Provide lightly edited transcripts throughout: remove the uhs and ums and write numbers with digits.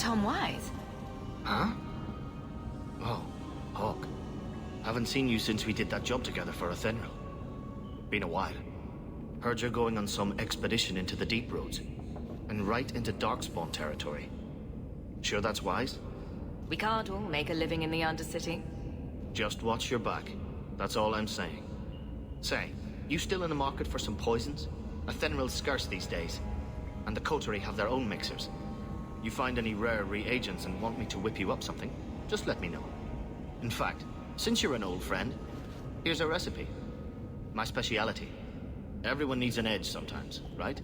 Tom Wise. Huh? Oh, Hawk. Haven't seen you since we did that job together for Athenril. Been a while. Heard you're going on some expedition into the Deep Roads. And right into Darkspawn territory. Sure that's wise? We can't all make a living in the Undercity. Just watch your back. That's all I'm saying. Say, you still in the market for some poisons? Athenril's scarce these days. And the Coterie have their own mixers. You find any rare reagents and want me to whip you up something, just let me know. In fact, since you're an old friend, here's a recipe. My speciality. Everyone needs an edge sometimes, right?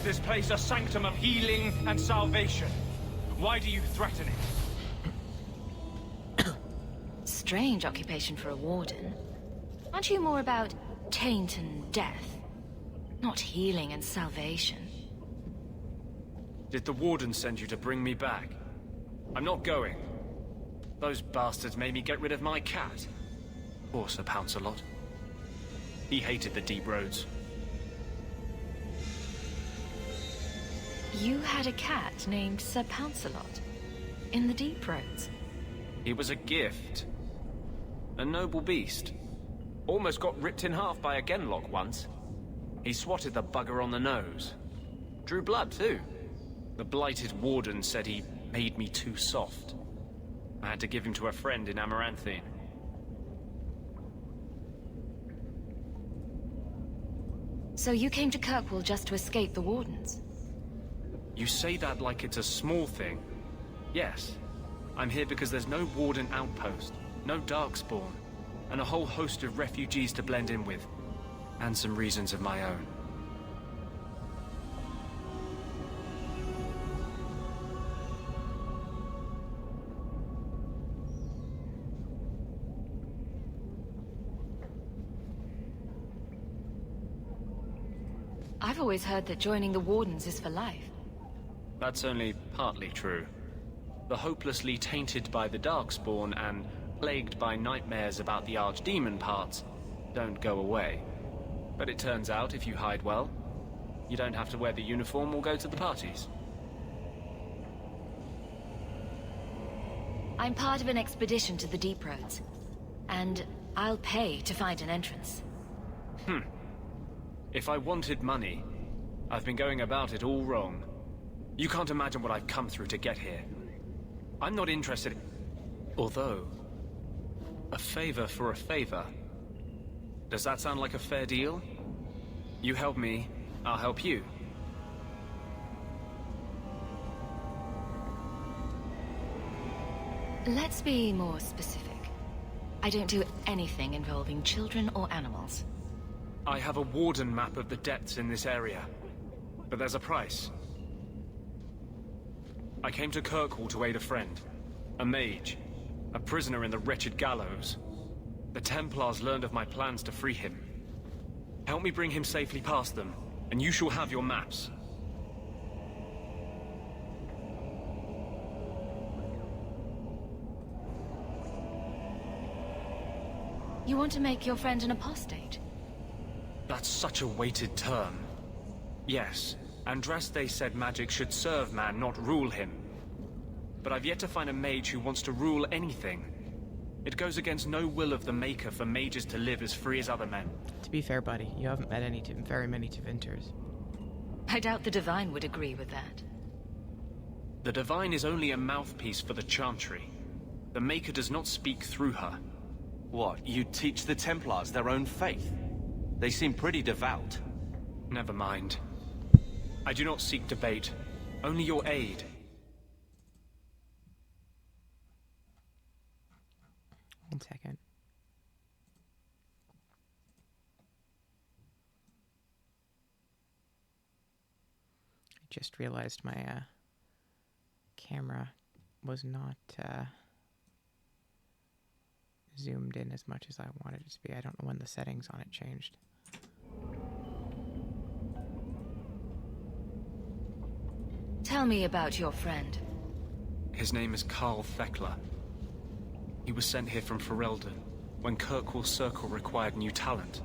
This place a sanctum of healing and salvation. Why do you threaten it? Strange occupation for a warden. Aren't you more about taint and death? Not healing and salvation. Did the warden send you to bring me back? I'm not going. Those bastards made me get rid of my cat. Poor Sir Pouncelot. He hated the Deep Roads. You had a cat named Sir Pouncelot in the Deep Roads. He was a gift. A noble beast. Almost got ripped in half by a Genlock once. He swatted the bugger on the nose. Drew blood, too. The blighted warden said he made me too soft. I had to give him to a friend in Amaranthine. So you came to Kirkwall just to escape the wardens? You say that like it's a small thing. Yes. I'm here because there's no warden outpost, no Darkspawn, and a whole host of refugees to blend in with. And some reasons of my own. I've always heard that joining the Wardens is for life. That's only partly true. The hopelessly tainted by the Darkspawn and plagued by nightmares about the Archdemon parts don't go away. But it turns out if you hide well, you don't have to wear the uniform or go to the parties. I'm part of an expedition to the Deep Roads, and I'll pay to find an entrance. If I wanted money, I've been going about it all wrong. You can't imagine what I've come through to get here. I'm not interested in... Although, a favor for a favor. Does that sound like a fair deal? You help me, I'll help you. Let's be more specific. I don't do anything involving children or animals. I have a warden map of the depths in this area. But there's a price. I came to Kirkwall to aid a friend. A mage. A prisoner in the wretched gallows. The Templars learned of my plans to free him. Help me bring him safely past them, and you shall have your maps. You want to make your friend an apostate? That's such a weighted term. Yes, Andraste said magic should serve man, not rule him. But I've yet to find a mage who wants to rule anything. It goes against no will of the Maker for mages to live as free as other men. To be fair, buddy, you haven't met very many Tevinters. I doubt the Divine would agree with that. The Divine is only a mouthpiece for the Chantry. The Maker does not speak through her. What, you teach the Templars their own faith? They seem pretty devout. Never mind. I do not seek debate, only your aid. One second. I just realized my camera was not zoomed in as much as I wanted it to be. I don't know when the settings on it changed. Tell me about your friend. His name is Carl Thekla. He was sent here from Ferelden when Kirkwall Circle required new talent.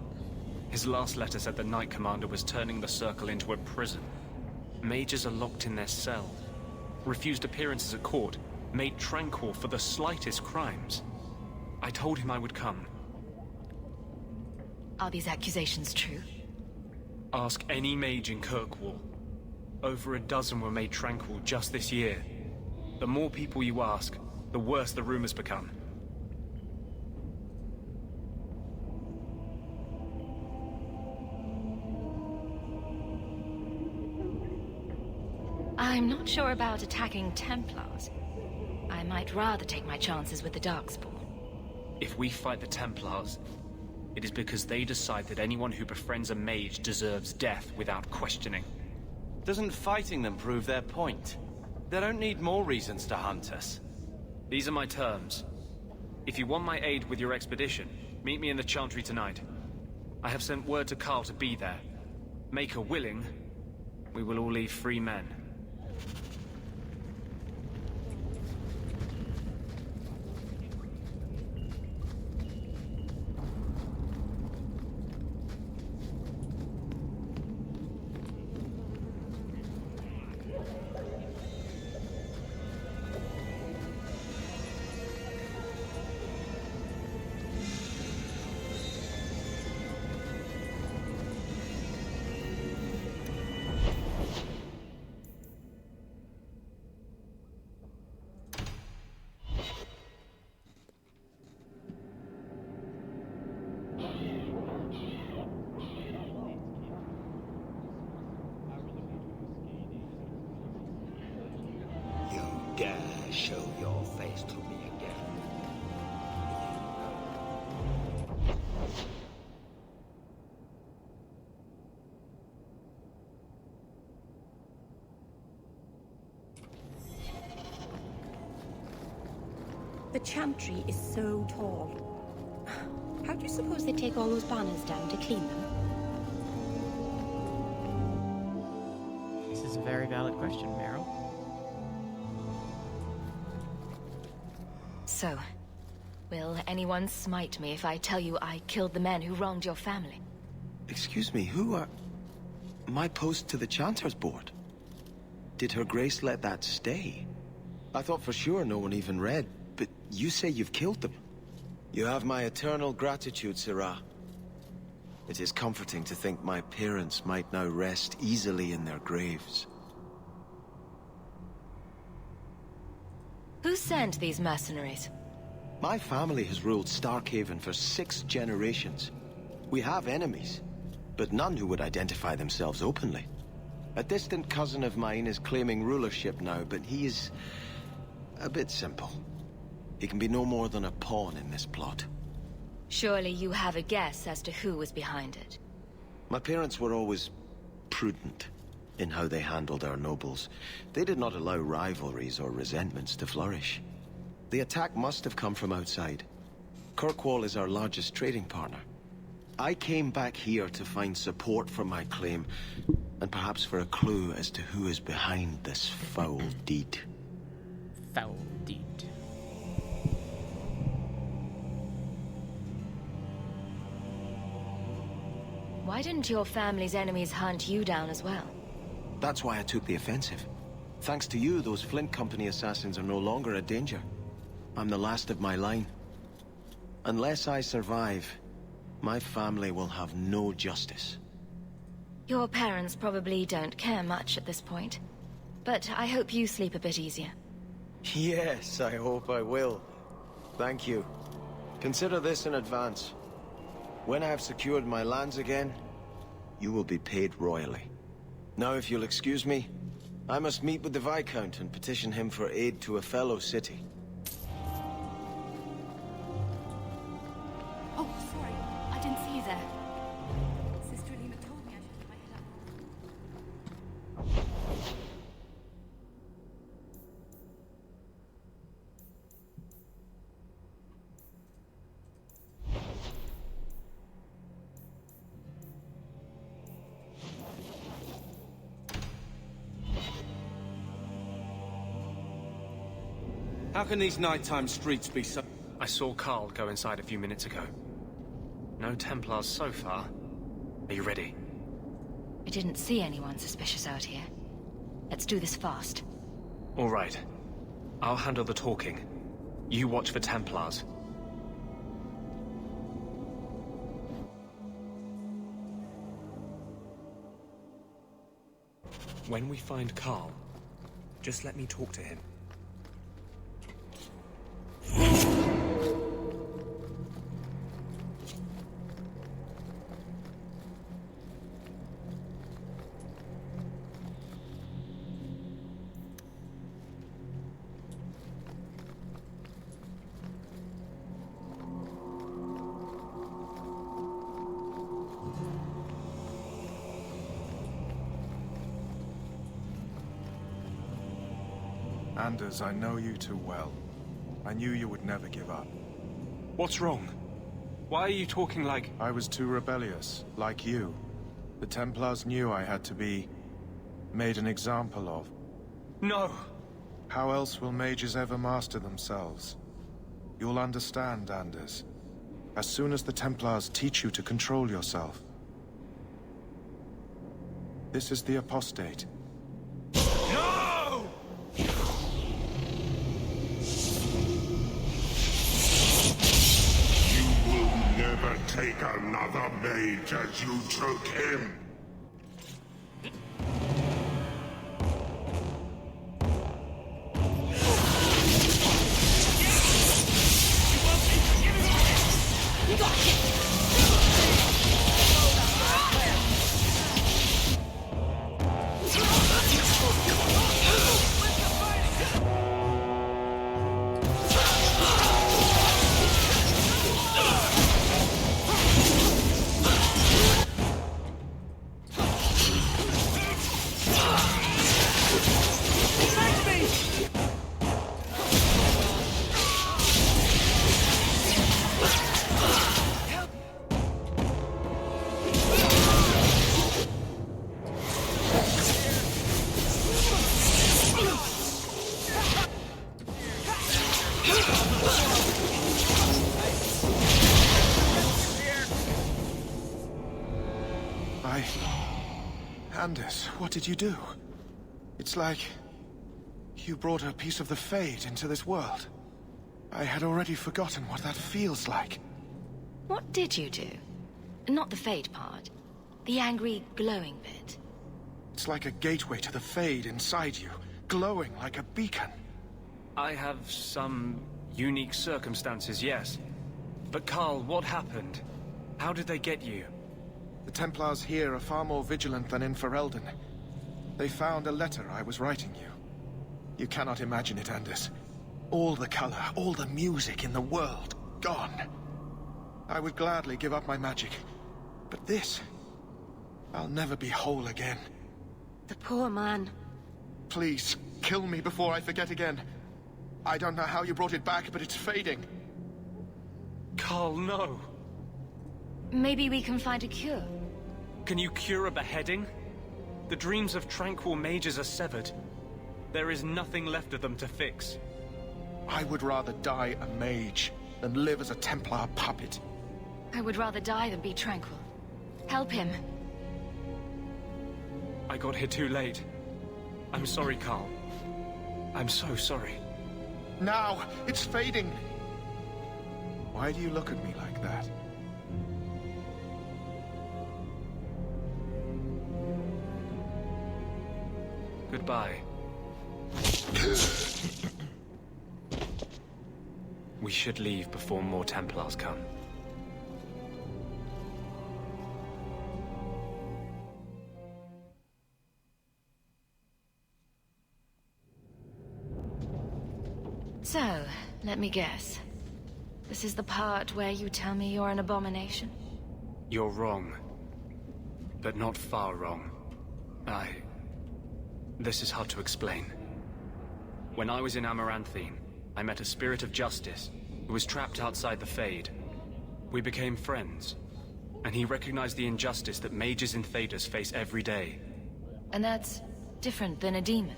His last letter said the Knight Commander was turning the Circle into a prison. Mages are locked in their cells, refused appearances at court, made tranquil for the slightest crimes. I told him I would come. Are these accusations true? Ask any mage in Kirkwall. Over a dozen were made tranquil just this year. The more people you ask, the worse the rumors become. I'm not sure about attacking Templars. I might rather take my chances with the Darkspawn. If we fight the Templars, it is because they decide that anyone who befriends a mage deserves death without questioning. Doesn't fighting them prove their point? They don't need more reasons to hunt us. These are my terms. If you want my aid with your expedition, meet me in the Chantry tonight. I have sent word to Carl to be there. Maker willing, we will all leave free men. Dare show your face to me again. The Chantry is so tall. How do you suppose they take all those banners down to clean them? This is a very valid question, Meryl. So, will anyone smite me if I tell you I killed the men who wronged your family? Excuse me, who are... My post to the Chanter's Board? Did Her Grace let that stay? I thought for sure no one even read, but you say you've killed them. You have my eternal gratitude, Sirah. It is comforting to think my parents might now rest easily in their graves. Who sent these mercenaries? My family has ruled Starkhaven for 6 generations. We have enemies, but none who would identify themselves openly. A distant cousin of mine is claiming rulership now, but he is a bit simple. He can be no more than a pawn in this plot. Surely you have a guess as to who was behind it. My parents were always prudent in how they handled our nobles. They did not allow rivalries or resentments to flourish. The attack must have come from outside. Kirkwall is our largest trading partner. I came back here to find support for my claim, and perhaps for a clue as to who is behind this foul deed. Foul deed. Why didn't your family's enemies hunt you down as well? That's why I took the offensive. Thanks to you, those Flint Company assassins are no longer a danger. I'm the last of my line. Unless I survive, my family will have no justice. Your parents probably don't care much at this point. But I hope you sleep a bit easier. Yes, I hope I will. Thank you. Consider this in advance. When I have secured my lands again, you will be paid royally. Now, if you'll excuse me, I must meet with the Viscount and petition him for aid to a fellow city. Oh, sorry. I didn't see you there. Sister Alina told me I should keep my head up. How can these nighttime streets be so... I saw Carl go inside a few minutes ago. No Templars so far. Are you ready? I didn't see anyone suspicious out here. Let's do this fast. All right. I'll handle the talking. You watch for Templars. When we find Carl, just let me talk to him. Anders, I know you too well. I knew you would never give up. What's wrong? Why are you talking like... I was too rebellious, like you. The Templars knew I had to be... made an example of. No! How else will mages ever master themselves? You'll understand, Anders. As soon as the Templars teach you to control yourself. This is the Apostate. No! Never take another mage as you took him. Anders, what did you do? It's like... you brought a piece of the Fade into this world. I had already forgotten what that feels like. What did you do? Not the Fade part. The angry, glowing bit. It's like a gateway to the Fade inside you, glowing like a beacon. I have some unique circumstances, yes. But Carl, what happened? How did they get you? The Templars here are far more vigilant than in Ferelden. They found a letter I was writing you. You cannot imagine it, Anders. All the color, all the music in the world, gone. I would gladly give up my magic. But this... I'll never be whole again. The poor man. Please, kill me before I forget again. I don't know how you brought it back, but it's fading. Carl, no. Maybe we can find a cure. Can you cure a beheading? The dreams of tranquil mages are severed. There is nothing left of them to fix. I would rather die a mage than live as a Templar puppet. I would rather die than be tranquil. Help him. I got here too late. I'm sorry, Carl. I'm so sorry. Now! It's fading! Why do you look at me like that? goodbye. We should leave before more Templars come. So, let me guess. This is the part where you tell me you're an abomination? You're wrong. But not far wrong. This is hard to explain. When I was in Amaranthine, I met a spirit of justice who was trapped outside the Fade. We became friends, and he recognized the injustice that mages in Thedas face every day. And that's different than a demon?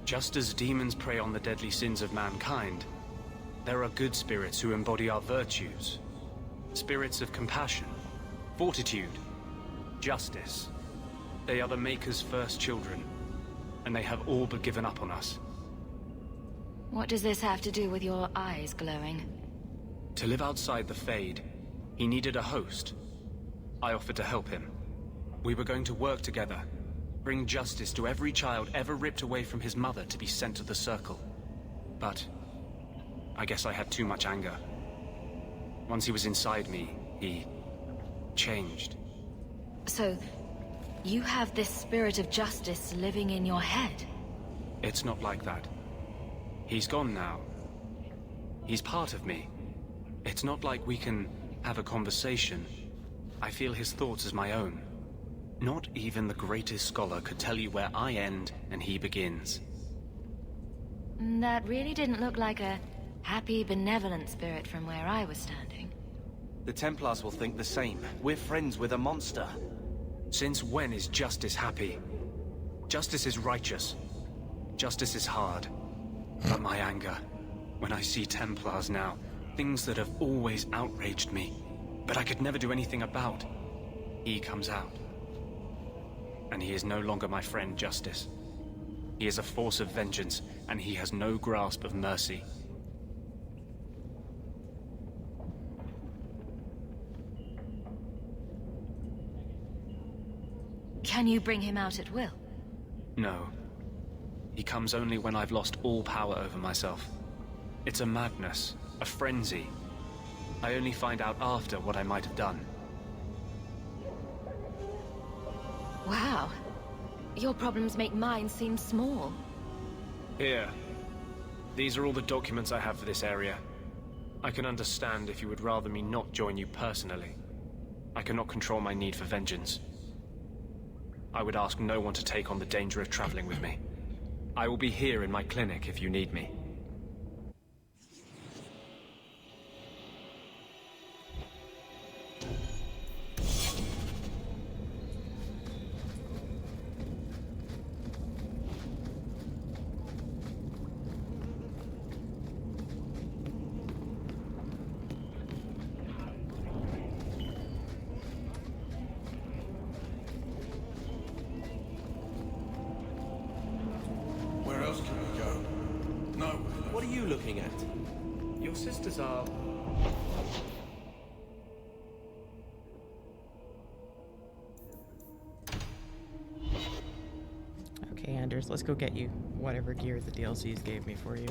Just as demons prey on the deadly sins of mankind, there are good spirits who embody our virtues. Spirits of compassion, fortitude, justice. They are the Maker's first children, and they have all but given up on us. What does this have to do with your eyes glowing? To live outside the Fade, he needed a host. I offered to help him. We were going to work together, bring justice to every child ever ripped away from his mother to be sent to the Circle. But I guess I had too much anger. Once he was inside me, he changed. So, you have this spirit of justice living in your head? It's not like that. He's gone now. He's part of me. It's not like we can have a conversation. I feel his thoughts as my own. Not even the greatest scholar could tell you where I end and he begins. That really didn't look like a happy, benevolent spirit from where I was standing. The Templars will think the same. We're friends with a monster. Since when is justice happy? Justice is righteous. Justice is hard. But my anger, when I see Templars now, things that have always outraged me, but I could never do anything about, he comes out. And he is no longer my friend, Justice. He is a force of vengeance, and he has no grasp of mercy. Can you bring him out at will? No. He comes only when I've lost all power over myself. It's a madness, a frenzy. I only find out after what I might have done. Wow. Your problems make mine seem small. Here. These are all the documents I have for this area. I can understand if you would rather me not join you personally. I cannot control my need for vengeance. I would ask no one to take on the danger of traveling with me. I will be here in my clinic if you need me. Where else can we go? No. What are you looking at? Your sisters are... Okay, Anders, let's go get you whatever gear the DLCs gave me for you.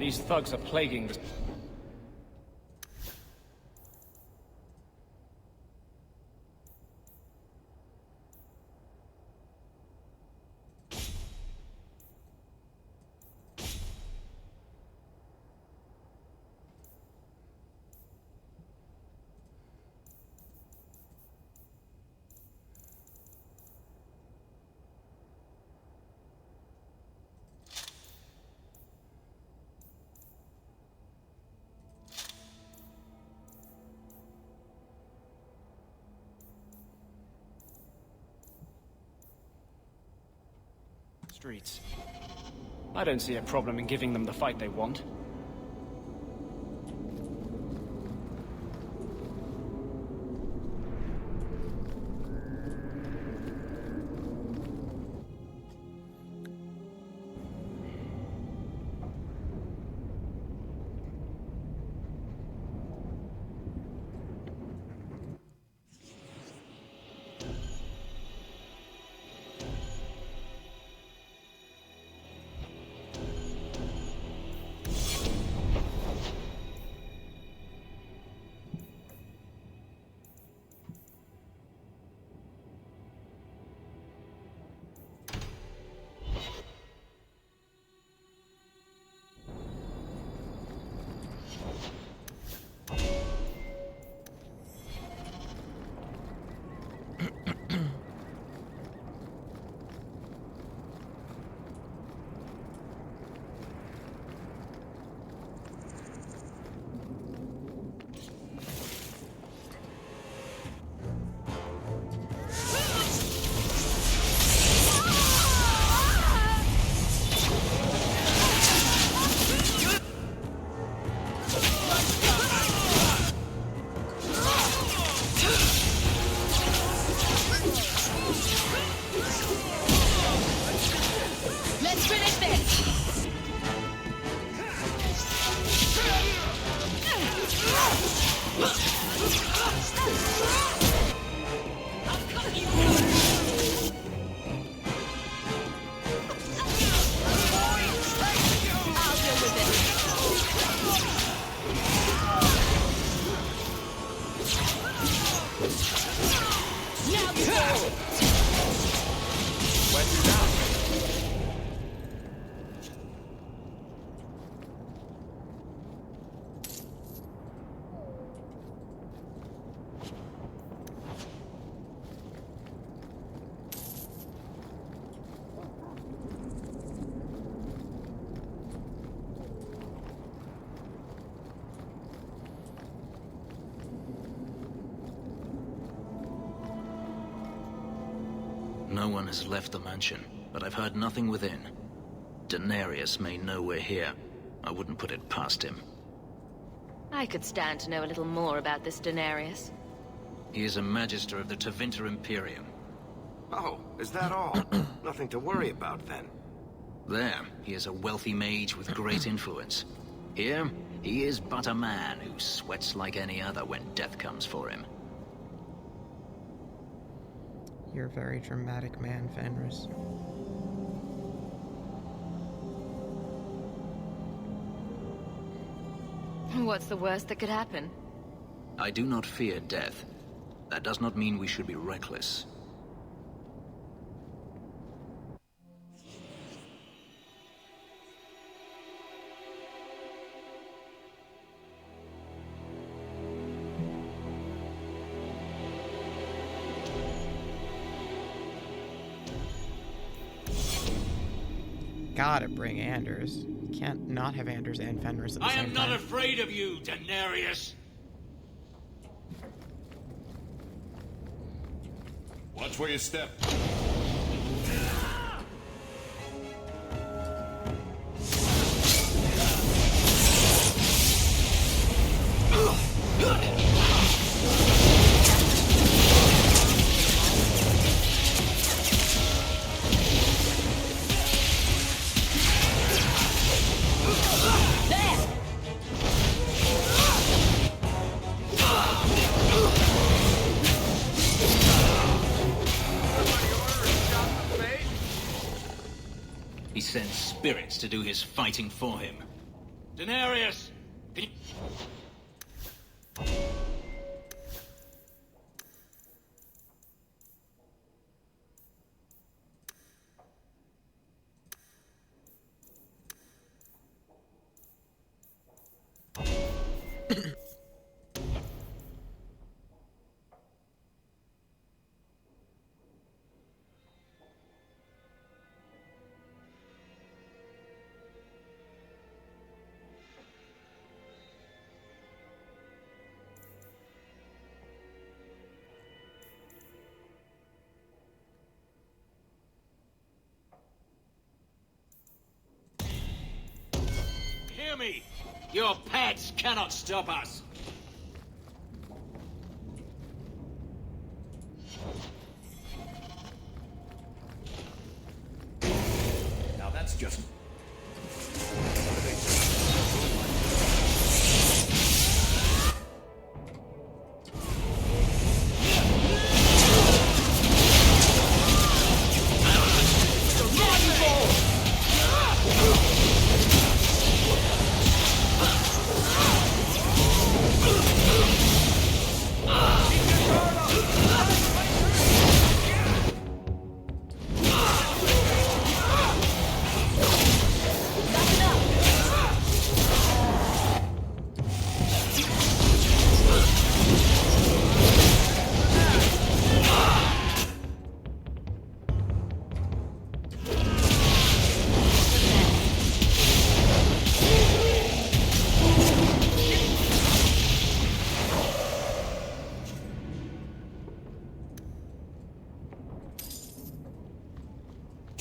These thugs are plaguing the... streets. I don't see a problem in giving them the fight they want. No one has left the mansion, but I've heard nothing within. Denarius may know we're here. I wouldn't put it past him. I could stand to know a little more about this Denarius. He is a Magister of the Tevinter Imperium. Oh, is that all? Nothing to worry about, then. There, he is a wealthy mage with great influence. Here, he is but a man who sweats like any other when death comes for him. You're a very dramatic man, Fenris. What's the worst that could happen? I do not fear death. That does not mean we should be reckless. Gotta bring Anders. You can't not have Anders and Fenris at the same time. I am not afraid of you, Denarius! Watch where you step. He sends spirits to do his fighting for him. Denarius! Can you... me! Your pets cannot stop us! Now that's just...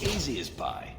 Easy as pie.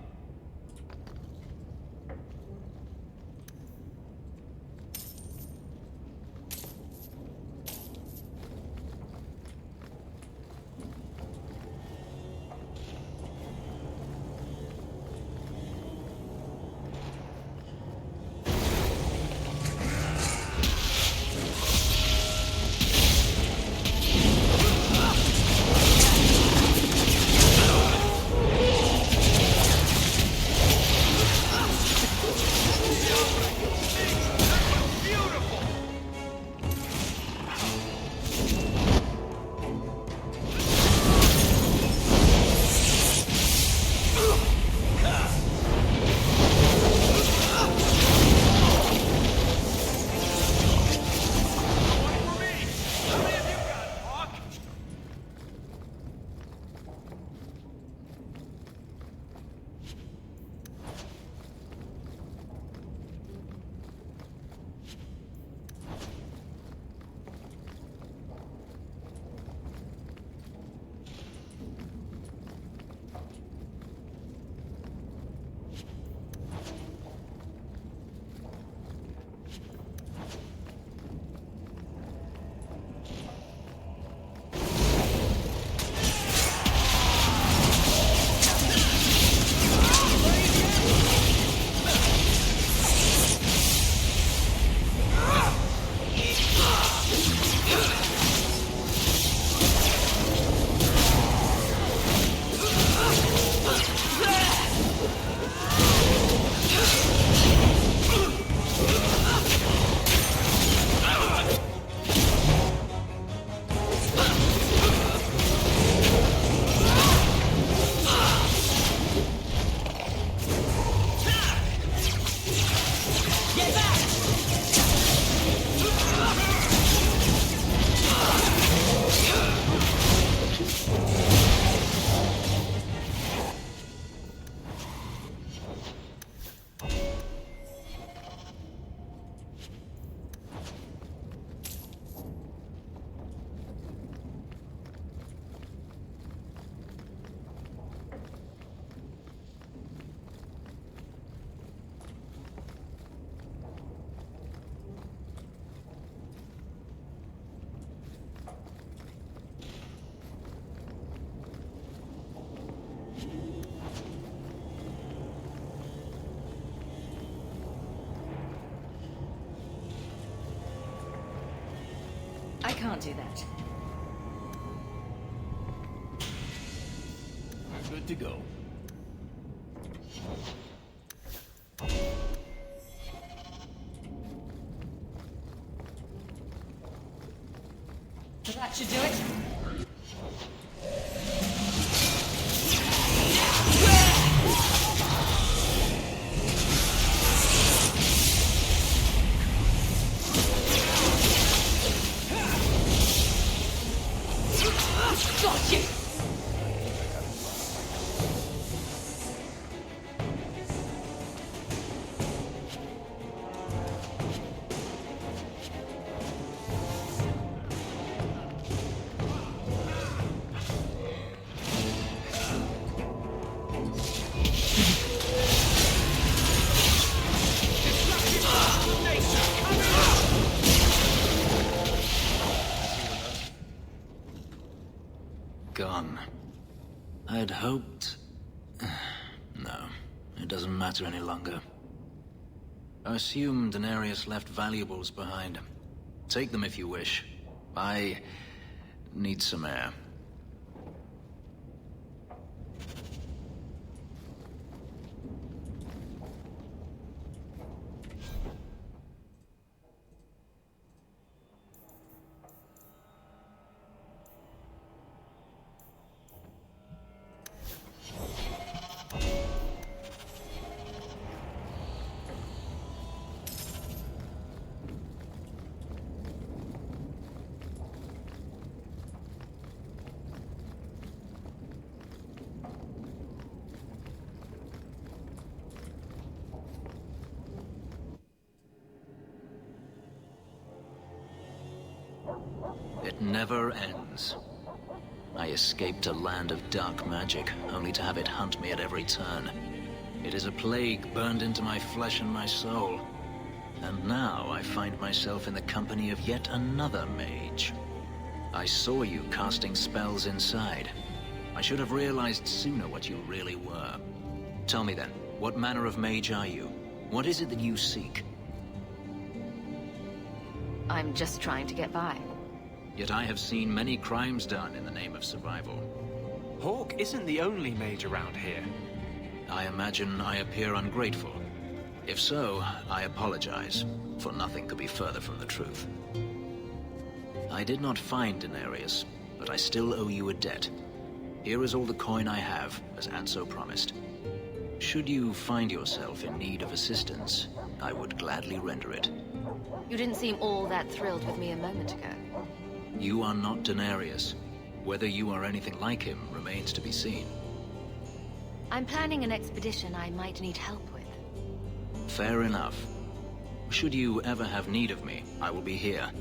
I can't do that. We're good to go. So that should do it. Got you! had hoped... No, it doesn't matter any longer. I assume Daenerys left valuables behind. Take them if you wish. I need some air. It never ends. I escaped a land of dark magic, only to have it hunt me at every turn. It is a plague burned into my flesh and my soul. And now I find myself in the company of yet another mage. I saw you casting spells inside. I should have realized sooner what you really were. Tell me then, what manner of mage are you? What is it that you seek? I'm just trying to get by. Yet I have seen many crimes done in the name of survival. Hawke isn't the only mage around here. I imagine I appear ungrateful. If so, I apologize, for nothing could be further from the truth. I did not find Daenerys, but I still owe you a debt. Here is all the coin I have, as Anso promised. Should you find yourself in need of assistance, I would gladly render it. You didn't seem all that thrilled with me a moment ago. You are not Daenerys. Whether you are anything like him remains to be seen. I'm planning an expedition I might need help with. Fair enough. Should you ever have need of me, I will be here.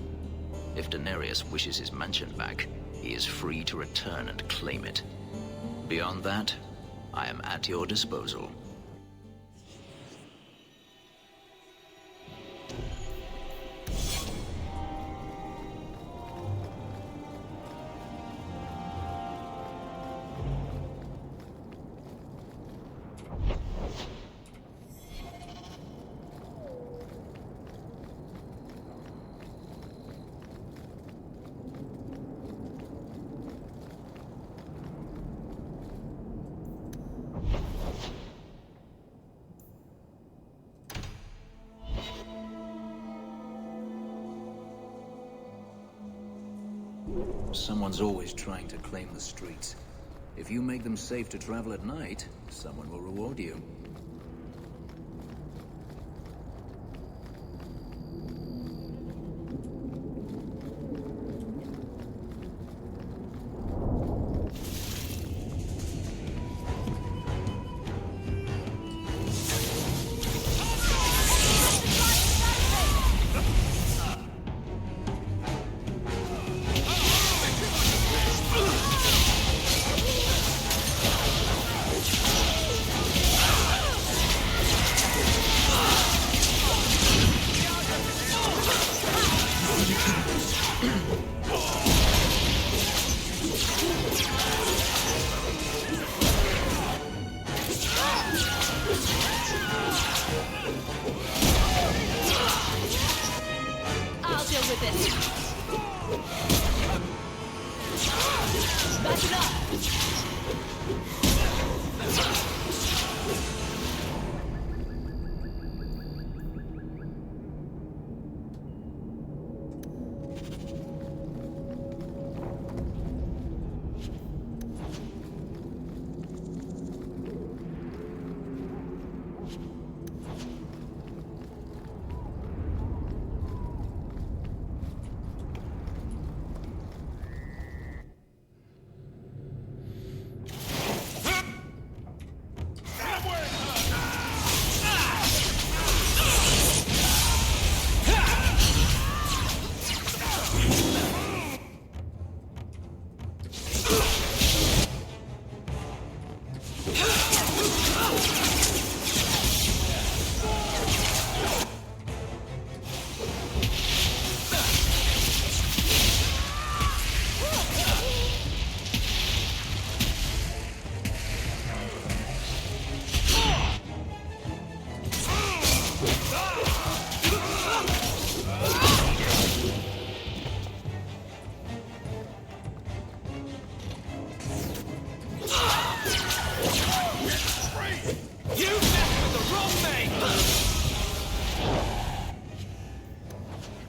If Daenerys wishes his mansion back, he is free to return and claim it. Beyond that, I am at your disposal. Someone's always trying to claim the streets. If you make them safe to travel at night, someone will reward you.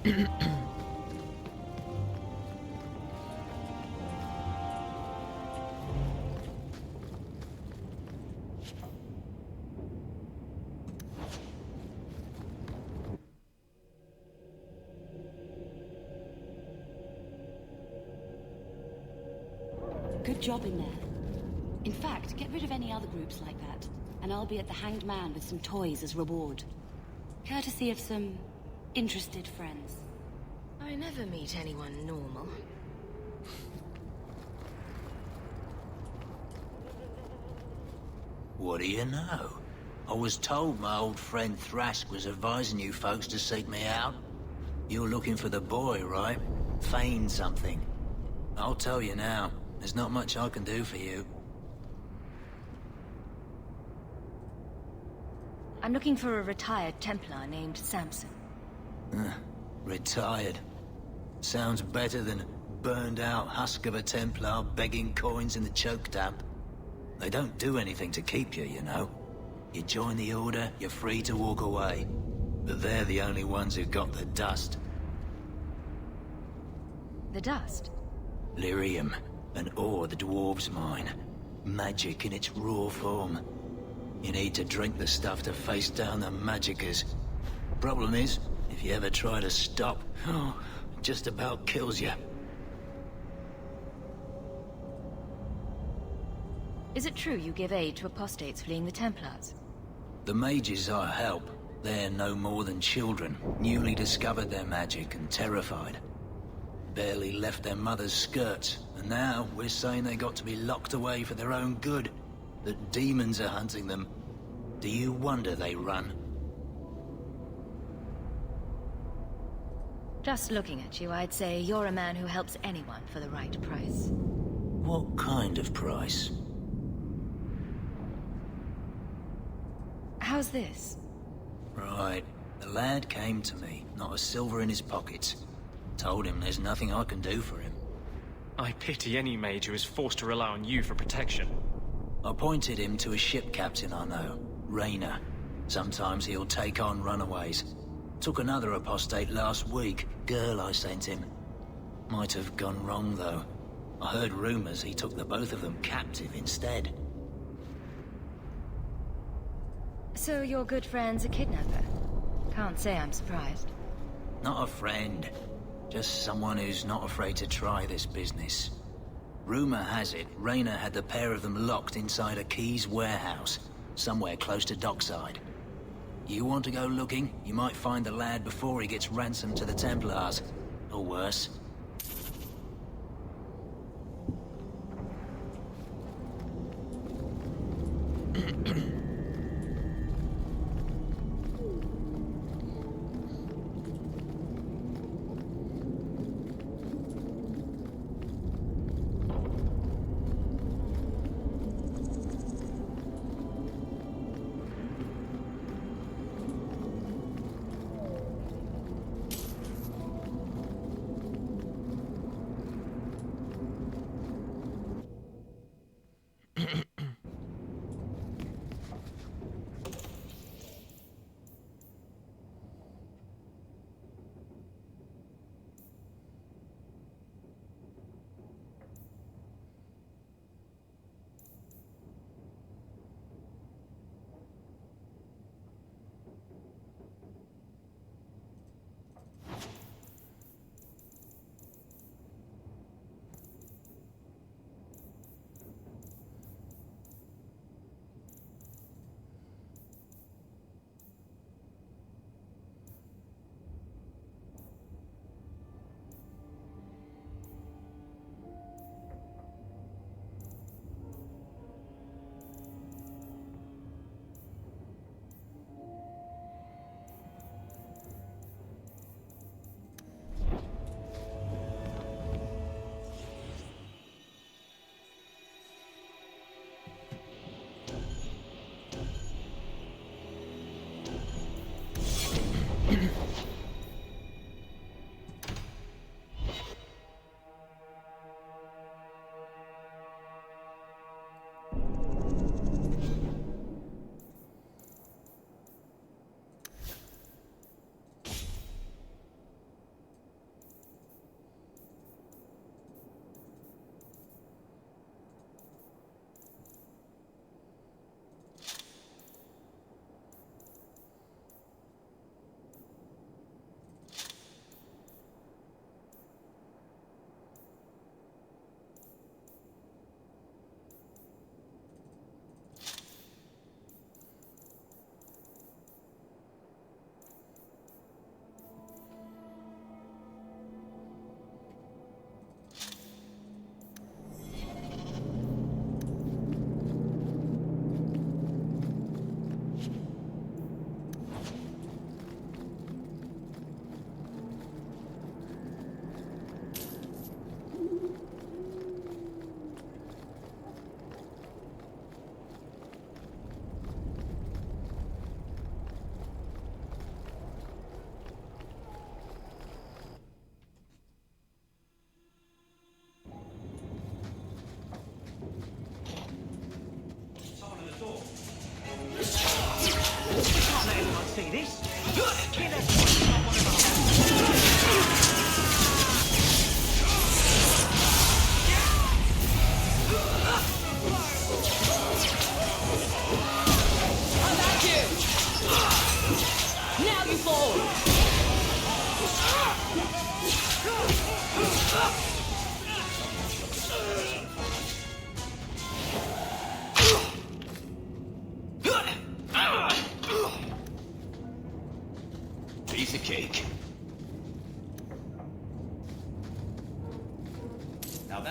Good job in there. In fact, get rid of any other groups like that, and I'll be at the Hanged Man with some toys as reward. Courtesy of some interested friends. I never meet anyone normal. What do you know? I was told my old friend Thrask was advising you folks to seek me out. You're looking for the boy, right? Feign something. I'll tell you now, there's not much I can do for you. I'm looking for a retired Templar named Samson. Retired. Sounds better than burned-out husk of a Templar begging coins in the choke damp. They don't do anything to keep you, you know. You join the Order, you're free to walk away. But they're the only ones who got the dust. The dust? Lyrium, an ore the dwarves mine. Magic in its raw form. You need to drink the stuff to face down the magicers. Problem is, if you ever try to stop, it just about kills you. Is it true you give aid to apostates fleeing the Templars? The mages I help, they're no more than children, newly discovered their magic and terrified. Barely left their mother's skirts, and now we're saying they got to be locked away for their own good. That demons are hunting them. Do you wonder they run? Just looking at you, I'd say you're a man who helps anyone for the right price. What kind of price? How's this? Right. The lad came to me, not a silver in his pockets. Told him there's nothing I can do for him. I pity any mage who is forced to rely on you for protection. I pointed him to a ship captain I know, Rayner. Sometimes he'll take on runaways. Took another apostate last week, girl I sent him. Might have gone wrong though. I heard rumors he took the both of them captive instead. So your good friend's a kidnapper? Can't say I'm surprised. Not a friend. Just someone who's not afraid to try this business. Rumor has it, Rayner had the pair of them locked inside a Keys warehouse, somewhere close to Dockside. You want to go looking? You might find the lad before he gets ransomed to the Templars. Or worse.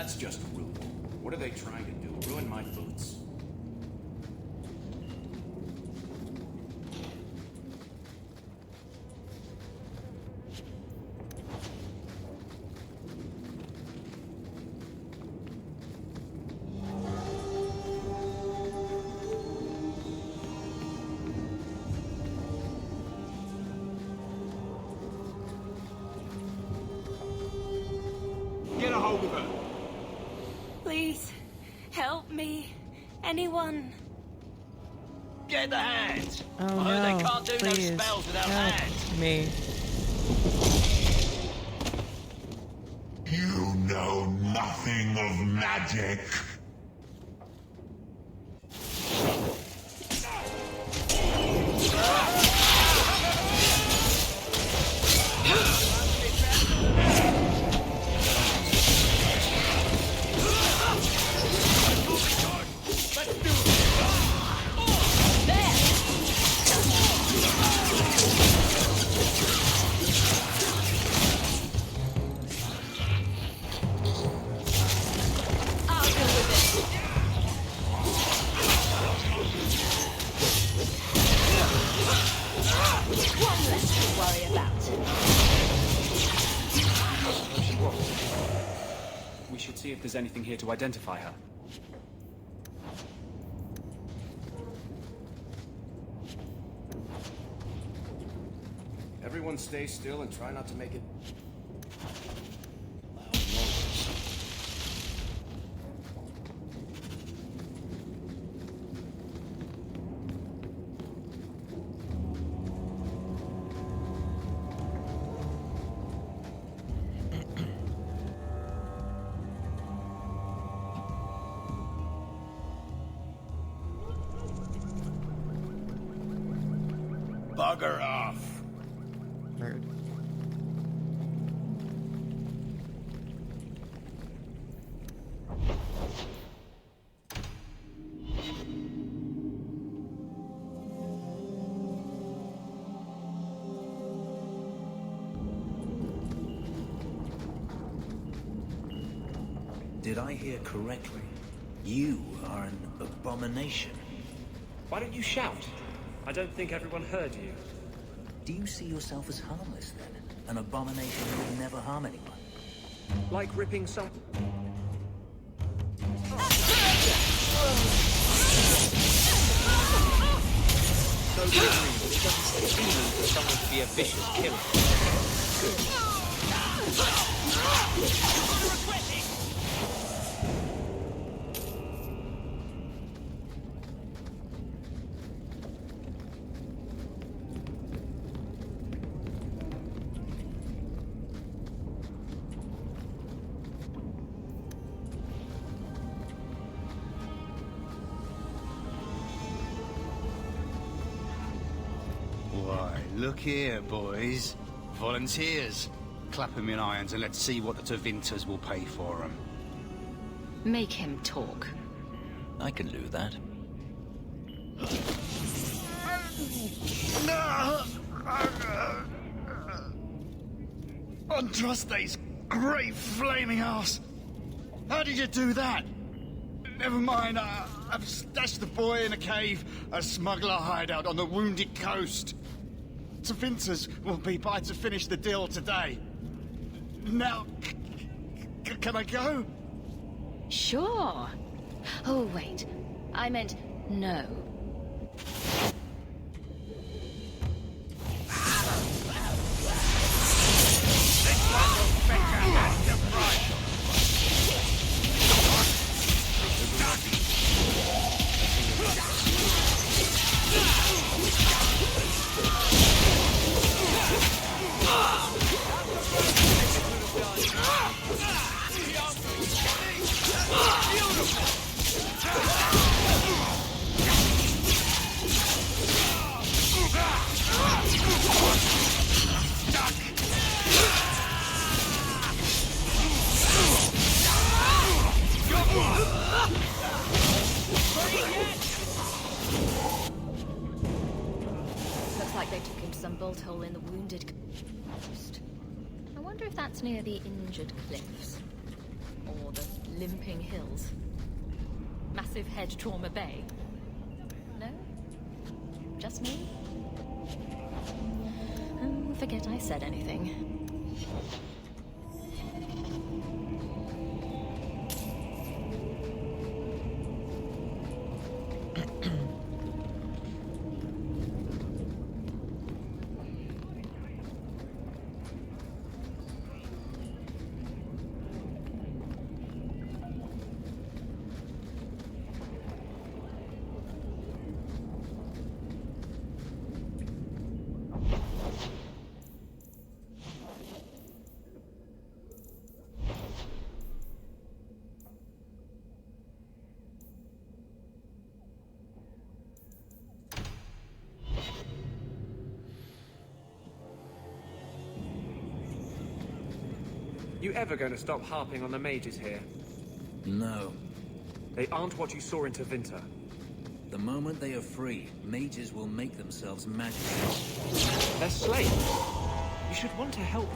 that's just rude. What are they trying to do? Ruin my boots? Get a hold of her. Please, help me. Anyone. Get the hands! Oh I no, heard they can't do please, no spells without help hands. me. You know nothing of magic. We should see if there's anything here to identify her. Everyone stay still and try not to make it loud noise. Bugger off. Rude. Did I hear correctly? You are an abomination. Why don't you shout? I don't think everyone heard you. Do you see yourself as harmless, then? An abomination who would never harm anyone? Like ripping some... So it doesn't seem for someone to be a vicious killer. Why, look here, boys. Volunteers. Clap 'em in irons and let's see what the Tevinters will pay for 'em. Make him talk. I can do that. Andraste's great flaming ass! How did you do that? Never mind, I've stashed the boy in a cave, a smuggler hideout on the Wounded Coast. Tevinters will be by to finish the deal today. Now, can I go? Sure. Oh, wait. I meant no. Looks like they took him to some bolt hole in the Wounded Coast. I wonder if that's near the Injured Cliffs. Or the Limping Hills? Massive Head Trauma Bay? No? Just me? Forget I said anything. You ever going to stop harping on the mages here? No. They aren't what you saw in Tevinter. The moment they are free, mages will make themselves magical. They're slaves. You should want to help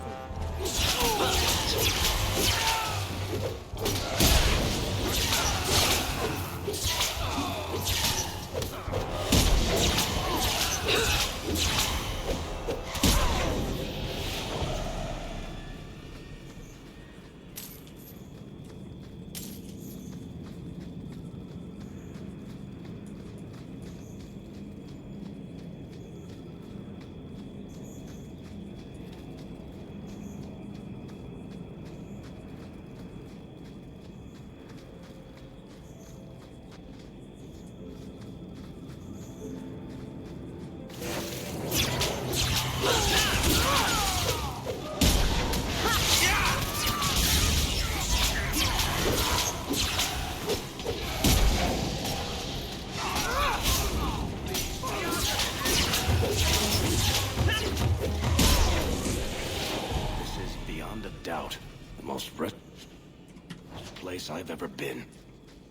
I've ever been.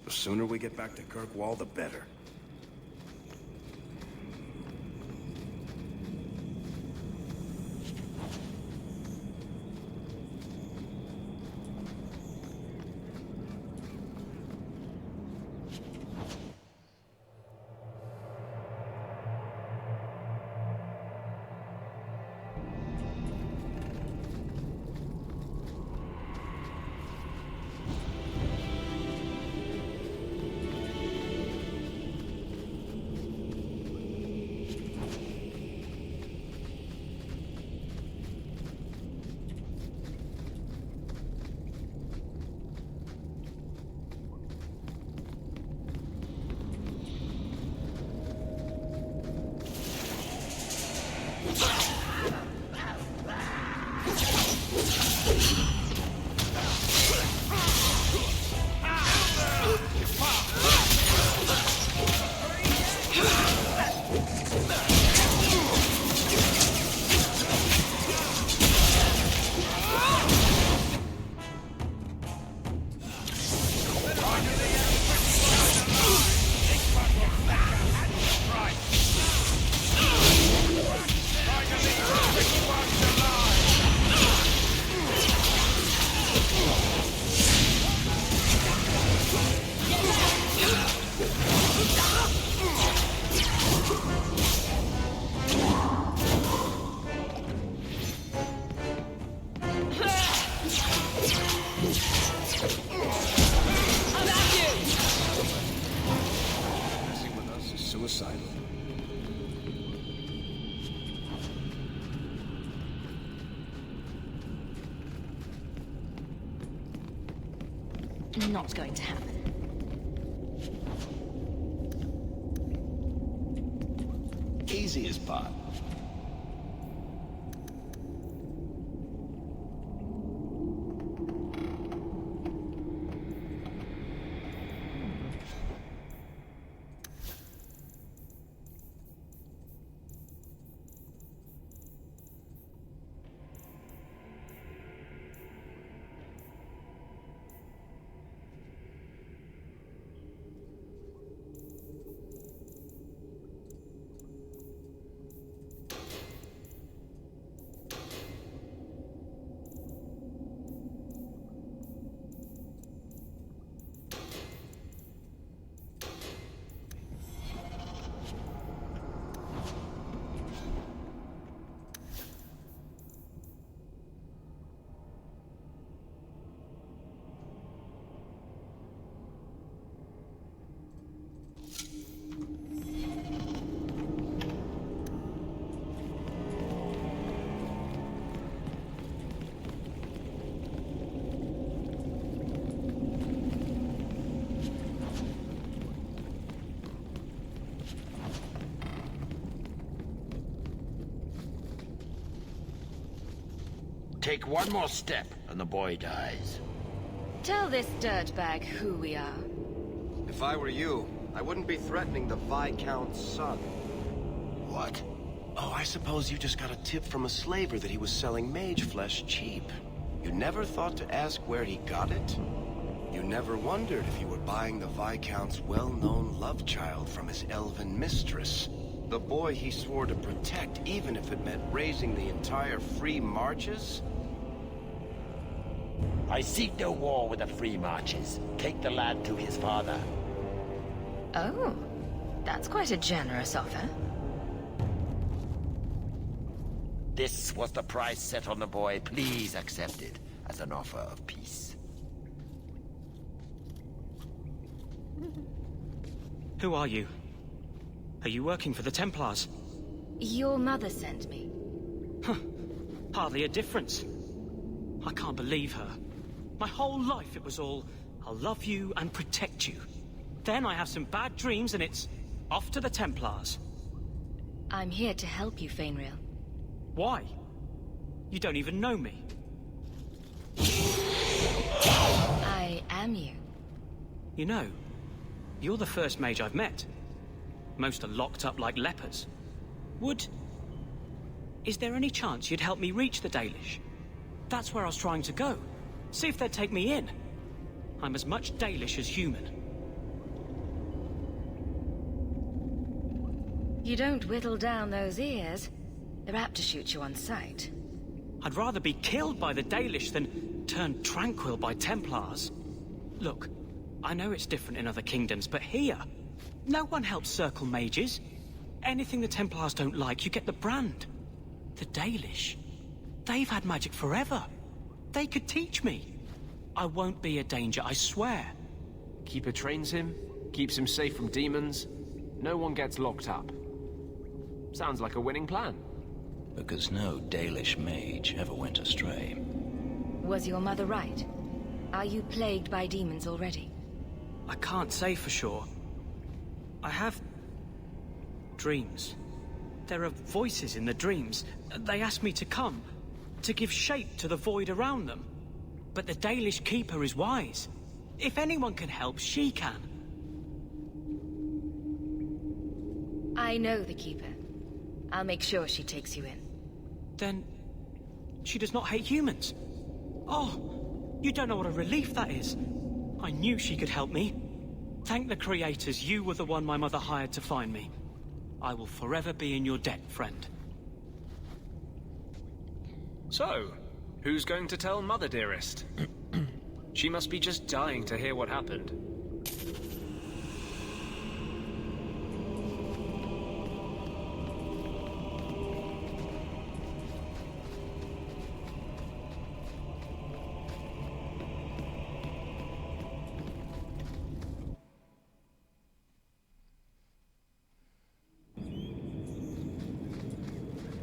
The sooner we get back to Kirkwall, the better. Not going to happen. Easiest part. Take one more step, and the boy dies. Tell this dirtbag who we are. If I were you, I wouldn't be threatening the Viscount's son. What? Oh, I suppose you just got a tip from a slaver that he was selling mage flesh cheap. You never thought to ask where he got it? You never wondered if you were buying the Viscount's well-known love child from his elven mistress? The boy he swore to protect, even if it meant raising the entire Free Marches? I seek no war with the Free Marches. Take the lad to his father. Oh, that's quite a generous offer. This was the price set on the boy. Please accept it as an offer of peace. Who are you? Are you working for the Templars? Your mother sent me. Huh. Hardly a difference. I can't believe her. My whole life it was all, I'll love you and protect you. Then I have some bad dreams and it's off to the Templars. I'm here to help you, Fainrail. Why? You don't even know me. I am you. You know, you're the first mage I've met. Most are locked up like lepers. Is there any chance you'd help me reach the Dalish? That's where I was trying to go. See if they'd take me in. I'm as much Dalish as human. You don't whittle down those ears. They're apt to shoot you on sight. I'd rather be killed by the Dalish than turned tranquil by Templars. Look, I know it's different in other kingdoms, but here, no one helps circle mages. Anything the Templars don't like, you get the brand. The Dalish, they've had magic forever. They could teach me. I won't be a danger, I swear. Keeper trains him, keeps him safe from demons. No one gets locked up. Sounds like a winning plan. Because no Dalish mage ever went astray. Was your mother right? Are you plagued by demons already? I can't say for sure. I have dreams. There are voices in the dreams. They ask me to come, to give shape to the void around them. But the Dalish Keeper is wise. If anyone can help, she can. I know the Keeper. I'll make sure she takes you in. Then she does not hate humans. Oh, you don't know what a relief that is. I knew she could help me. Thank the creators, you were the one my mother hired to find me. I will forever be in your debt, friend. So, who's going to tell Mother Dearest? She must be just dying to hear what happened.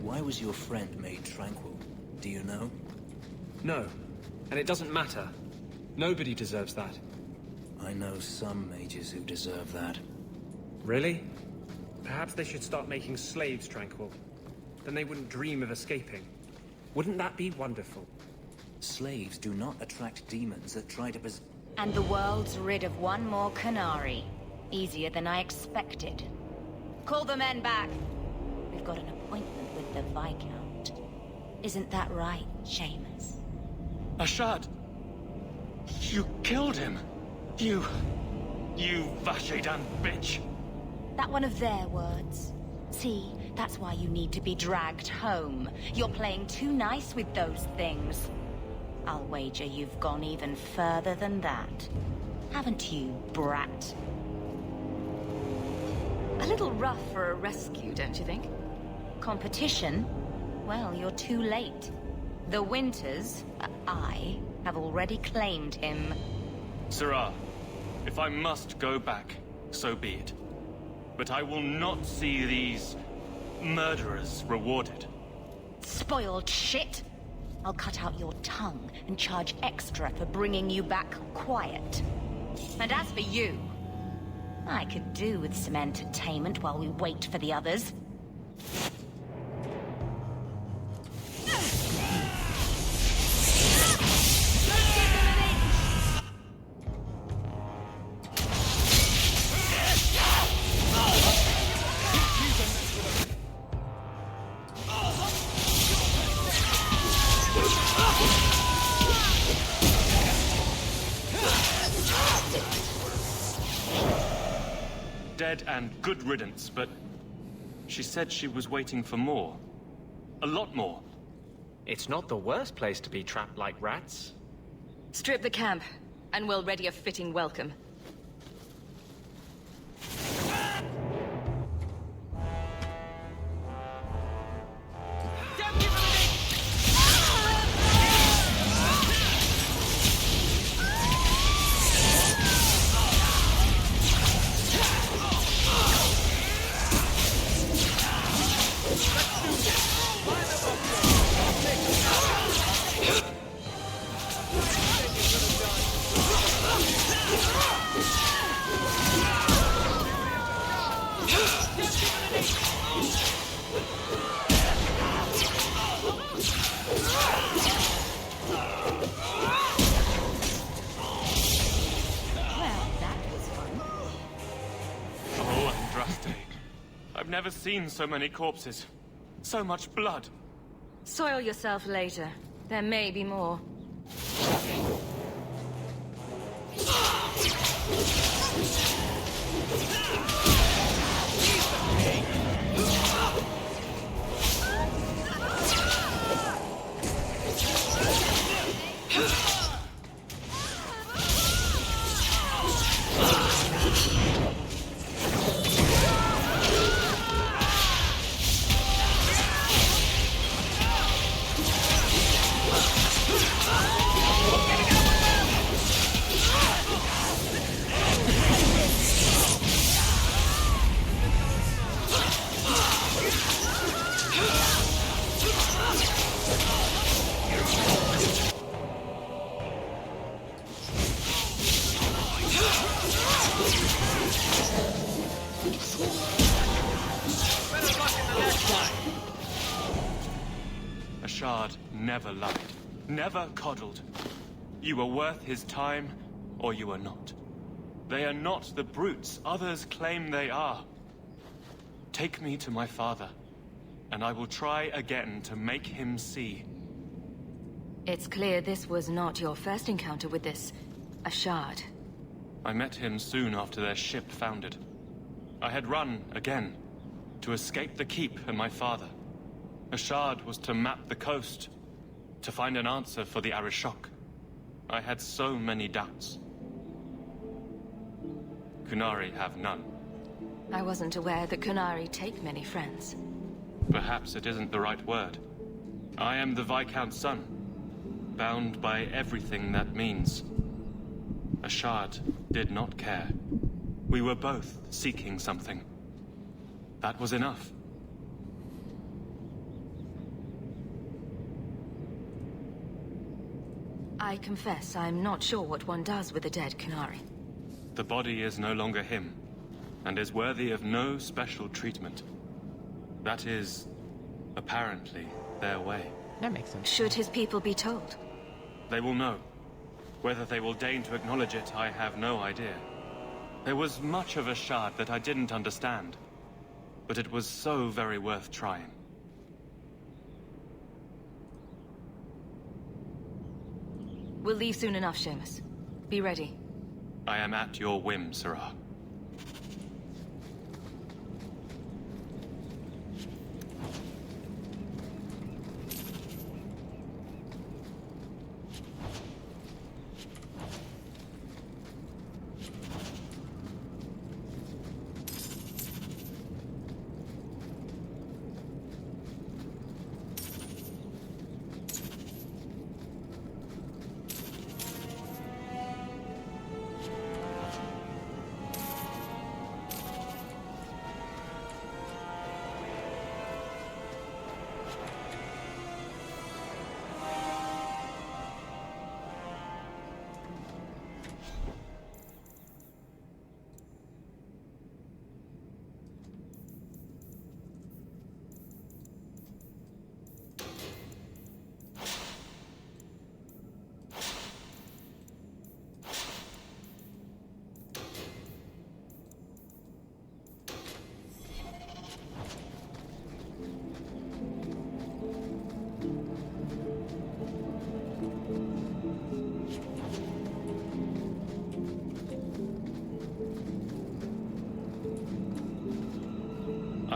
Why was your friend made tranquil? Do you know? No, and it doesn't matter. Nobody deserves that. I know some mages who deserve that. Really? Perhaps they should start making slaves tranquil. Then they wouldn't dream of escaping. Wouldn't that be wonderful? Slaves do not attract demons that try to And the world's rid of one more Canary. Easier than I expected. Call the men back. We've got an appointment with the Viscount. Isn't that right, Seamus? Ashad! You killed him! You Vashedan bitch! That one of their words. See, that's why you need to be dragged home. You're playing too nice with those things. I'll wager you've gone even further than that. Haven't you, brat? A little rough for a rescue, don't you think? Competition? Well, you're too late. The Winters, I, have already claimed him. Sirrah, if I must go back, so be it. But I will not see these murderers rewarded. Spoiled shit! I'll cut out your tongue and charge extra for bringing you back quiet. And as for you, I could do with some entertainment while we wait for the others. dead and good riddance, but she said she was waiting for more. A lot more. It's not the worst place to be trapped like rats. Strip the camp, and we'll ready a fitting welcome. I've never seen so many corpses. So much blood. Soil yourself later. There may be more. Ashard never lied, never coddled. You were worth his time, or you are not. They are not the brutes others claim they are. Take me to my father, and I will try again to make him see. It's clear this was not your first encounter with this Ashard. I met him soon after their ship foundered. I had run again, to escape the keep and my father. Ashard was to map the coast, to find an answer for the Arishok. I had so many doubts. Qunari have none. I wasn't aware that Qunari take many friends. Perhaps it isn't the right word. I am the Viscount's son, bound by everything that means. Ashard did not care. We were both seeking something. That was enough. I confess I'm not sure what one does with a dead Qunari. The body is no longer him, and is worthy of no special treatment. That is, apparently, their way. That makes sense. Should his people be told? They will know. Whether they will deign to acknowledge it, I have no idea. There was much of Ashard that I didn't understand, but it was so very worth trying. We'll leave soon enough, Seamus. Be ready. I am at your whim, Sirrah.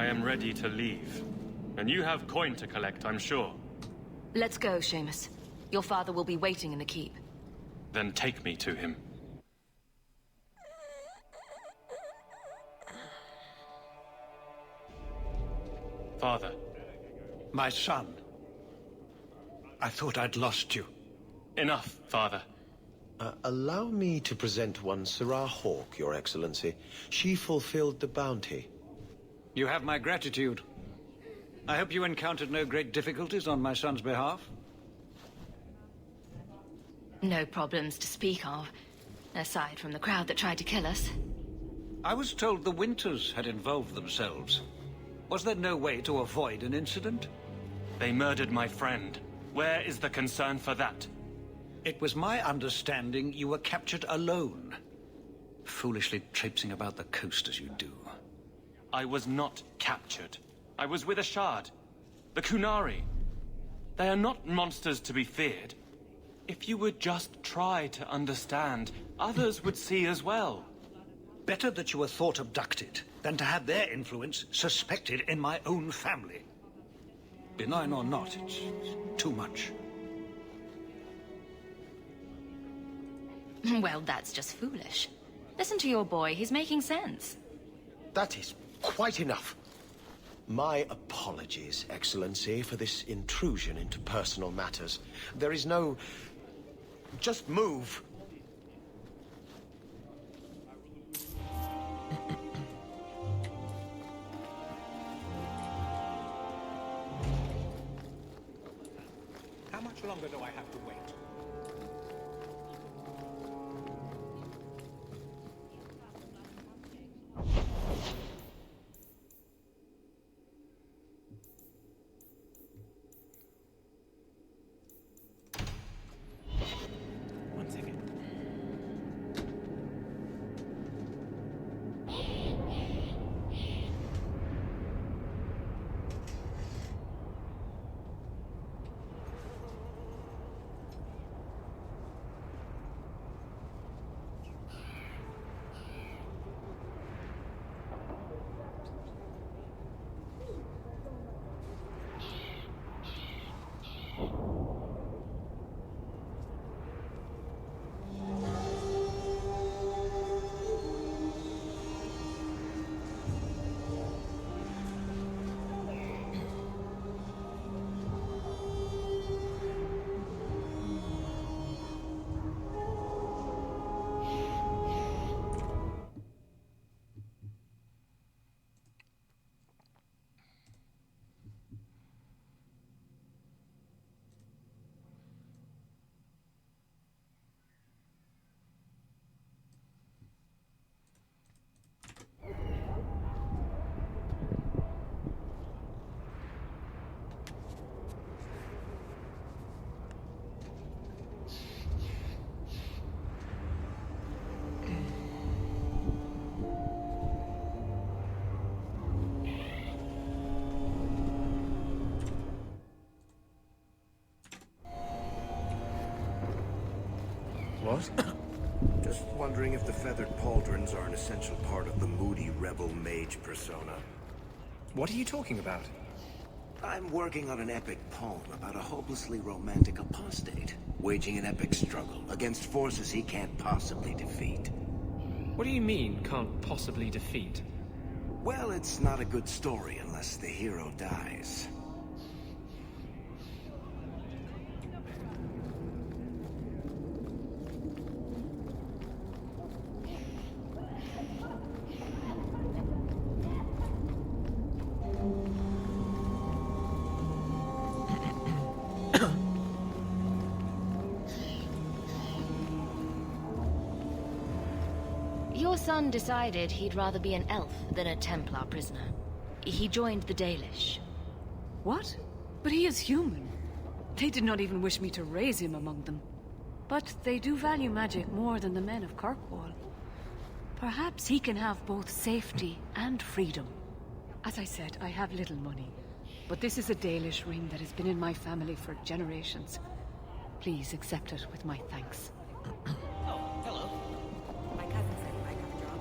I am ready to leave. And you have coin to collect, I'm sure. Let's go, Seamus. Your father will be waiting in the keep. Then take me to him. Father. My son. I thought I'd lost you. Enough, Father. Allow me to present one Sarah Hawke, Your Excellency. She fulfilled the bounty. You have my gratitude. I hope you encountered no great difficulties on my son's behalf. No problems to speak of, aside from the crowd that tried to kill us. I was told the Winters had involved themselves. Was there no way to avoid an incident? They murdered my friend. Where is the concern for that? It was my understanding you were captured alone. Foolishly traipsing about the coast as you do. I was not captured. I was with Ashad. The Kunari. They are not monsters to be feared. If you would just try to understand, others would see as well. Better that you were thought abducted than to have their influence suspected in my own family. Benign or not, it's too much. Well, that's just foolish. Listen to your boy, he's making sense. That is quite enough. My apologies, Excellency, for this intrusion into personal matters. There is no... Just move. How much longer do I have to wait? One second. What? Just wondering if the feathered pauldrons are an essential part of the moody rebel mage persona. What are you talking about? I'm working on an epic poem about a hopelessly romantic apostate, waging an epic struggle against forces he can't possibly defeat. What do you mean, can't possibly defeat? Well, it's not a good story unless the hero dies. Your son decided he'd rather be an elf than a Templar prisoner. He joined the Dalish. What? But he is human. They did not even wish me to raise him among them. But they do value magic more than the men of Kirkwall. Perhaps he can have both safety and freedom. As I said, I have little money. But this is a Dalish ring that has been in my family for generations. Please accept it with my thanks. Oh, hello. My cousin said you might have a job.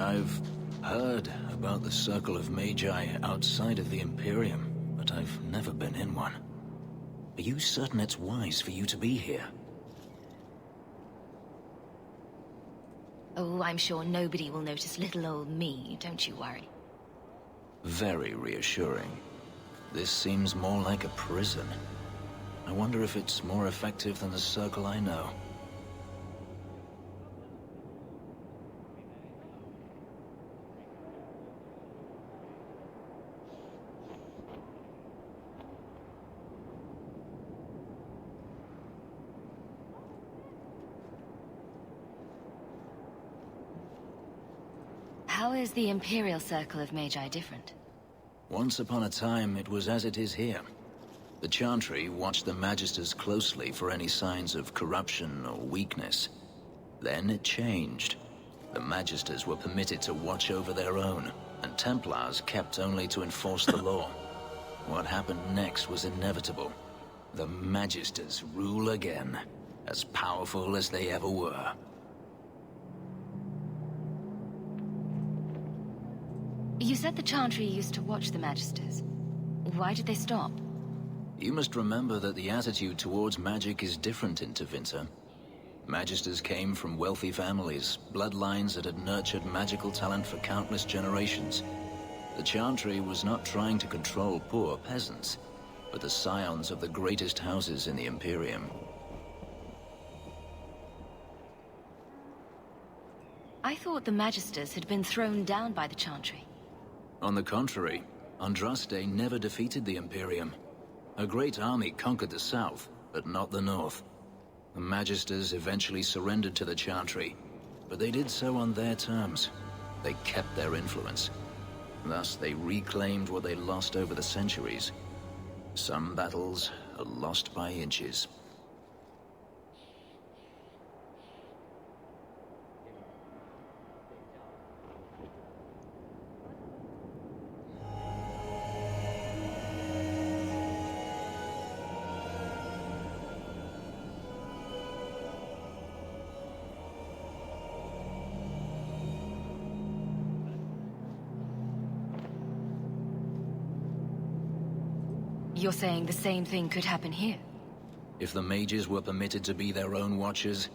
I've heard about the Circle of Magi outside of the Imperium, but I've never been in one. Are you certain it's wise for you to be here? Oh, I'm sure nobody will notice little old me, don't you worry. Very reassuring. This seems more like a prison. I wonder if it's more effective than the Circle I know. How is the Imperial Circle of Magi different? Once upon a time, it was as it is here. The Chantry watched the Magisters closely for any signs of corruption or weakness. Then it changed. The Magisters were permitted to watch over their own, and Templars kept only to enforce the law. What happened next was inevitable. The Magisters rule again, as powerful as they ever were. You said the Chantry used to watch the Magisters. Why did they stop? You must remember that the attitude towards magic is different in Tevinter. Magisters came from wealthy families, bloodlines that had nurtured magical talent for countless generations. The Chantry was not trying to control poor peasants, but the scions of the greatest houses in the Imperium. I thought the Magisters had been thrown down by the Chantry. On the contrary, Andraste never defeated the Imperium. A great army conquered the south, but not the north. The Magisters eventually surrendered to the Chantry, but they did so on their terms. They kept their influence. Thus, they reclaimed what they lost over the centuries. Some battles are lost by inches. You're saying the same thing could happen here? If the mages were permitted to be their own watchers,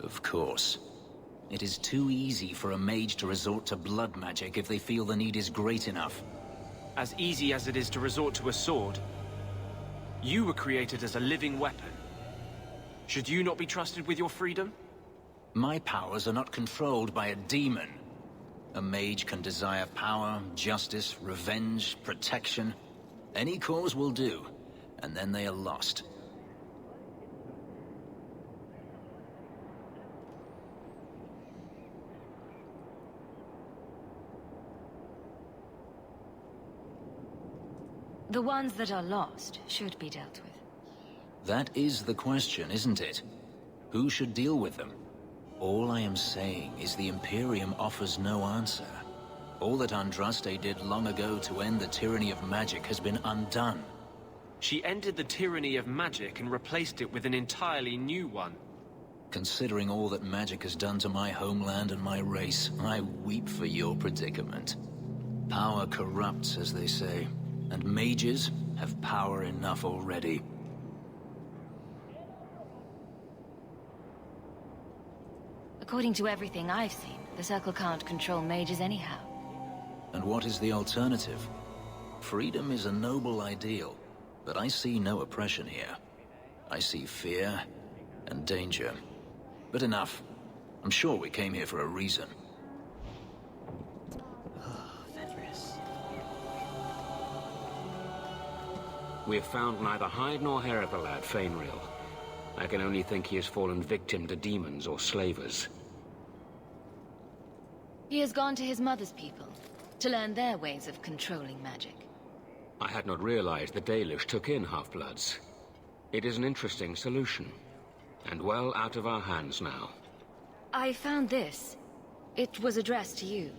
of course. It is too easy for a mage to resort to blood magic if they feel the need is great enough. As easy as it is to resort to a sword. You were created as a living weapon. Should you not be trusted with your freedom? My powers are not controlled by a demon. A mage can desire power, justice, revenge, protection. Any cause will do, and then they are lost. The ones that are lost should be dealt with. That is the question, isn't it? Who should deal with them? All I am saying is the Imperium offers no answer. All that Andraste did long ago to end the tyranny of magic has been undone. She ended the tyranny of magic and replaced it with an entirely new one. Considering all that magic has done to my homeland and my race, I weep for your predicament. Power corrupts, as they say, and mages have power enough already. According to everything I've seen, the Circle can't control mages anyhow. And what is the alternative? Freedom is a noble ideal, but I see no oppression here. I see fear and danger. But enough. I'm sure we came here for a reason. We have found neither hide nor hair of the lad, Fainril. I can only think he has fallen victim to demons or slavers. He has gone to his mother's people, to learn their ways of controlling magic. I had not realized the Dalish took in half-bloods. It is an interesting solution, and well out of our hands now. I found this. It was addressed to you.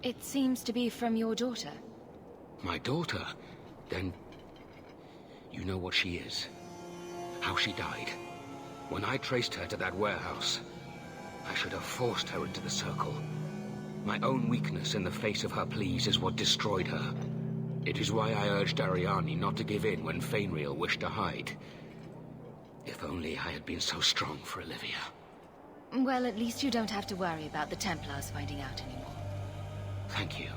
It seems to be from your daughter. My daughter? Then you know what she is. How she died. When I traced her to that warehouse, I should have forced her into the Circle. My own weakness in the face of her pleas is what destroyed her. It is why I urged Ariane not to give in when Fainriel wished to hide. If only I had been so strong for Olivia. Well, at least you don't have to worry about the Templars finding out anymore. Thank you.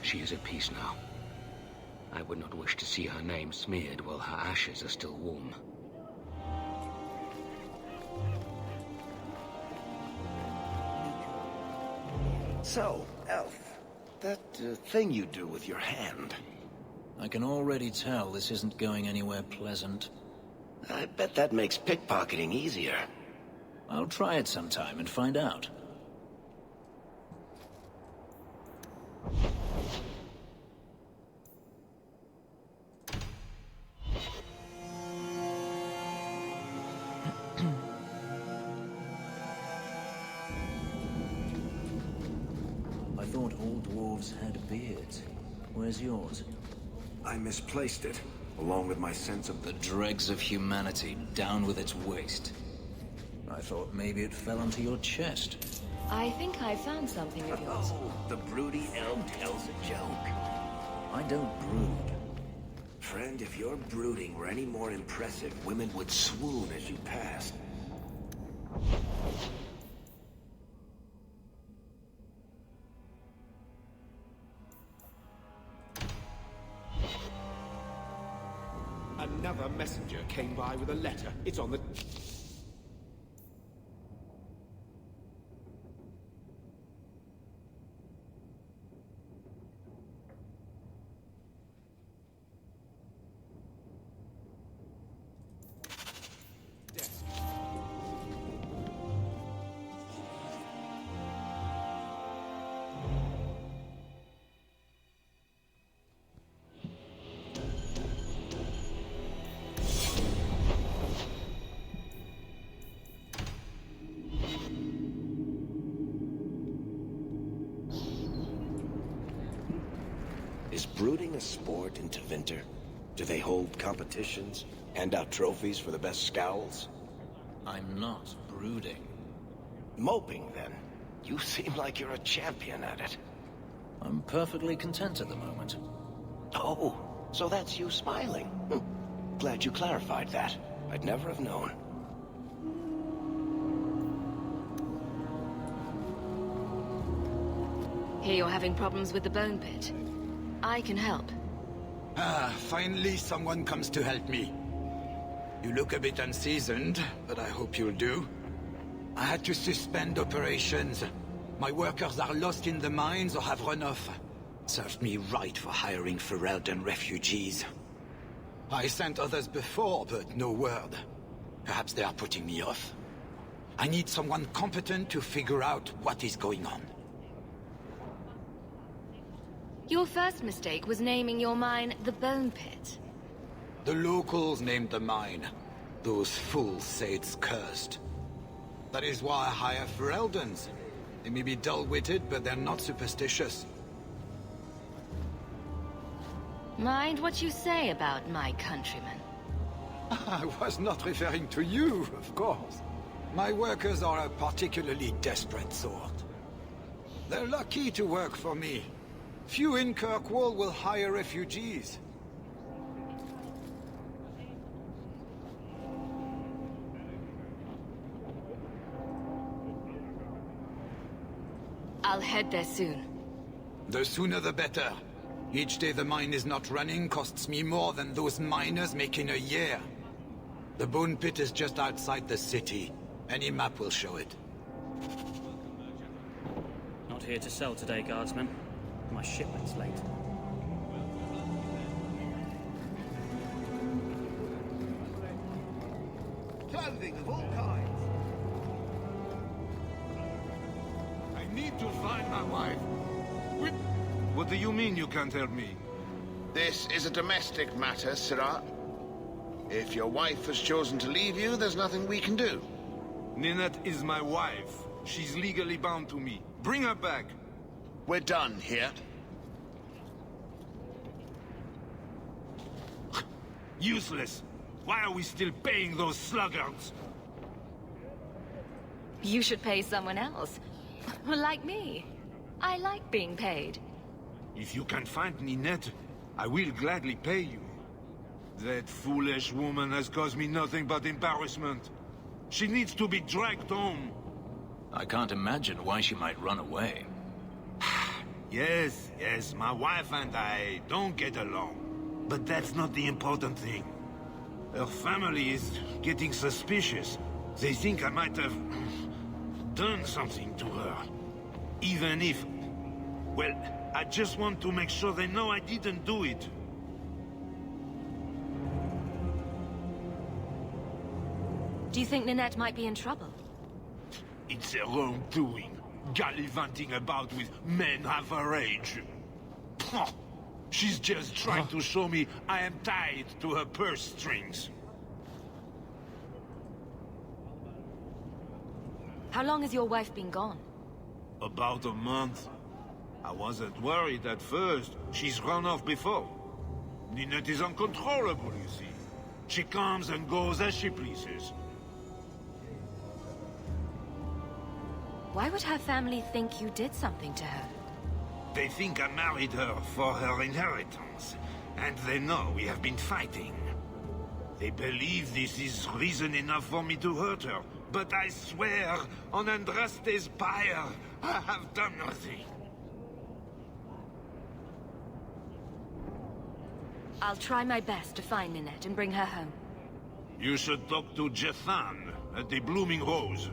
She is at peace now. I would not wish to see her name smeared while her ashes are still warm. So, Elf, that thing you do with your hand. I can already tell this isn't going anywhere pleasant. I bet that makes pickpocketing easier. I'll try it sometime and find out. I thought all dwarves had beards. Where's yours? I misplaced it, along with my sense of the dregs of humanity down with its waste. I thought maybe it fell onto your chest. I think I found something of yours. Oh, the broody elf tells a joke. I don't brood. Friend, if your brooding were any more impressive, women would swoon as you passed. Another messenger came by with a letter. It's on the... Is brooding a sport in Tevinter? Do they hold competitions? Hand out trophies for the best scowls? I'm not brooding. Moping, then? You seem like you're a champion at it. I'm perfectly content at the moment. Oh, so that's you smiling. Glad you clarified that. I'd never have known. Hear you're having problems with the Bone Pit. I can help. Ah, finally someone comes to help me. You look a bit unseasoned, but I hope you'll do. I had to suspend operations. My workers are lost in the mines or have run off. Served me right for hiring Ferelden refugees. I sent others before, but no word. Perhaps they are putting me off. I need someone competent to figure out what is going on. Your first mistake was naming your mine the Bone Pit. The locals named the mine. Those fools say it's cursed. That is why I hire Fereldens. They may be dull-witted, but they're not superstitious. Mind what you say about my countrymen. I was not referring to you, of course. My workers are a particularly desperate sort. They're lucky to work for me. Few in Kirkwall will hire refugees. I'll head there soon. The sooner the better. Each day the mine is not running costs me more than those miners make in a year. The Bone Pit is just outside the city. Any map will show it. Not here to sell today, guardsman. My shipment's late. Clothing of all kinds. I need to find my wife. What do you mean you can't help me? This is a domestic matter, Sirah. If your wife has chosen to leave you, there's nothing we can do. Ninette is my wife. She's legally bound to me. Bring her back. We're done here. Useless. Why are we still paying those sluggards? You should pay someone else. Like me. I like being paid. If you can find Ninette, I will gladly pay you. That foolish woman has caused me nothing but embarrassment. She needs to be dragged home. I can't imagine why she might run away. Yes, my wife and I don't get along. But that's not the important thing. Her family is getting suspicious. They think I might have done something to her. Even if... well, I just want to make sure they know I didn't do it. Do you think Ninette might be in trouble? It's their own doing. Gallivanting about with men half her age. She's just trying to show me I am tied to her purse strings. How long has your wife been gone? About a month. I wasn't worried at first. She's run off before. Ninette is uncontrollable, you see. She comes and goes as she pleases. Why would her family think you did something to her? They think I married her for her inheritance, and they know we have been fighting. They believe this is reason enough for me to hurt her, but I swear on Andraste's pyre, I have done nothing. I'll try my best to find Ninette and bring her home. You should talk to Jethan at the Blooming Rose.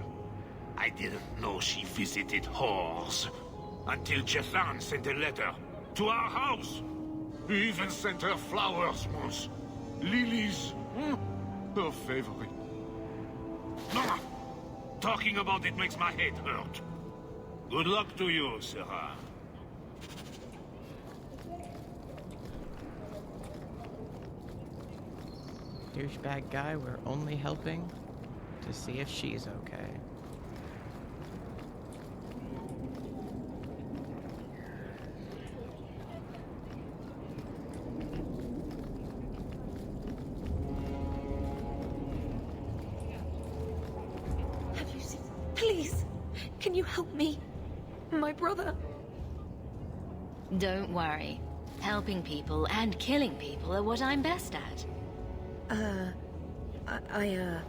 I didn't know she visited whores. Until Jethan sent a letter to our house. He even sent her flowers once. Lilies. Her favorite. Talking about it makes my head hurt. Good luck to you, Sarah. Douchebag guy, we're only helping to see if she's okay. Have you seen... Please! Can you help me? My brother... Don't worry. Helping people and killing people are what I'm best at. I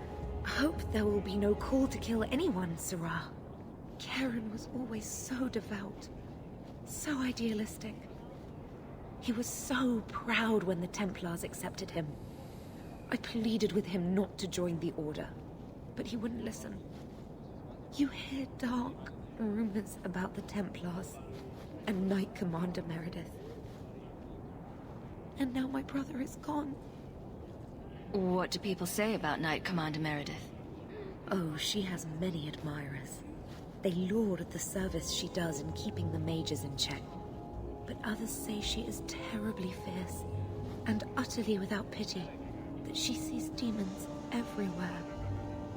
hope there will be no call to kill anyone, Sarah. Karen was always so devout, so idealistic. He was so proud when the Templars accepted him. I pleaded with him not to join the Order, but he wouldn't listen. You hear dark rumors about the Templars and Knight Commander Meredith. And now my brother is gone. What do people say about Knight Commander Meredith? Oh, she has many admirers. They laud the service she does in keeping the mages in check. But others say she is terribly fierce and utterly without pity, that she sees demons everywhere.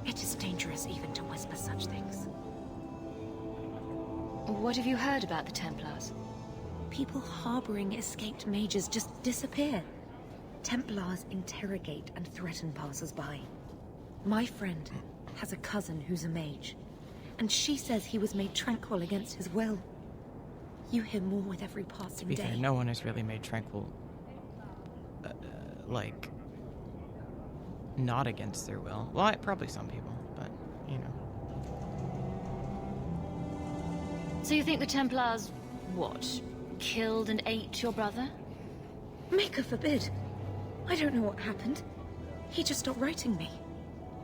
It is dangerous even to whisper such things. What have you heard about the Templars? People harboring escaped mages just disappear. Templars interrogate and threaten passers-by. My friend has a cousin who's a mage, and she says he was made tranquil against his will. You hear more with every passing To be day. fair, no one is really made tranquil, like, not against their will. Well, probably some people, but, you know. So you think the Templars, what, killed and ate your brother? Maker forbid. I don't know what happened. He just stopped writing me.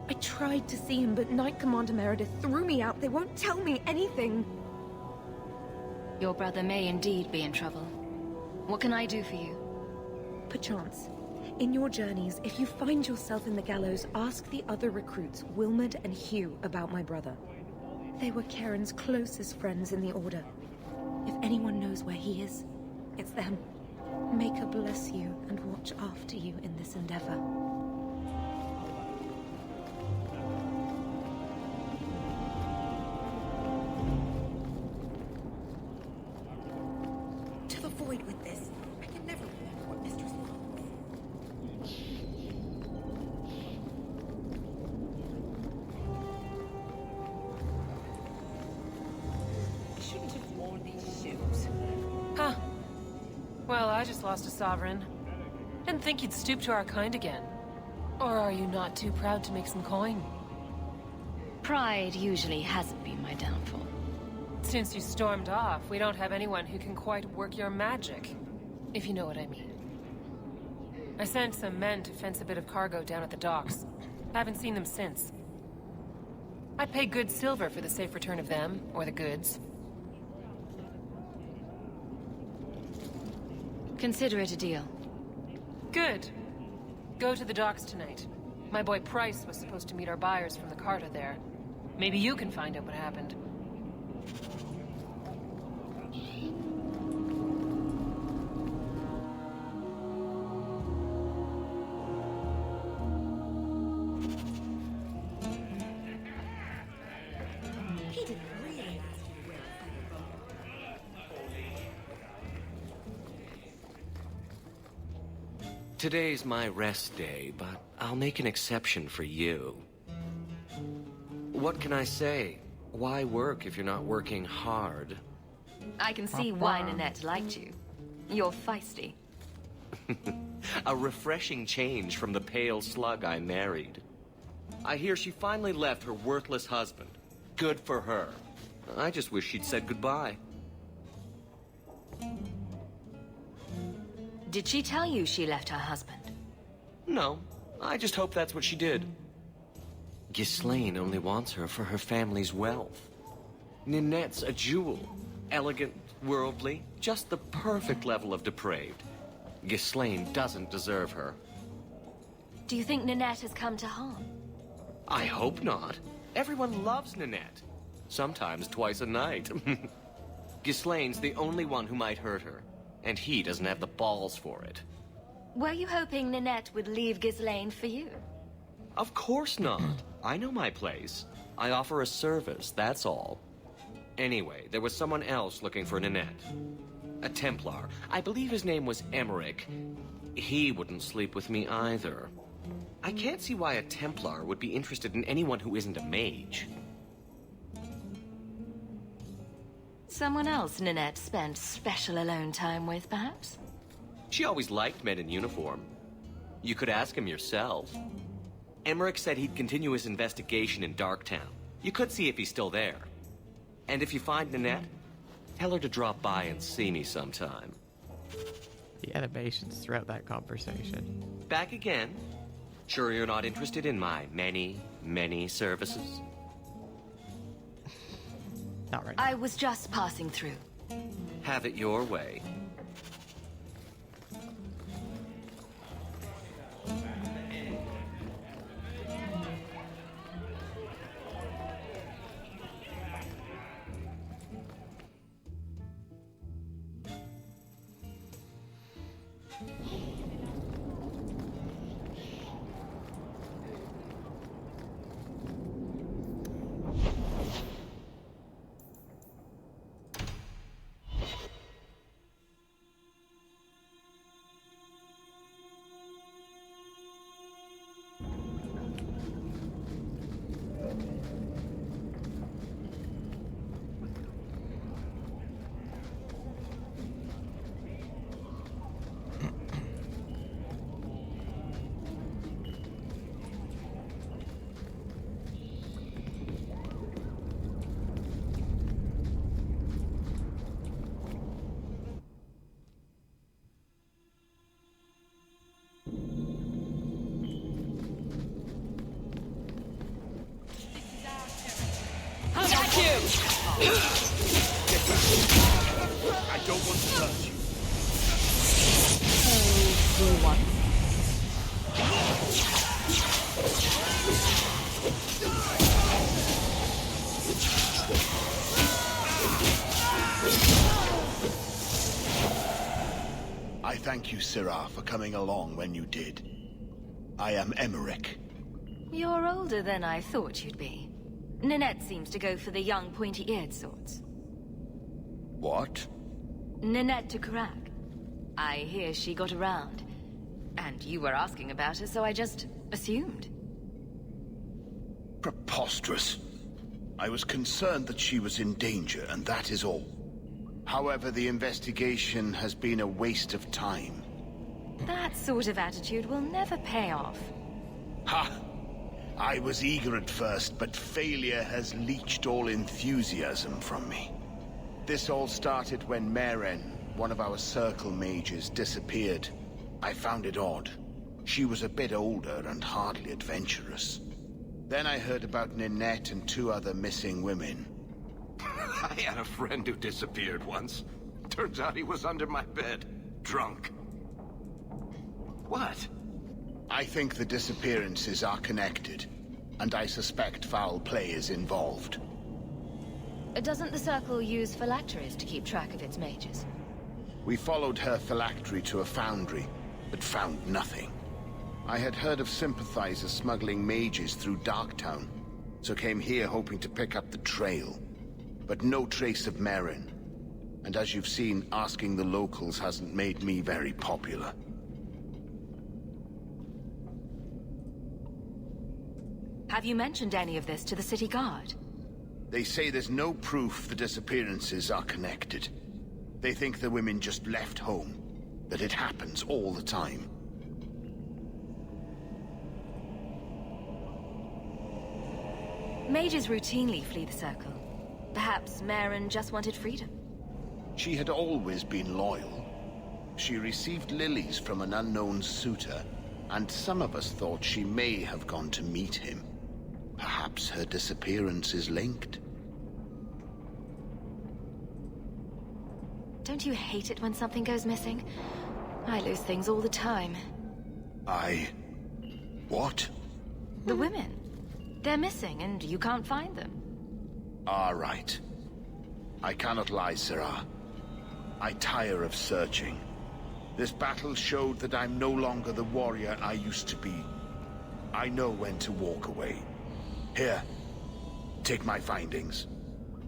I tried to see him, but Knight Commander Meredith threw me out. They won't tell me anything. Your brother may indeed be in trouble. What can I do for you? Perchance. In your journeys, if you find yourself in the gallows, ask the other recruits, Wilmerd and Hugh, about my brother. They were Karen's closest friends in the Order. If anyone knows where he is, it's them. Maker bless you and watch after you in this endeavor. To the void with this. I can never remember what Mistress I shouldn't have worn these shoes. Well, I just lost a sovereign. Didn't think you'd stoop to our kind again. Or are you not too proud to make some coin? Pride usually hasn't been my downfall. Since you stormed off, we don't have anyone who can quite work your magic. If you know what I mean. I sent some men to fence a bit of cargo down at the docks. Haven't seen them since. I'd pay good silver for the safe return of them, or the goods. Consider it a deal. Good. Go to the docks tonight. My boy Price was supposed to meet our buyers from the Carta there. Maybe you can find out what happened. He didn't really ask you to wear a feather boa. Today's my rest day, but I'll make an exception for you. What can I say? Why work if you're not working hard? I can see why Ninette liked you. You're feisty. A refreshing change from the pale slug I married. I hear she finally left her worthless husband. Good for her. I just wish she'd said goodbye. Did she tell you she left her husband? No, I just hope that's what she did. Ghislaine only wants her for her family's wealth. Ninette's a jewel. Elegant, worldly, just the perfect level of depraved. Ghislaine doesn't deserve her. Do you think Ninette has come to harm? I hope not. Everyone loves Ninette. Sometimes twice a night. Ghislaine's the only one who might hurt her, and he doesn't have the balls for it. Were you hoping Ninette would leave Ghislaine for you? Of course not. I know my place. I offer a service, that's all. Anyway, there was someone else looking for Ninette. A Templar. I believe his name was Emmerich. He wouldn't sleep with me either. I can't see why a Templar would be interested in anyone who isn't a mage. Someone else Ninette spent special alone time with, perhaps? She always liked men in uniform. You could ask him yourself. Emmerich said he'd continue his investigation in Darktown. You could see if he's still there. And if you find Ninette, tell her to drop by and see me sometime. The animations throughout that conversation. Back again? Sure you're not interested in my many, many services? Not right now. I was just passing through. Have it your way. I don't want to hurt you. I thank you, Syrah, for coming along when you did. I am Emmerich. You're older than I thought you'd be. Ninette seems to go for the young, pointy-eared sorts. What? Ninette de Carac. I hear she got around. And you were asking about her, so I just assumed. Preposterous. I was concerned that she was in danger, and that is all. However, the investigation has been a waste of time. That sort of attitude will never pay off. Ha! I was eager at first, but failure has leached all enthusiasm from me. This all started when Meren, one of our Circle mages, disappeared. I found it odd. She was a bit older and hardly adventurous. Then I heard about Ninette and 2 other missing women. I had a friend who disappeared once. Turns out he was under my bed, drunk. What? I think the disappearances are connected, and I suspect foul play is involved. Doesn't the Circle use phylacteries to keep track of its mages? We followed her phylactery to a foundry, but found nothing. I had heard of sympathizers smuggling mages through Darktown, so came here hoping to pick up the trail. But no trace of Meren. And as you've seen, asking the locals hasn't made me very popular. Have you mentioned any of this to the city guard? They say there's no proof the disappearances are connected. They think the women just left home, that it happens all the time. Mages routinely flee the Circle. Perhaps Meren just wanted freedom. She had always been loyal. She received lilies from an unknown suitor, and some of us thought she may have gone to meet him. Perhaps her disappearance is linked. Don't you hate it when something goes missing? I lose things all the time. What? The women. They're missing, and you can't find them. Ah, right. I cannot lie, Sirah. I tire of searching. This battle showed that I'm no longer the warrior I used to be. I know when to walk away. Here, take my findings.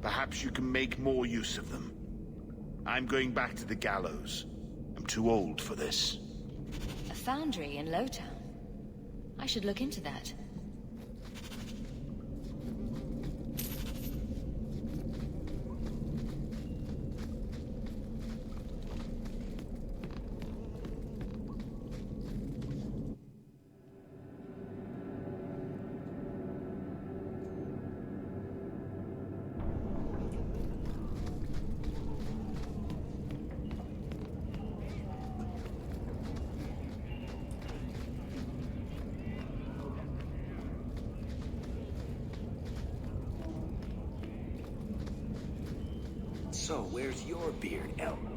Perhaps you can make more use of them. I'm going back to the gallows. I'm too old for this. A foundry in Lowtown. I should look into that. So, where's your beard, Elmo?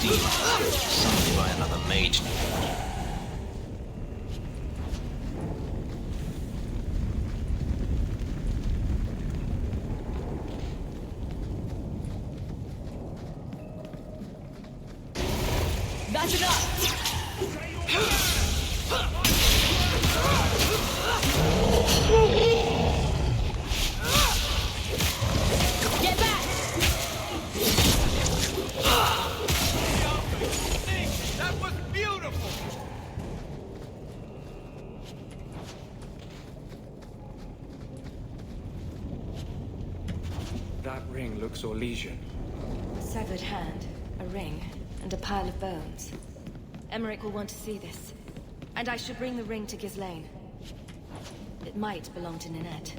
Summoned by another mage. Fasten up! Get back! That was beautiful! That ring looks Orlesian. Severed hand, a ring, and a pile of bones. Emmerich will want to see this. And I should bring the ring to Ghislaine. It might belong to Ninette.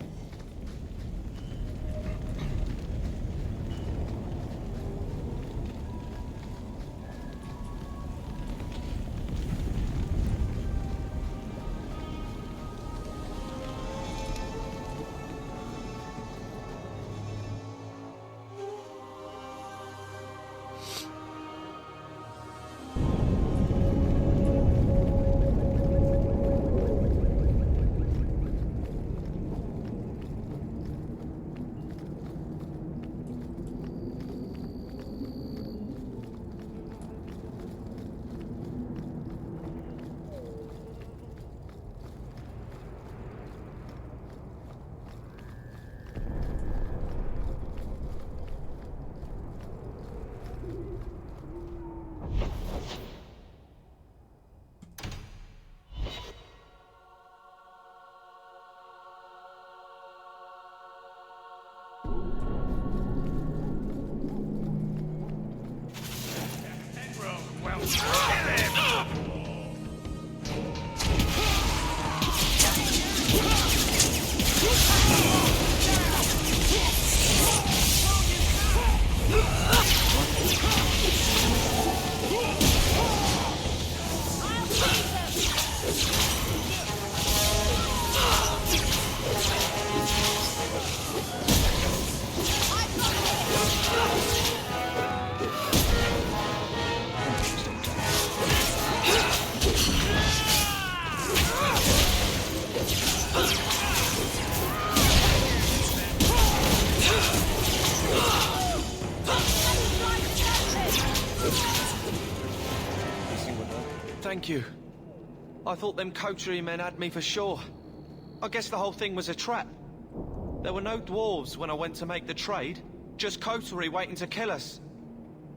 Thank you. I thought them coterie men had me for sure. I guess the whole thing was a trap. There were no dwarves when I went to make the trade, just coterie waiting to kill us.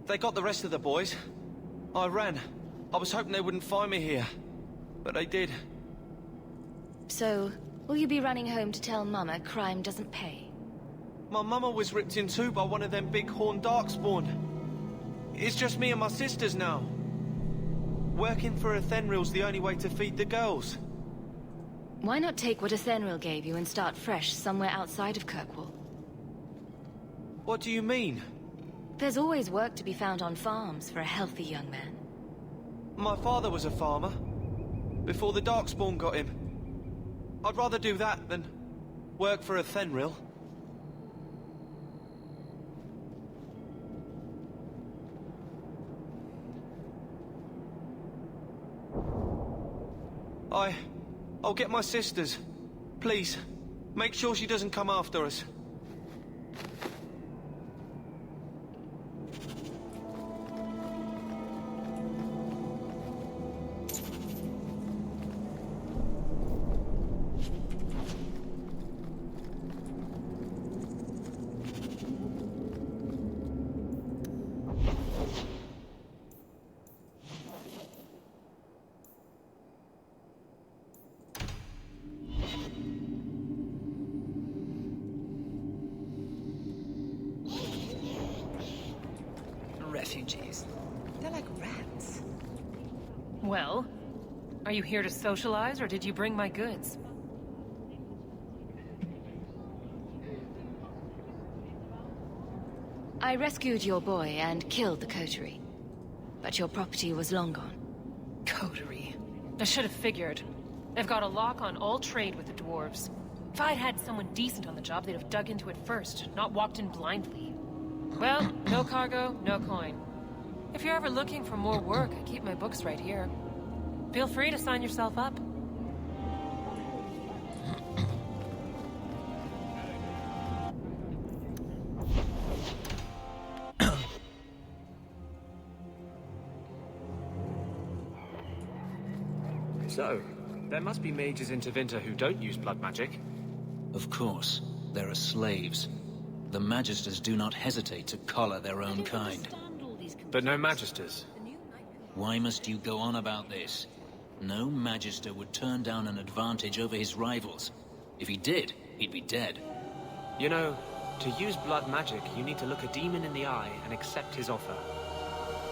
They got the rest of the boys. I ran. I was hoping they wouldn't find me here, but they did. So, will you be running home to tell Mama crime doesn't pay? My mama was ripped in two by one of them big horned darkspawn. It's just me and my sisters now. Working for a Thenril's the only way to feed the girls. Why not take what a Thenril gave you and start fresh somewhere outside of Kirkwall? What do you mean? There's always work to be found on farms for a healthy young man. My father was a farmer, before the Darkspawn got him. I'd rather do that than work for a Thenril. I'll get my sisters. Please, make sure she doesn't come after us. Refugees. They're like rats. Well, are you here to socialize, or did you bring my goods? I rescued your boy and killed the coterie. But your property was long gone. Coterie. I should have figured. They've got a lock on all trade with the dwarves. If I'd had someone decent on the job, they'd have dug into it first, not walked in blindly. Well, no cargo, no coin. If you're ever looking for more work, I keep my books right here. Feel free to sign yourself up. So, there must be mages in Tevinter who don't use blood magic. Of course. There are slaves. The Magisters do not hesitate to collar their own kind. But no Magisters. Why must you go on about this? No Magister would turn down an advantage over his rivals. If he did, he'd be dead. You know, to use blood magic, you need to look a demon in the eye and accept his offer.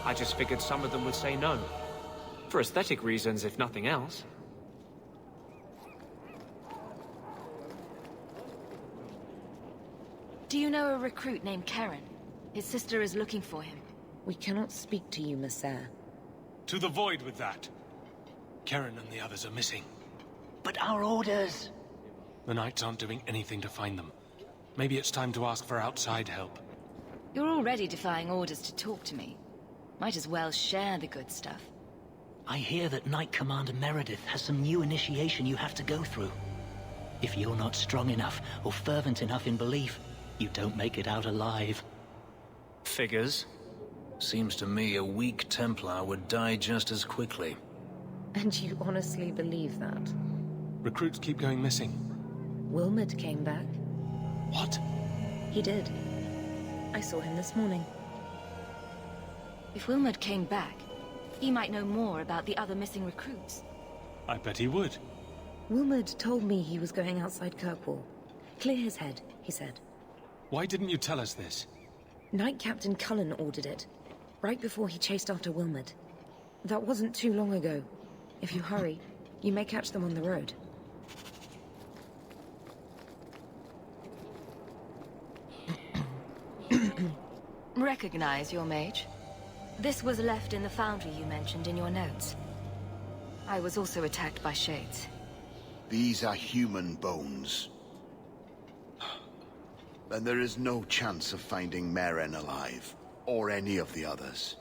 I just figured some of them would say no. For aesthetic reasons, if nothing else. Do you know a recruit named Karen? His sister is looking for him. We cannot speak to you, Messer. To the void with that. Karen and the others are missing. But our orders... The Knights aren't doing anything to find them. Maybe it's time to ask for outside help. You're already defying orders to talk to me. Might as well share the good stuff. I hear that Knight Commander Meredith has some new initiation you have to go through. If you're not strong enough or fervent enough in belief, you don't make it out alive. Figures. Seems to me a weak Templar would die just as quickly. And you honestly believe that? Recruits keep going missing. Wilmot came back. What? He did. I saw him this morning. If Wilmot came back, he might know more about the other missing recruits. I bet he would. Wilmot told me he was going outside Kirkwall. Clear his head, he said. Why didn't you tell us this? Knight Captain Cullen ordered it, right before he chased after Wilmot. That wasn't too long ago. If you hurry, you may catch them on the road. Recognize your mage? This was left in the foundry you mentioned in your notes. I was also attacked by shades. These are human bones. And there is no chance of finding Meren alive, or any of the others.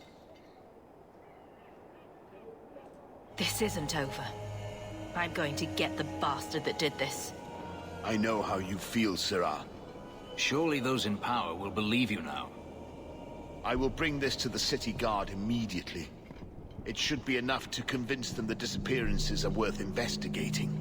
This isn't over. I'm going to get the bastard that did this. I know how you feel, Sirrah. Surely those in power will believe you now. I will bring this to the city guard immediately. It should be enough to convince them the disappearances are worth investigating.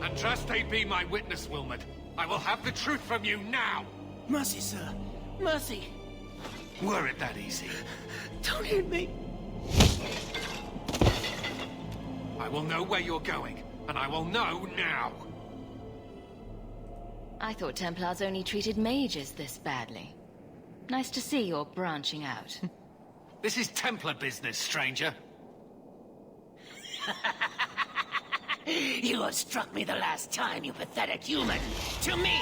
And trust they be my witness, Wilmot. I will have the truth from you now! Mercy, sir. Mercy. Were it that easy? Don't hit me. I will know where you're going, and I will know now! I thought Templars only treated mages this badly. Nice to see you're branching out. This is Templar business, stranger. You have struck me the last time, you pathetic human. To me!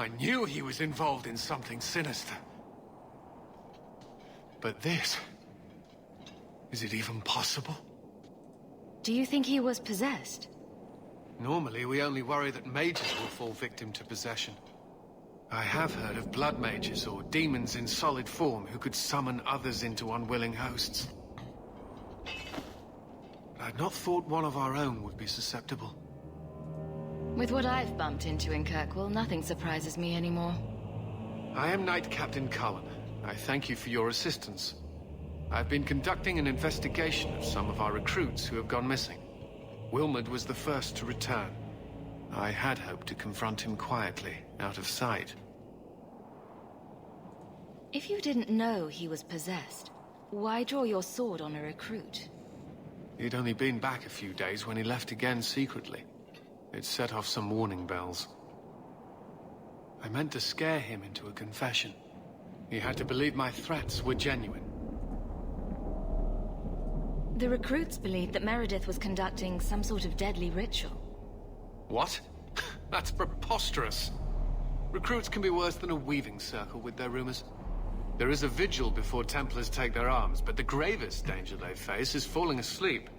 I knew he was involved in something sinister. But this... is it even possible? Do you think he was possessed? Normally, we only worry that mages will fall victim to possession. I have heard of blood mages or demons in solid form who could summon others into unwilling hosts. I'd not thought one of our own would be susceptible. With what I've bumped into in Kirkwall, nothing surprises me anymore. I am Knight Captain Cullen. I thank you for your assistance. I've been conducting an investigation of some of our recruits who have gone missing. Wilmod was the first to return. I had hoped to confront him quietly, out of sight. If you didn't know he was possessed, why draw your sword on a recruit? He'd only been back a few days when he left again secretly. It set off some warning bells. I meant to scare him into a confession. He had to believe my threats were genuine. The recruits believed that Meredith was conducting some sort of deadly ritual. What? That's preposterous. Recruits can be worse than a weaving circle with their rumors. There is a vigil before Templars take their arms, but the gravest danger they face is falling asleep.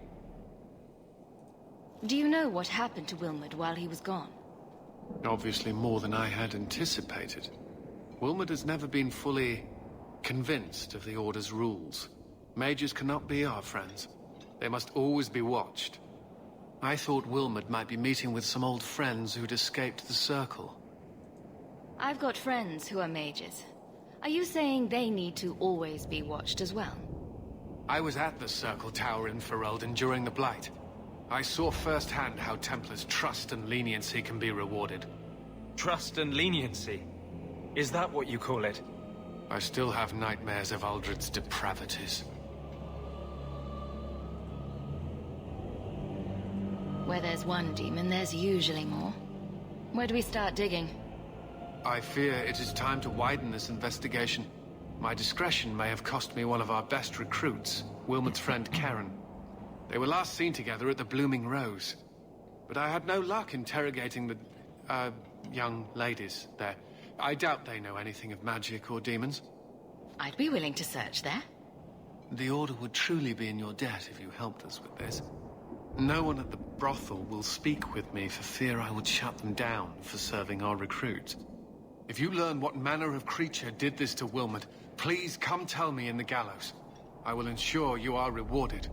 Do you know what happened to Wilmod while he was gone? Obviously more than I had anticipated. Wilmod has never been fully convinced of the Order's rules. Mages cannot be our friends. They must always be watched. I thought Wilmod might be meeting with some old friends who'd escaped the Circle. I've got friends who are mages. Are you saying they need to always be watched as well? I was at the Circle Tower in Ferelden during the Blight. I saw firsthand how Templars' trust and leniency can be rewarded. Trust and leniency? Is that what you call it? I still have nightmares of Uldred's depravities. Where there's one demon, there's usually more. Where do we start digging? I fear it is time to widen this investigation. My discretion may have cost me one of our best recruits, Wilmot's friend Karen. They were last seen together at the Blooming Rose. But I had no luck interrogating the, young ladies there. I doubt they know anything of magic or demons. I'd be willing to search there. The Order would truly be in your debt if you helped us with this. No one at the brothel will speak with me for fear I would shut them down for serving our recruit. If you learn what manner of creature did this to Wilmod, please come tell me in the gallows. I will ensure you are rewarded.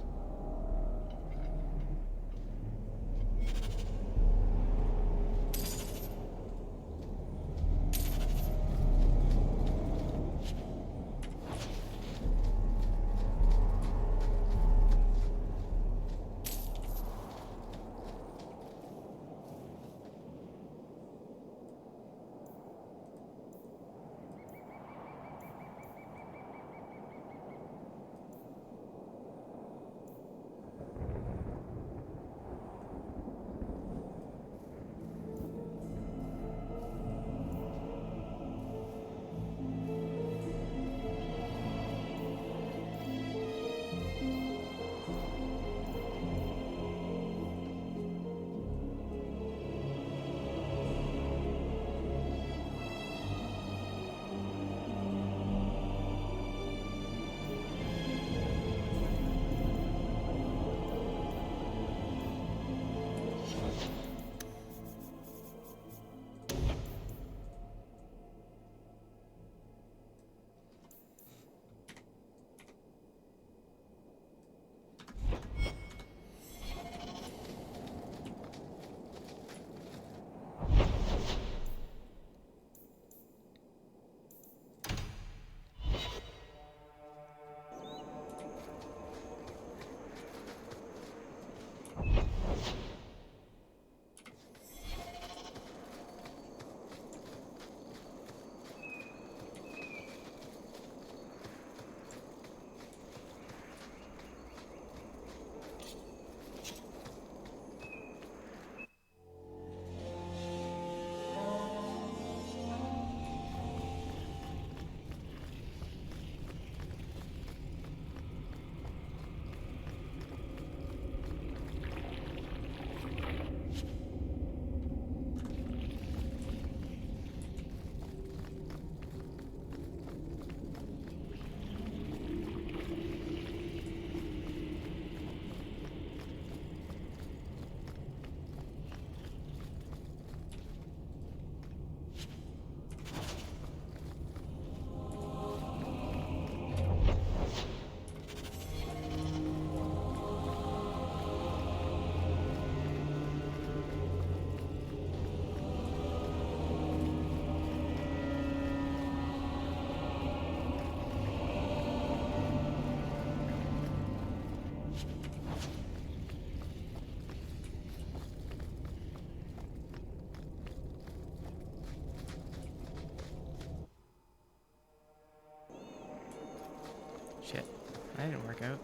That didn't work out.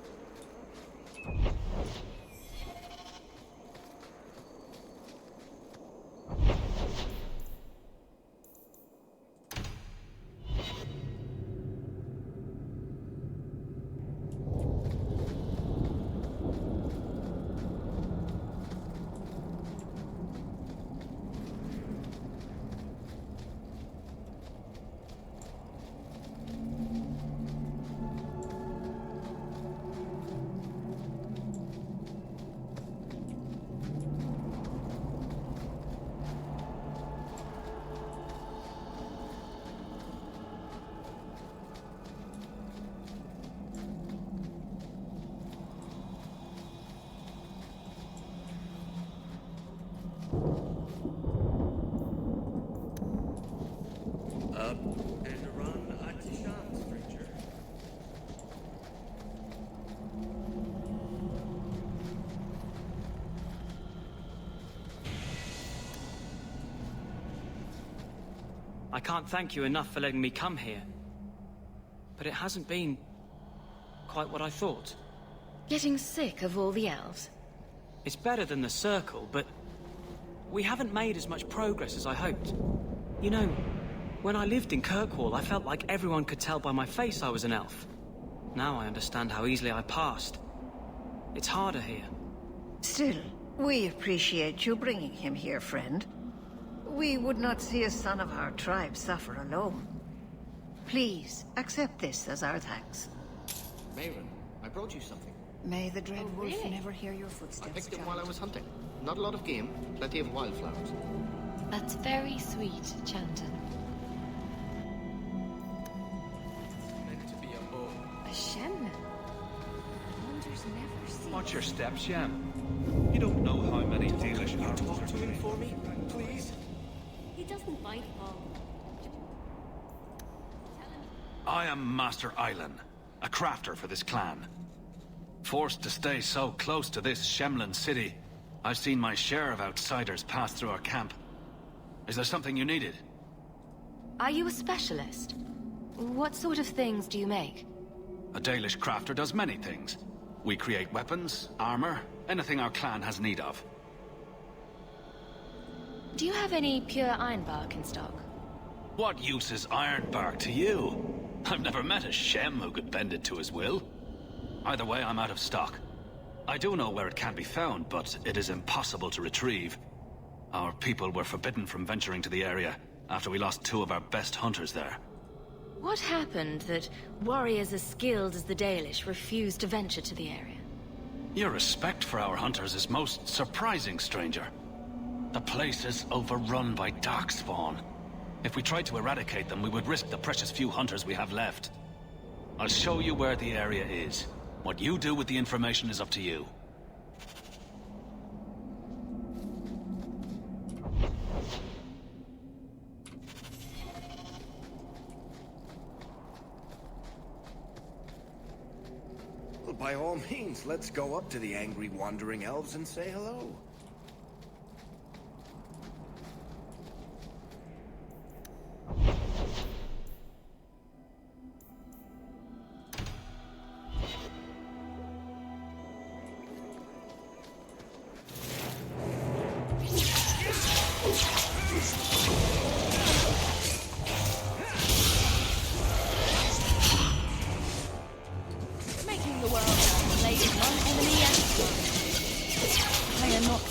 I can't thank you enough for letting me come here. But it hasn't been quite what I thought. Getting sick of all the elves? It's better than the Circle, but we haven't made as much progress as I hoped. You know, when I lived in Kirkwall, I felt like everyone could tell by my face I was an elf. Now I understand how easily I passed. It's harder here. Still, we appreciate you bringing him here, friend. We would not see a son of our tribe suffer alone. Please, accept this as our thanks. Mayron, I brought you something. May the Dread Wolf really? never hear your footsteps, I picked them child. while I was hunting. Not a lot of game, plenty of wildflowers. That's very sweet, Chanton. Meant to be a bow. A Shemna. Wonders never seen. Watch your step, Shem. You don't know how many Dalish arrows Talk are to him for me, please. He doesn't bite Paul. I am Master Islan, a crafter for this clan. Forced to stay so close to this Shemlin city, I've seen my share of outsiders pass through our camp. Is there something you needed? Are you a specialist? What sort of things do you make? A Dalish crafter does many things. We create weapons, armor, anything our clan has need of. Do you have any pure ironbark in stock? What use is ironbark to you? I've never met a Shem who could bend it to his will. Either way, I'm out of stock. I do know where it can be found, but it is impossible to retrieve. Our people were forbidden from venturing to the area after we lost 2 of our best hunters there. What happened that warriors as skilled as the Dalish refused to venture to the area? Your respect for our hunters is most surprising, stranger. The place is overrun by darkspawn. If we tried to eradicate them, we would risk the precious few hunters we have left. I'll show you where the area is. What you do with the information is up to you. Well, by all means, let's go up to the angry wandering elves and say hello. Making the world a place one enemy at a time. I am not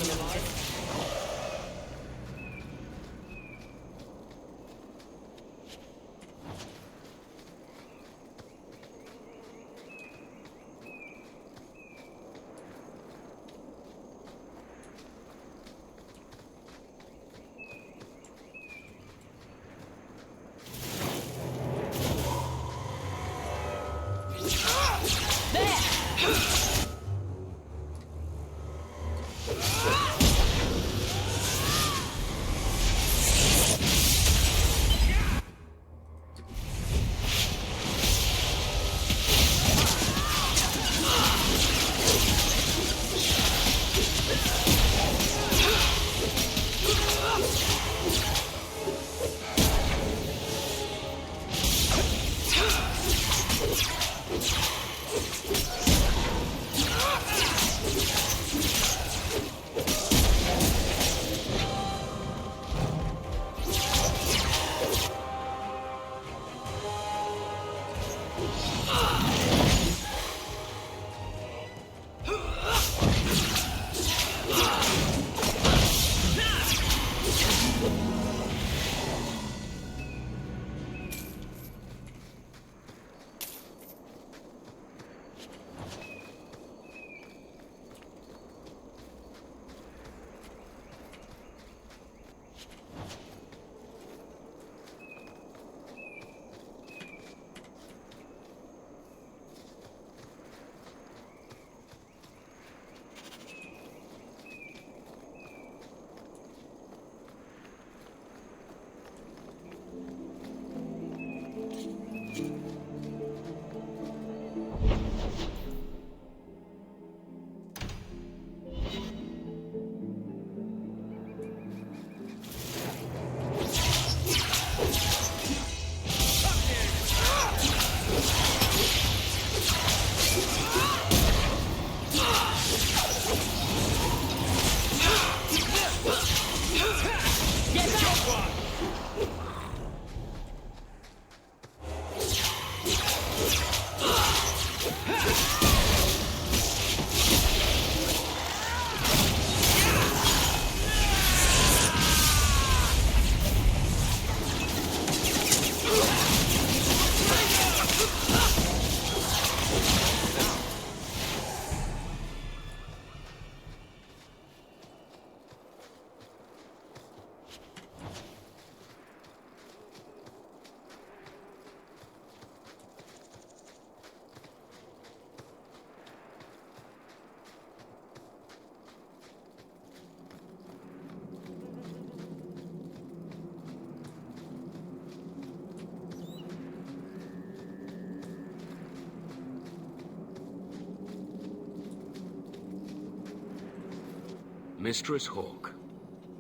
Mistress Hawke,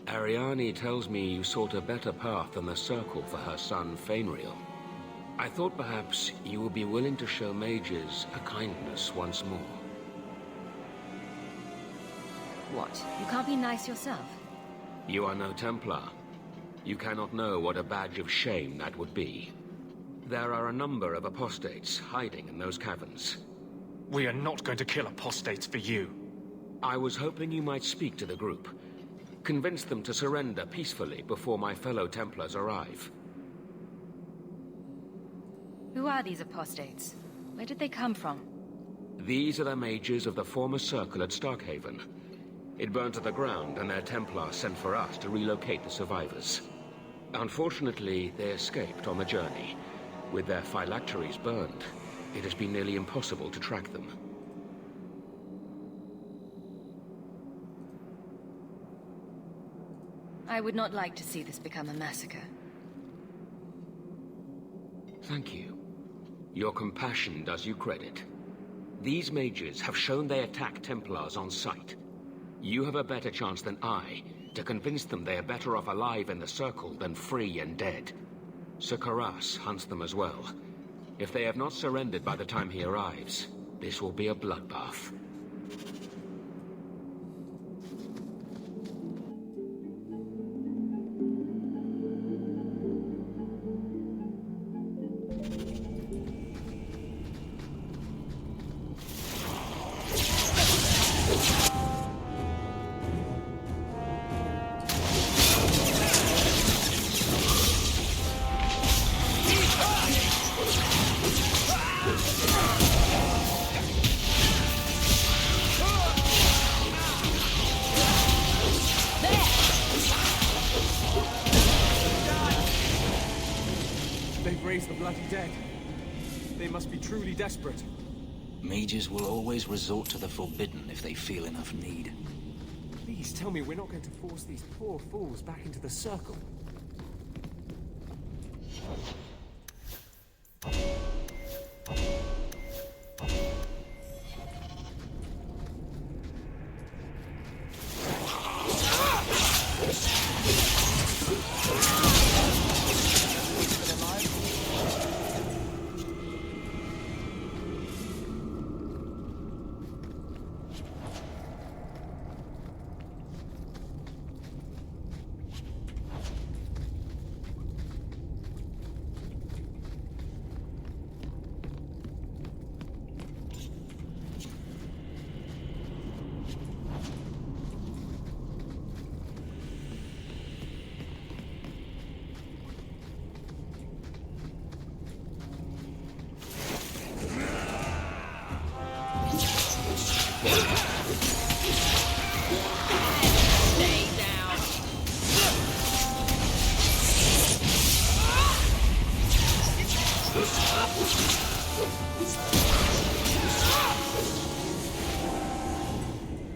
Ariane tells me you sought a better path than the Circle for her son, Fainriel. I thought perhaps you would be willing to show mages a kindness once more. What? You can't be nice yourself? You are no Templar. You cannot know what a badge of shame that would be. There are a number of apostates hiding in those caverns. We are not going to kill apostates for you. I was hoping you might speak to the group. Convince them to surrender peacefully before my fellow Templars arrive. Who are these apostates? Where did they come from? These are the mages of the former Circle at Starkhaven. It burned to the ground, and their Templars sent for us to relocate the survivors. Unfortunately, they escaped on the journey. With their phylacteries burned, it has been nearly impossible to track them. I would not like to see this become a massacre. Thank you. Your compassion does you credit. These mages have shown they attack Templars on sight. You have a better chance than I to convince them they are better off alive in the Circle than free and dead. Sir Karas hunts them as well. If they have not surrendered by the time he arrives, this will be a bloodbath. They've raised the bloody dead. They must be truly desperate. Mages will always resort to the forbidden if they feel enough need. Please tell me we're not going to force these poor fools back into the Circle.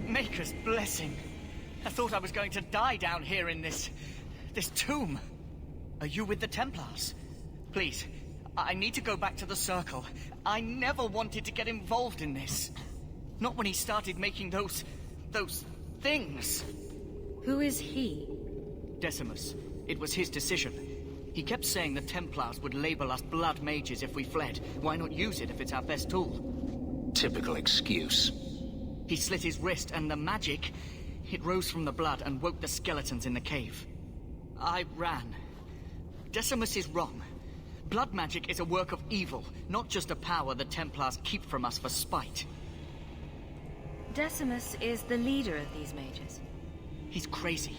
Maker's blessing. I thought I was going to die down here in this tomb. Are you with the Templars? Please, I need to go back to the Circle. I never wanted to get involved in this. Not when he started making those things. Who is he? Decimus. It was his decision. He kept saying the Templars would label us blood mages if we fled. Why not use it if it's our best tool? Typical excuse. He slit his wrist, and the magic, it rose from the blood and woke the skeletons in the cave. I ran. Decimus is wrong. Blood magic is a work of evil, not just a power the Templars keep from us for spite. Decimus is the leader of these mages. He's crazy.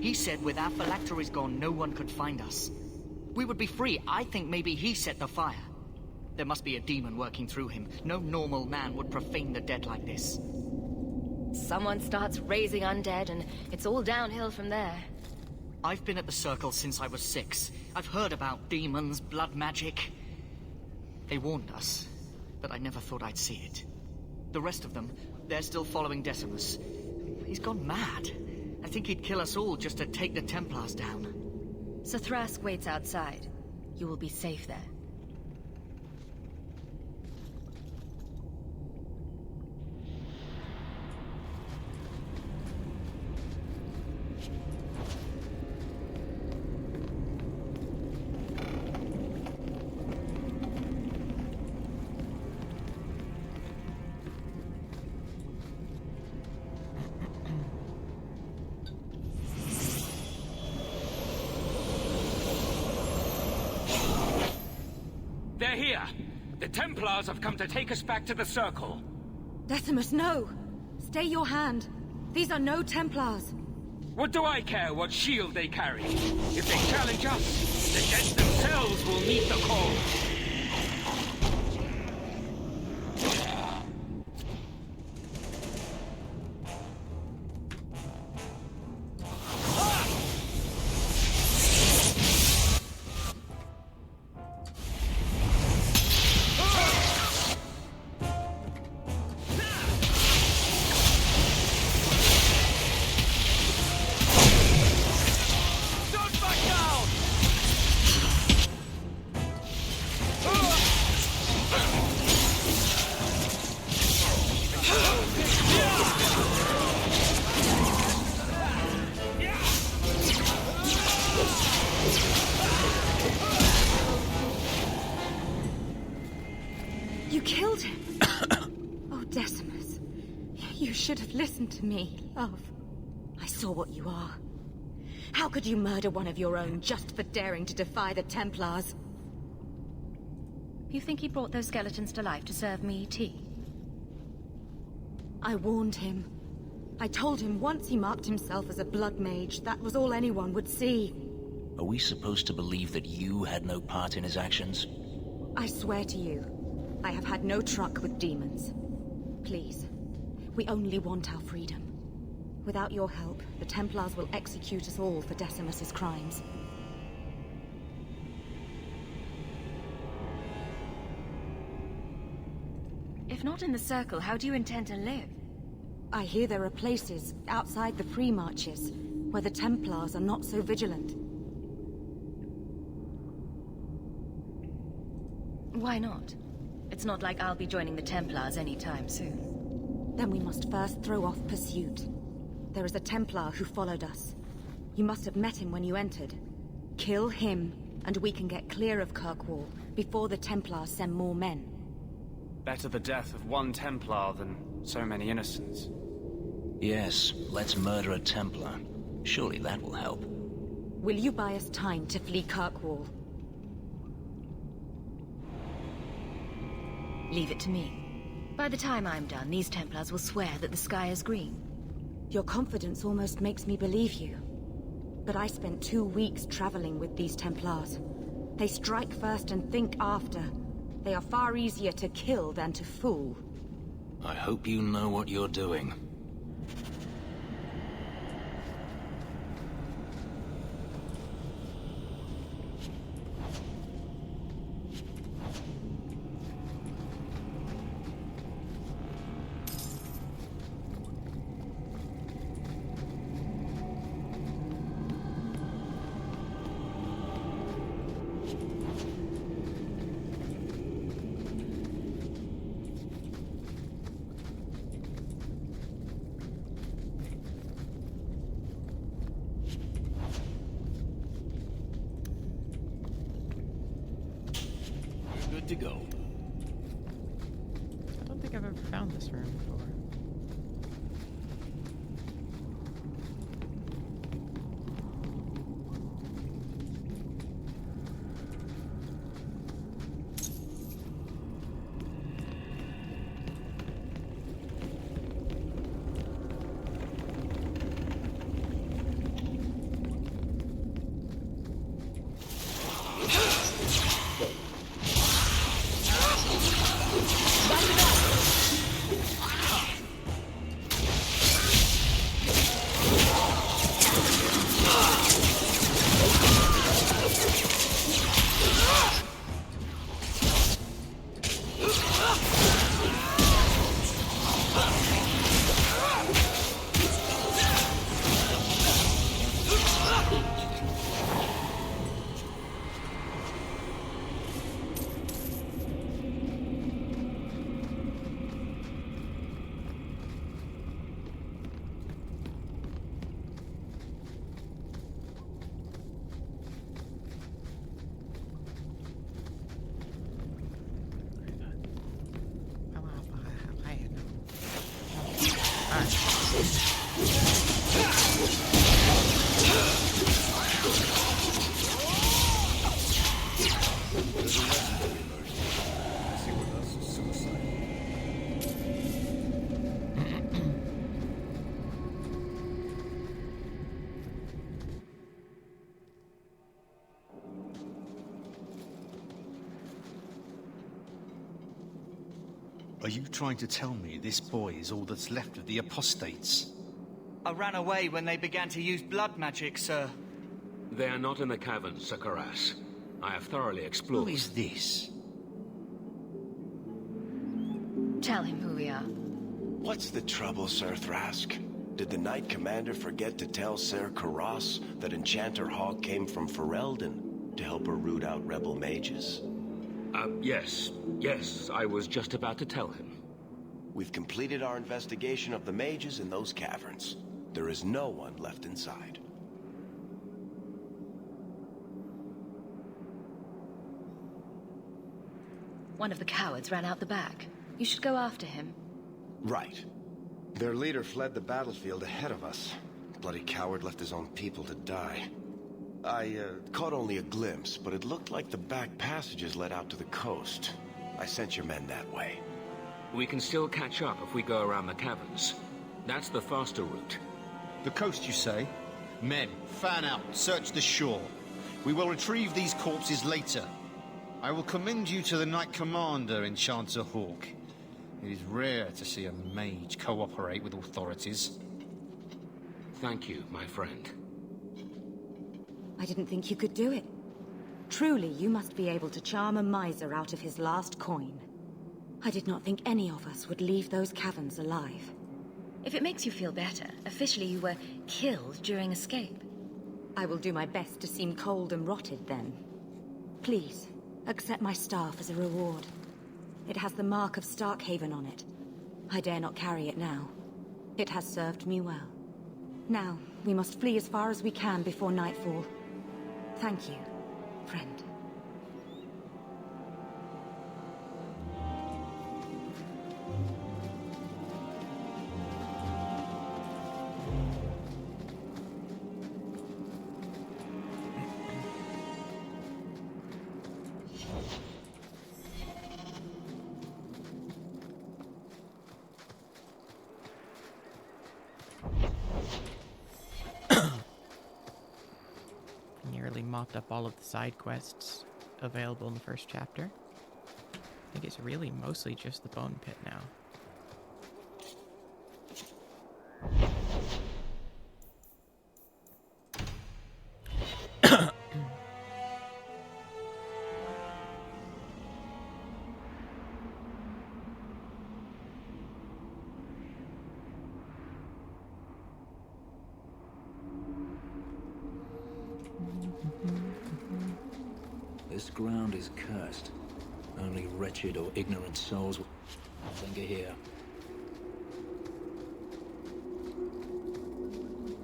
He said with our phylacteries gone, no one could find us. We would be free. I think maybe he set the fire. There must be a demon working through him. No normal man would profane the dead like this. Someone starts raising undead, and it's all downhill from there. I've been at the Circle since I was 6. I've heard about demons, blood magic. They warned us, but I never thought I'd see it. The rest of them, they're still following Decimus. He's gone mad. I think he'd kill us all just to take the Templars down. Sir Thrask waits outside. You will be safe there. They're here! The Templars have come to take us back to the Circle! Decimus, no! Stay your hand. These are no Templars. What do I care what shield they carry? If they challenge us, the dead themselves will meet the call! You killed him. Oh, Decimus. You should have listened to me, love. I saw what you are. How could you murder one of your own just for daring to defy the Templars? You think he brought those skeletons to life to serve me tea? I warned him. I told him once he marked himself as a blood mage, that was all anyone would see. Are we supposed to believe that you had no part in his actions? I swear to you, I have had no truck with demons. Please, we only want our freedom. Without your help, the Templars will execute us all for Decimus's crimes. If not in the Circle, how do you intend to live? I hear there are places outside the Free Marches where the Templars are not so vigilant. Why not? It's not like I'll be joining the Templars anytime soon. Then we must first throw off pursuit. There is a Templar who followed us. You must have met him when you entered. Kill him, and we can get clear of Kirkwall before the Templars send more men. Better the death of one Templar than so many innocents. Yes, let's murder a Templar. Surely that will help. Will you buy us time to flee Kirkwall? Leave it to me. By the time I'm done, these Templars will swear that the sky is green. Your confidence almost makes me believe you. But I spent 2 weeks traveling with these Templars. They strike first and think after. They are far easier to kill than to fool. I hope you know what you're doing. Good to go. I don't think I've ever found this room before. Are you trying to tell me this boy is all that's left of the apostates? I ran away when they began to use blood magic, sir. They are not in the caverns, Sir Karas. I have thoroughly explored. Who is this? Tell him who we are. What's the trouble, Sir Thrask? Did the Knight Commander forget to tell Ser Karas that Enchanter Hawk came from Ferelden to help her root out rebel mages? Yes. Yes, I was just about to tell him. We've completed our investigation of the mages in those caverns. There is no one left inside. One of the cowards ran out the back. You should go after him. Right. Their leader fled the battlefield ahead of us. Bloody coward left his own people to die. I caught only a glimpse, but it looked like the back passages led out to the coast. I sent your men that way. We can still catch up if we go around the caverns. That's the faster route. The coast, you say? Men, fan out, search the shore. We will retrieve these corpses later. I will commend you to the Knight Commander, Enchanter Hawk. It is rare to see a mage cooperate with authorities. Thank you, my friend. I didn't think you could do it. Truly, you must be able to charm a miser out of his last coin. I did not think any of us would leave those caverns alive. If it makes you feel better, officially you were killed during escape. I will do my best to seem cold and rotted then. Please, accept my staff as a reward. It has the mark of Starkhaven on it. I dare not carry it now. It has served me well. Now, we must flee as far as we can before nightfall. Thank you, friend. Nearly mopped up all of the side quests available in the first chapter. I think it's really mostly just the Bone Pit now. This ground is cursed. Only wretched or ignorant souls will linger here.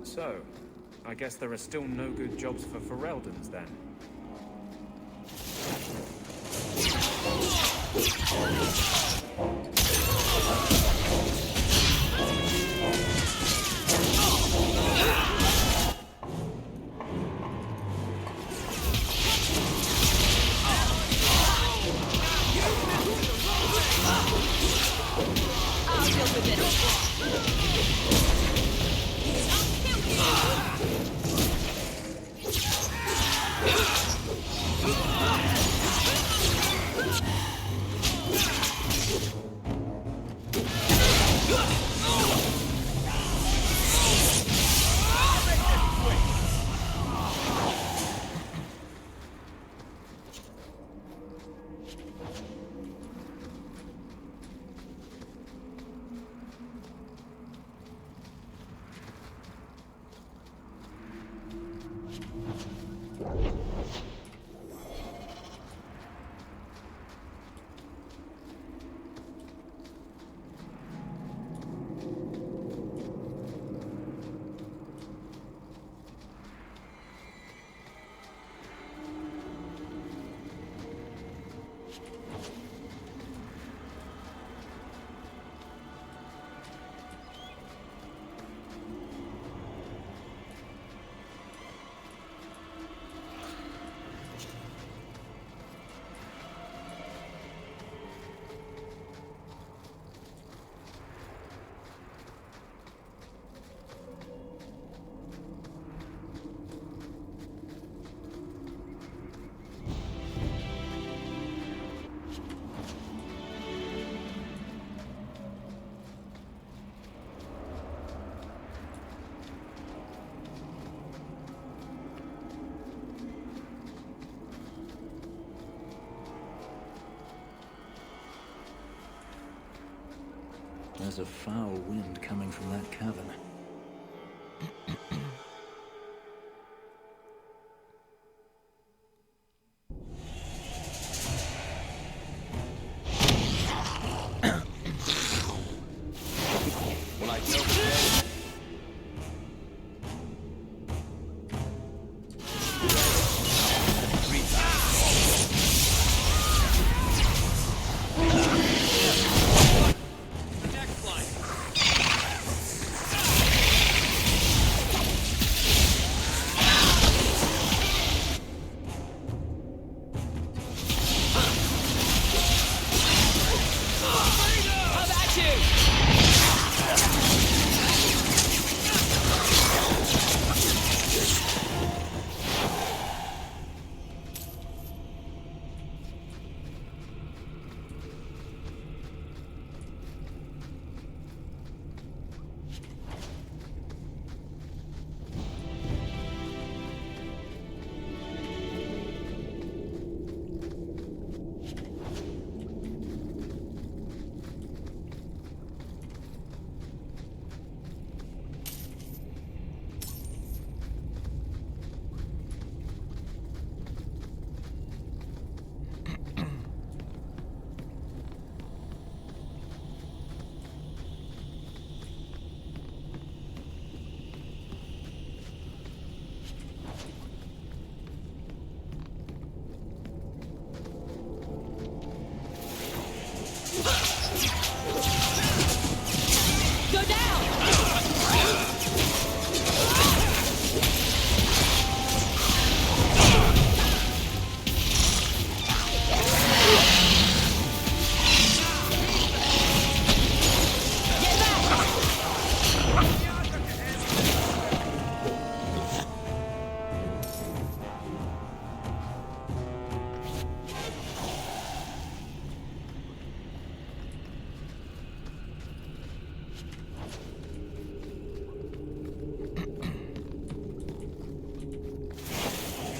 So, I guess there are still no good jobs for Fereldans then. There's a foul wind coming from that cavern.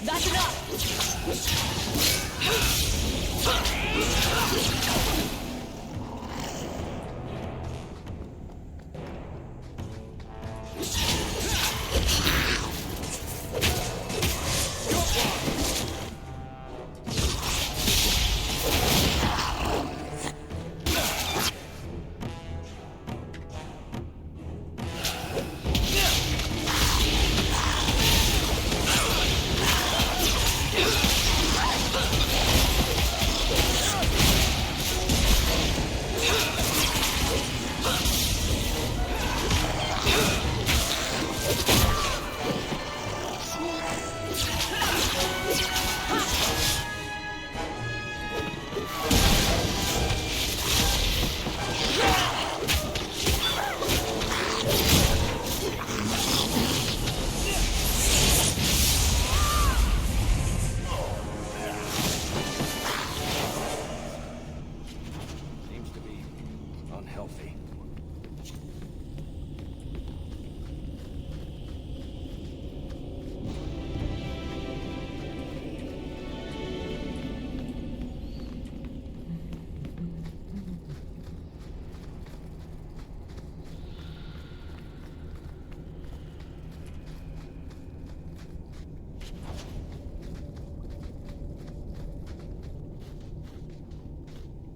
That's enough!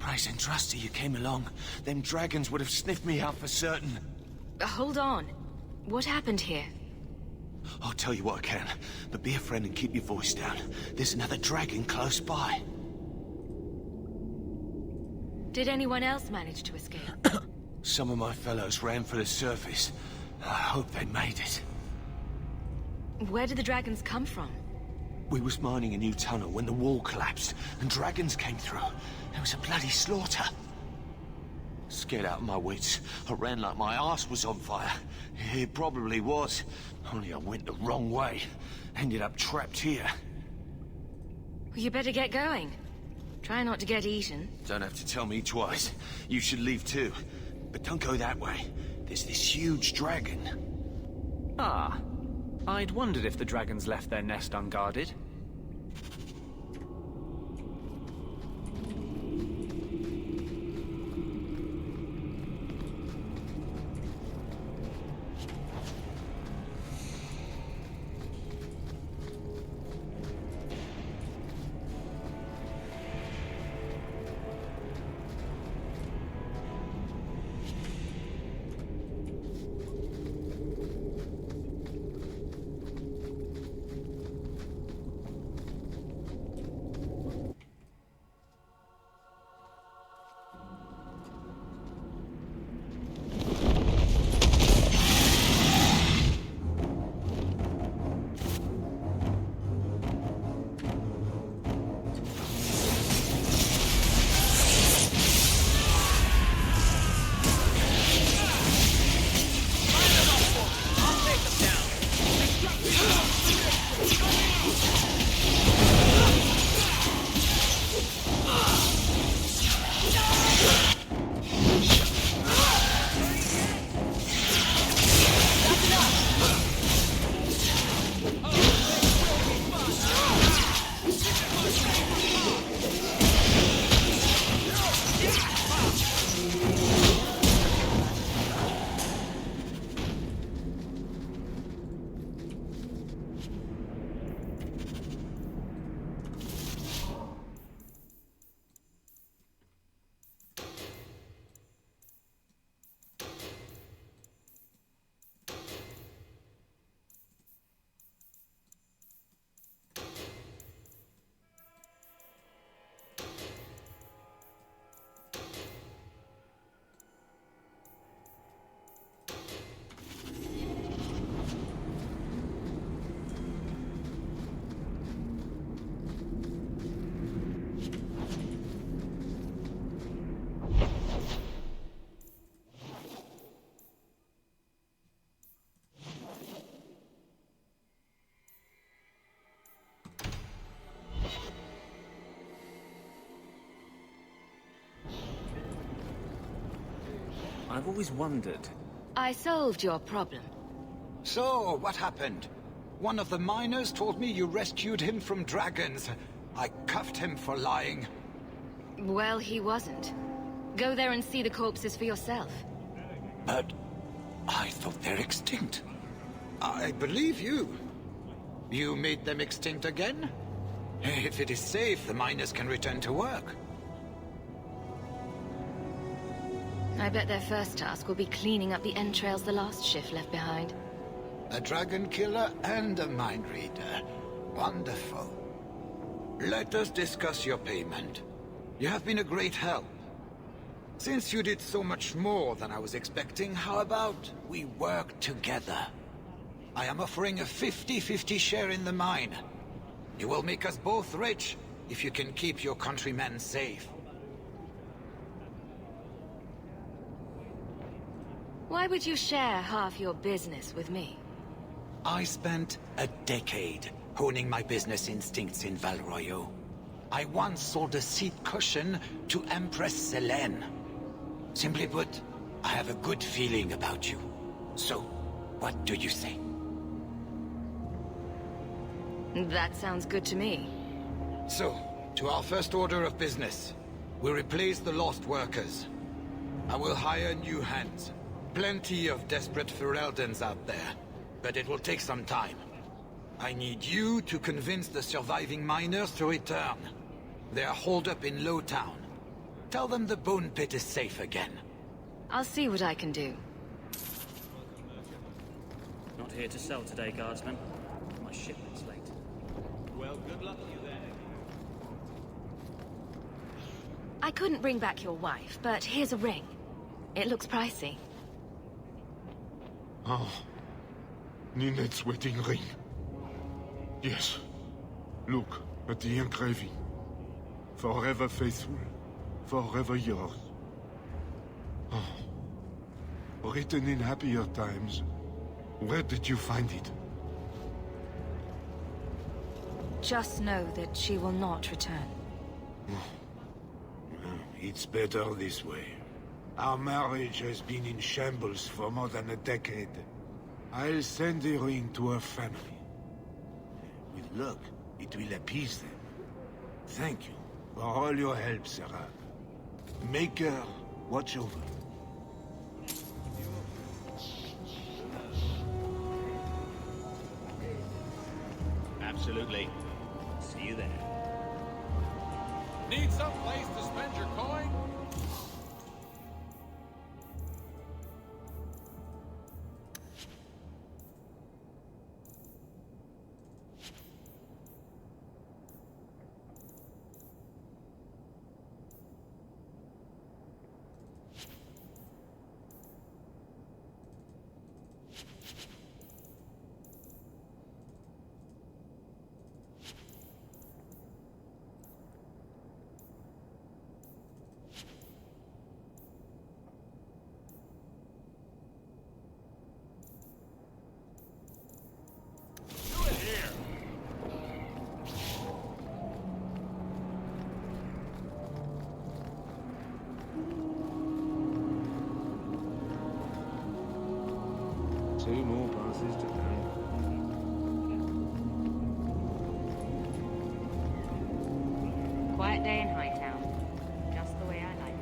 Praise and trust you came along. Them dragons would have sniffed me out for certain. Hold on. What happened here? I'll tell you what I can, but be a friend and keep your voice down. There's another dragon close by. Did anyone else manage to escape? Some of my fellows ran for the surface. I hope they made it. Where did the dragons come from? We was mining a new tunnel when the wall collapsed, and dragons came through. There was a bloody slaughter. Scared out of my wits, I ran like my arse was on fire. It probably was, only I went the wrong way. Ended up trapped here. Well, you better get going. Try not to get eaten. Don't have to tell me twice. You should leave too. But don't go that way. There's this huge dragon. Ah. I'd wondered if the dragons left their nest unguarded. I've always wondered. I solved your problem. So, what happened? One of the miners told me you rescued him from dragons. I cuffed him for lying. Well, he wasn't. Go there and see the corpses for yourself. But I thought they're extinct. I believe you. You made them extinct again? If it is safe, the miners can return to work. I bet their first task will be cleaning up the entrails the last shift left behind. A dragon killer and a mind reader. Wonderful. Let us discuss your payment. You have been a great help. Since you did so much more than I was expecting, how about we work together? I am offering a 50-50 share in the mine. You will make us both rich if you can keep your countrymen safe. Why would you share half your business with me? I spent a decade honing my business instincts in Val Royeaux. I once sold a seat cushion to Empress Selene. Simply put, I have a good feeling about you. So, what do you say? That sounds good to me. So, to our first order of business. We'll replace the lost workers. I will hire new hands. Plenty of desperate Ferelden's out there, but it will take some time. I need you to convince the surviving miners to return. They are holed up in Lowtown. Tell them the Bone Pit is safe again. I'll see what I can do. Not here to sell today, guardsman. My shipment's late. Well, good luck to you then. I couldn't bring back your wife, but here's a ring. It looks pricey. Oh. Ninette's wedding ring. Yes. Look at the engraving. Forever faithful. Forever yours. Oh. Written in happier times. Where did you find it? Just know that she will not return. It's better this way. Our marriage has been in shambles for more than a decade. I'll send the ring to her family. With luck, it will appease them. Thank you for all your help, Sarah. Make her watch over. Absolutely. See you there. Need some place to spend your coin? Two more passes to go. Quiet day in Hightown. Just the way I like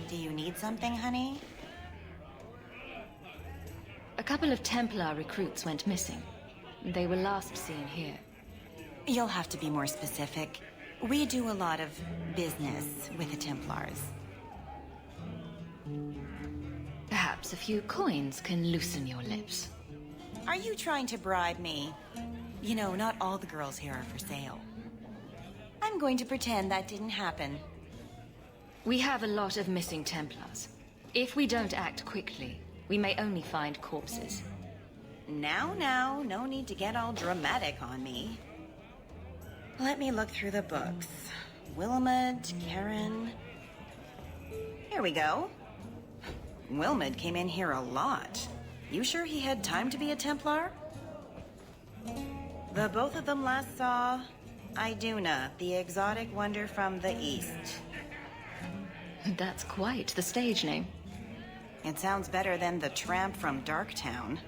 Do you need something, honey? A couple of Templar recruits went missing. They were last seen here. You'll have to be more specific. We do a lot of business with the Templars. Perhaps a few coins can loosen your lips. Are you trying to bribe me? You know, not all the girls here are for sale. I'm going to pretend that didn't happen. We have a lot of missing Templars. If we don't act quickly, we may only find corpses. Now, no need to get all dramatic on me. Let me look through the books. Wilmot, Karen... Here we go. Wilmot came in here a lot. You sure he had time to be a Templar? The both of them last saw Iduna, the exotic wonder from the east. That's quite the stage name. It sounds better than the tramp from Darktown.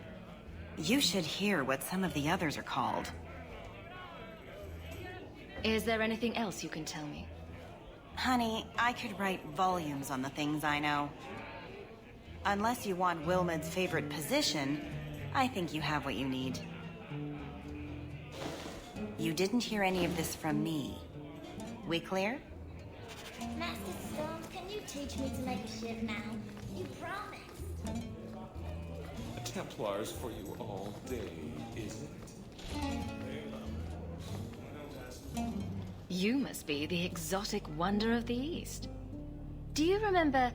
You should hear what some of the others are called. Is there anything else you can tell me? Honey, I could write volumes on the things I know. Unless you want Wilmot's favorite position, I think you have what you need. You didn't hear any of this from me. We clear? Master Stone, can you teach me to make a ship now? You promised. A Templar's for you all day, isn't it? You must be the exotic wonder of the East. Do you remember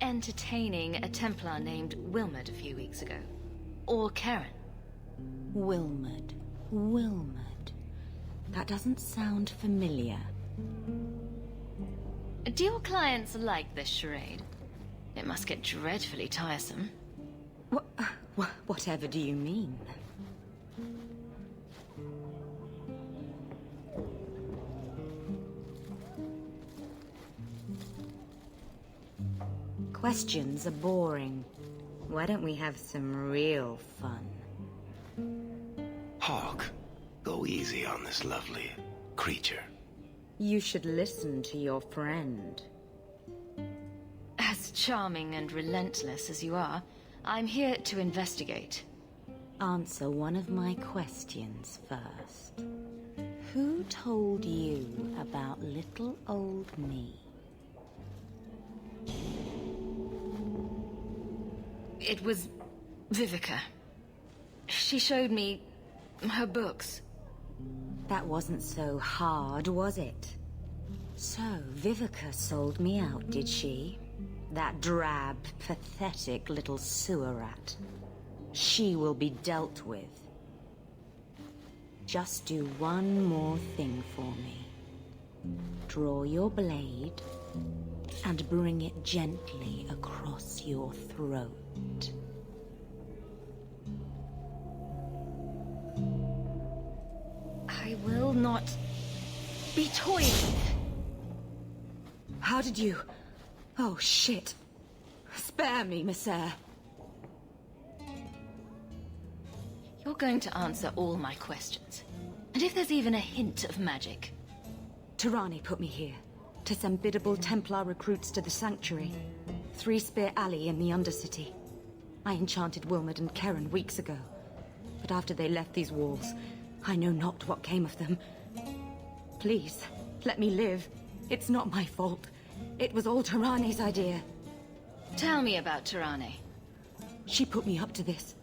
entertaining a Templar named Wilmot a few weeks ago? Or Karen? Wilmot. That doesn't sound familiar. Do your clients like this charade? It must get dreadfully tiresome. Whatever do you mean? Questions are boring. Why don't we have some real fun? Hawk, go easy on this lovely creature. You should listen to your friend. As charming and relentless as you are, I'm here to investigate. Answer one of my questions first. Who told you about little old me? It was Vivica. She showed me her books. That wasn't so hard, was it? So, Vivica sold me out, did she? That drab, pathetic little sewer rat. She will be dealt with. Just do one more thing for me. Draw your blade and bring it gently across your throat. I will not be toyed with. How did you... Oh, shit. Spare me, Messer. You're going to answer all my questions. And if there's even a hint of magic... Tirani put me here to send biddable Templar recruits to the Sanctuary. Three Spear Alley in the Undercity. I enchanted Wilmot and Karen weeks ago. But after they left these walls, I know not what came of them. Please, let me live. It's not my fault. It was all Tirani's idea. Tell me about Tirani. She put me up to this.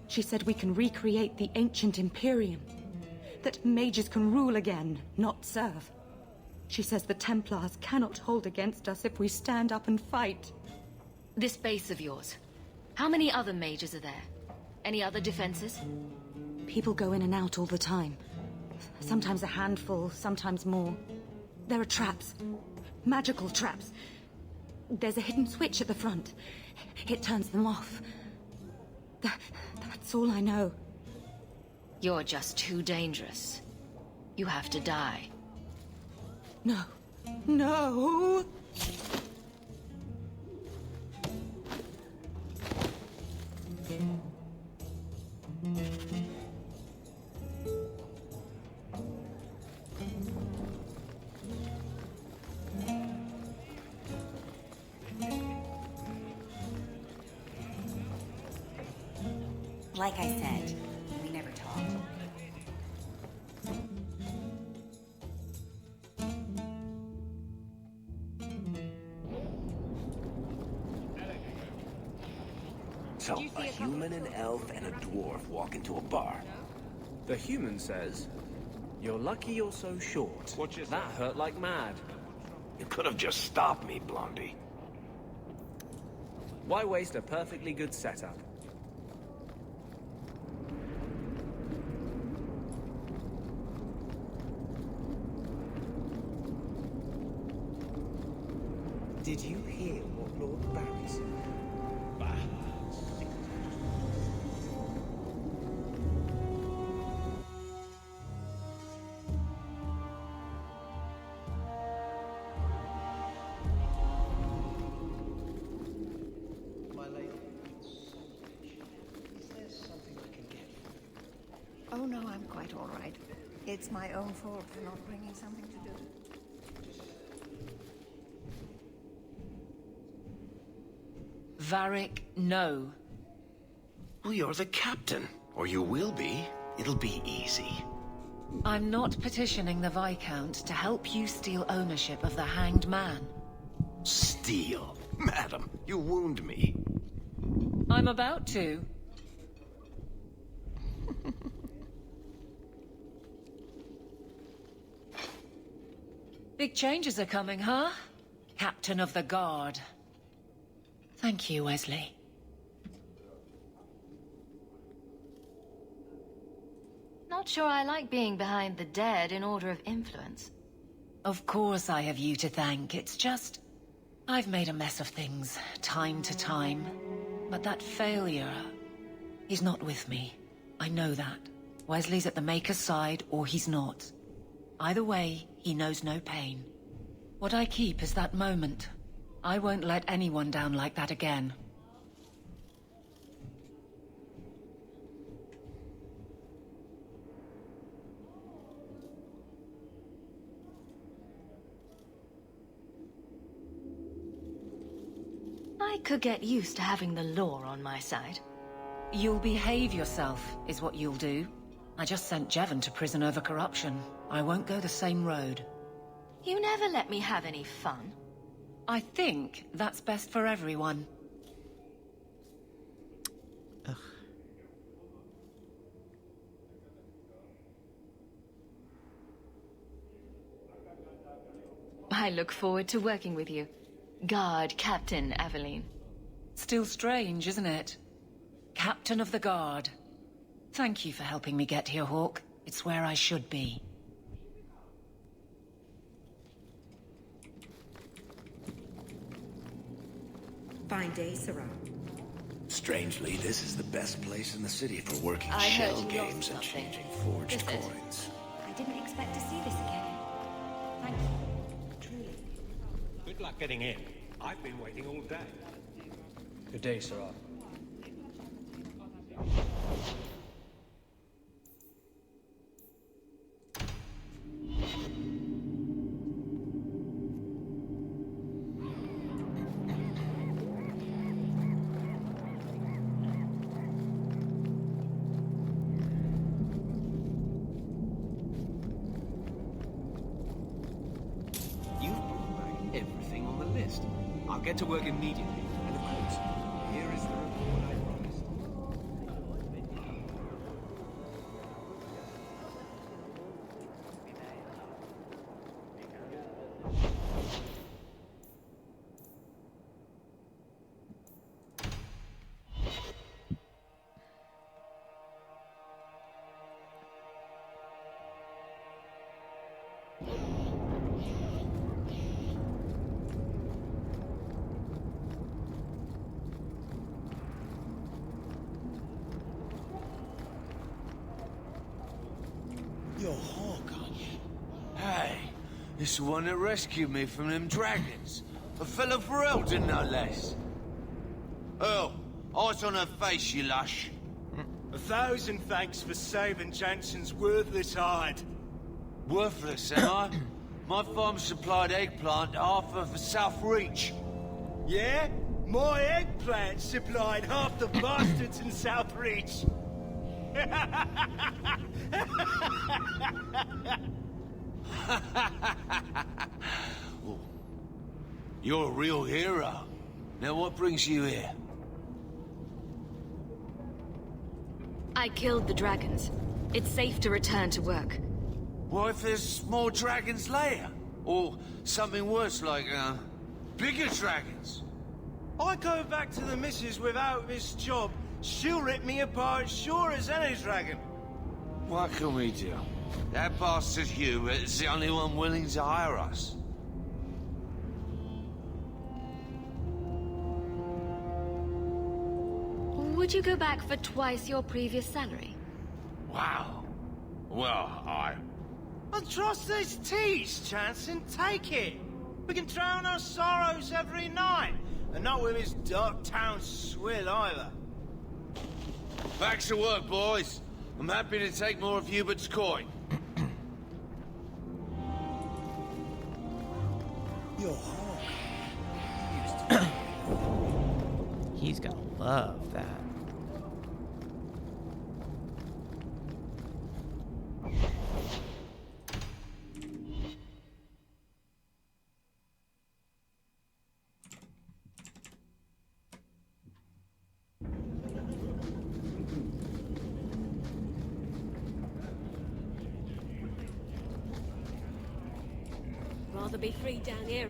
She said we can recreate the ancient Imperium. That mages can rule again, not serve. She says the Templars cannot hold against us if we stand up and fight. This base of yours, how many other mages are there? Any other defenses? People go in and out all the time. Sometimes a handful, sometimes more. There are traps. Magical traps. There's a hidden switch at the front. It turns them off. That's all I know. You're just too dangerous. You have to die. No. No! Like I said, we never talked. So, a human, an elf, and a dwarf walk into a bar. The human says, "You're lucky you're so short. That hurt like mad." You could have just stopped me, Blondie. Why waste a perfectly good setup? Did you hear what Lord Barry said? Oh no, I'm quite all right. It's my own fault for not bringing something to do. Varric, no. Well, you're the captain. Or you will be. It'll be easy. I'm not petitioning the Viscount to help you steal ownership of the Hanged Man. Steal? Madam, you wound me. I'm about to. Big changes are coming, huh? Captain of the Guard. Thank you, Wesley. Not sure I like being behind the dead in order of influence. Of course I have you to thank. It's just... I've made a mess of things, time to time. But that failure... He's not with me. I know that. Wesley's at the Maker's side, or he's not. Either way, he knows no pain. What I keep is that moment. I won't let anyone down like that again. I could get used to having the law on my side. You'll behave yourself, is what you'll do. I just sent Jevon to prison over corruption. I won't go the same road. You never let me have any fun. I think that's best for everyone. Ugh. I look forward to working with you. Guard Captain Aveline. Still strange, isn't it? Captain of the Guard. Thank you for helping me get here, Hawke. It's where I should be. Fine day, Sarah. Strangely, this is the best place in the city for working I shell heard you lost games and something. changing forged Is it? coins. I didn't expect to see this again. Thank you. Truly. Good luck getting in. I've been waiting all day. Good day, Sarah. You've brought back everything on the list. I'll get to work immediately. And of course, here is the report I promised. You're Hawke, aren't you? Hey, it's the one that rescued me from them dragons. A fellow for Eldon, no less. Earl, eyes on her face, you lush. 1,000 thanks for saving Jansen's worthless hide. Worthless, am I? My farm supplied eggplant to half of the South Reach. Yeah? My eggplant supplied half the bastards in South Reach. Oh, you're a real hero. Now what brings you here? I killed the dragons. It's safe to return to work. What if there's more dragons later? Or something worse like, bigger dragons? I go back to the missus without this job. She'll rip me apart sure as any dragon. What can we do? That bastard Hugh is the only one willing to hire us. Would you go back for twice your previous salary? Wow. Well, And trust these teas, Jansen. Take it. We can drown our sorrows every night. And not with his dark town swill either. Back to work, boys. I'm happy to take more of Hubert's coin. Your hawk. He's gonna love that. Rather be free down here.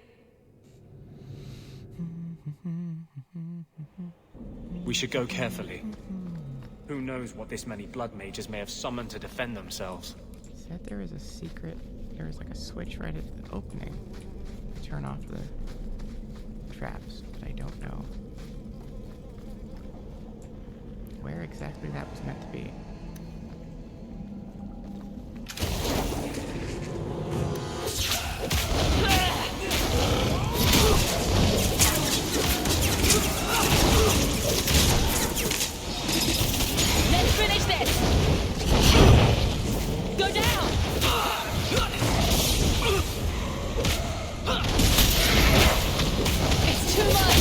We should go carefully. Who knows what this many blood mages may have summoned to defend themselves. Said there was a secret. There was like a switch right at the opening to turn off the traps, but I don't know where exactly that was meant to be. Let's finish this! Go down! It's too much!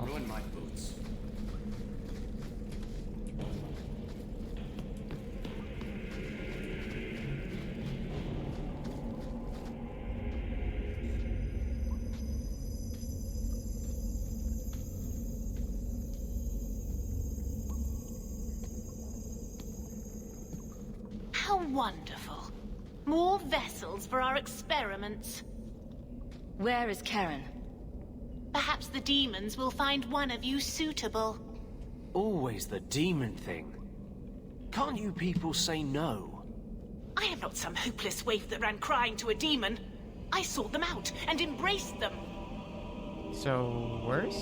Ruin my boots. How wonderful. More vessels for our experiments. Where is Karen? Perhaps the demons will find one of you suitable. Always the demon thing. Can't you people say no? I am not some hopeless waif that ran crying to a demon. I sought them out and embraced them. So, worse?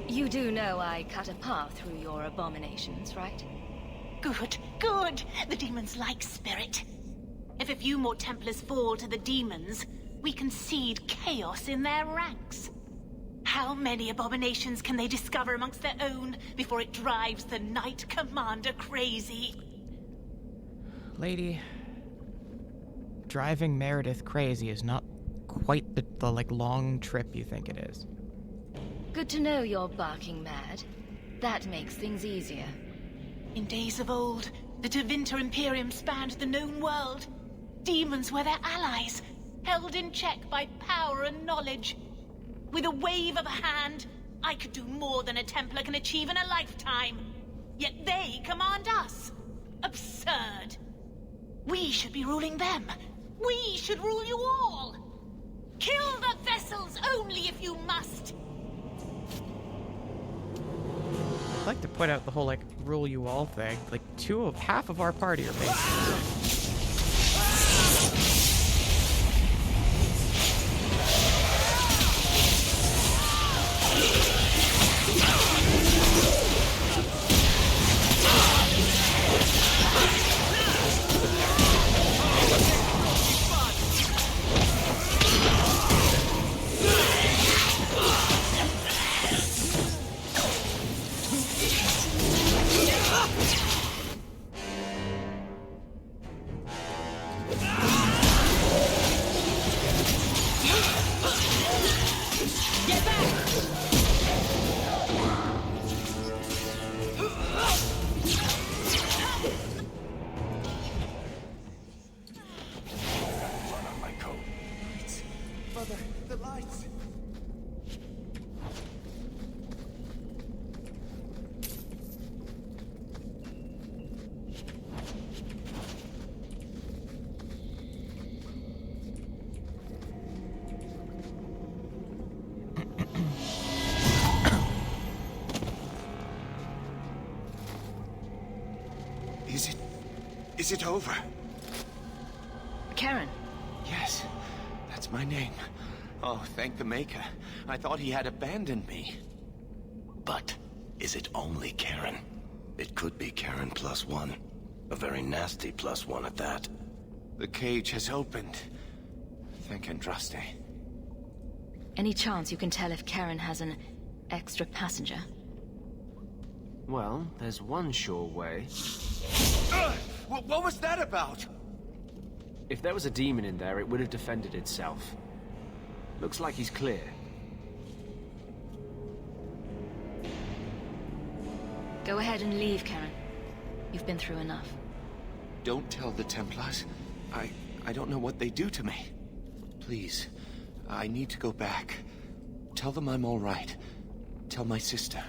You do know I cut a path through your abominations, right? Good, good. The demons like spirit. If a few more Templars fall to the demons, we can seed chaos in their ranks. How many abominations can they discover amongst their own before it drives the Knight Commander crazy? Lady, driving Meredith crazy is not quite the like long trip you think it is. Good to know you're barking mad. That makes things easier. In days of old, the Tevinter Imperium spanned the known world. Demons were their allies, held in check by power and knowledge. With a wave of a hand, I could do more than a Templar can achieve in a lifetime. Yet they command us. Absurd. We should be ruling them. We should rule you all. Kill the vessels only if you must. I'd like to put out the whole, like, rule you all thing. Like, half of our party are basically... Is it over? Karen. Yes, that's my name. Oh, thank the Maker. I thought he had abandoned me. But is it only Karen? It could be Karen +1. A very nasty +1 at that. The cage has opened. Thank Andraste. Any chance you can tell if Karen has an extra passenger? Well, there's one sure way. What was that about? If there was a demon in there, it would have defended itself. Looks like he's clear. Go ahead and leave, Karen. You've been through enough. Don't tell the Templars. I don't know what they do to me. Please, I need to go back. Tell them I'm all right. Tell my sister.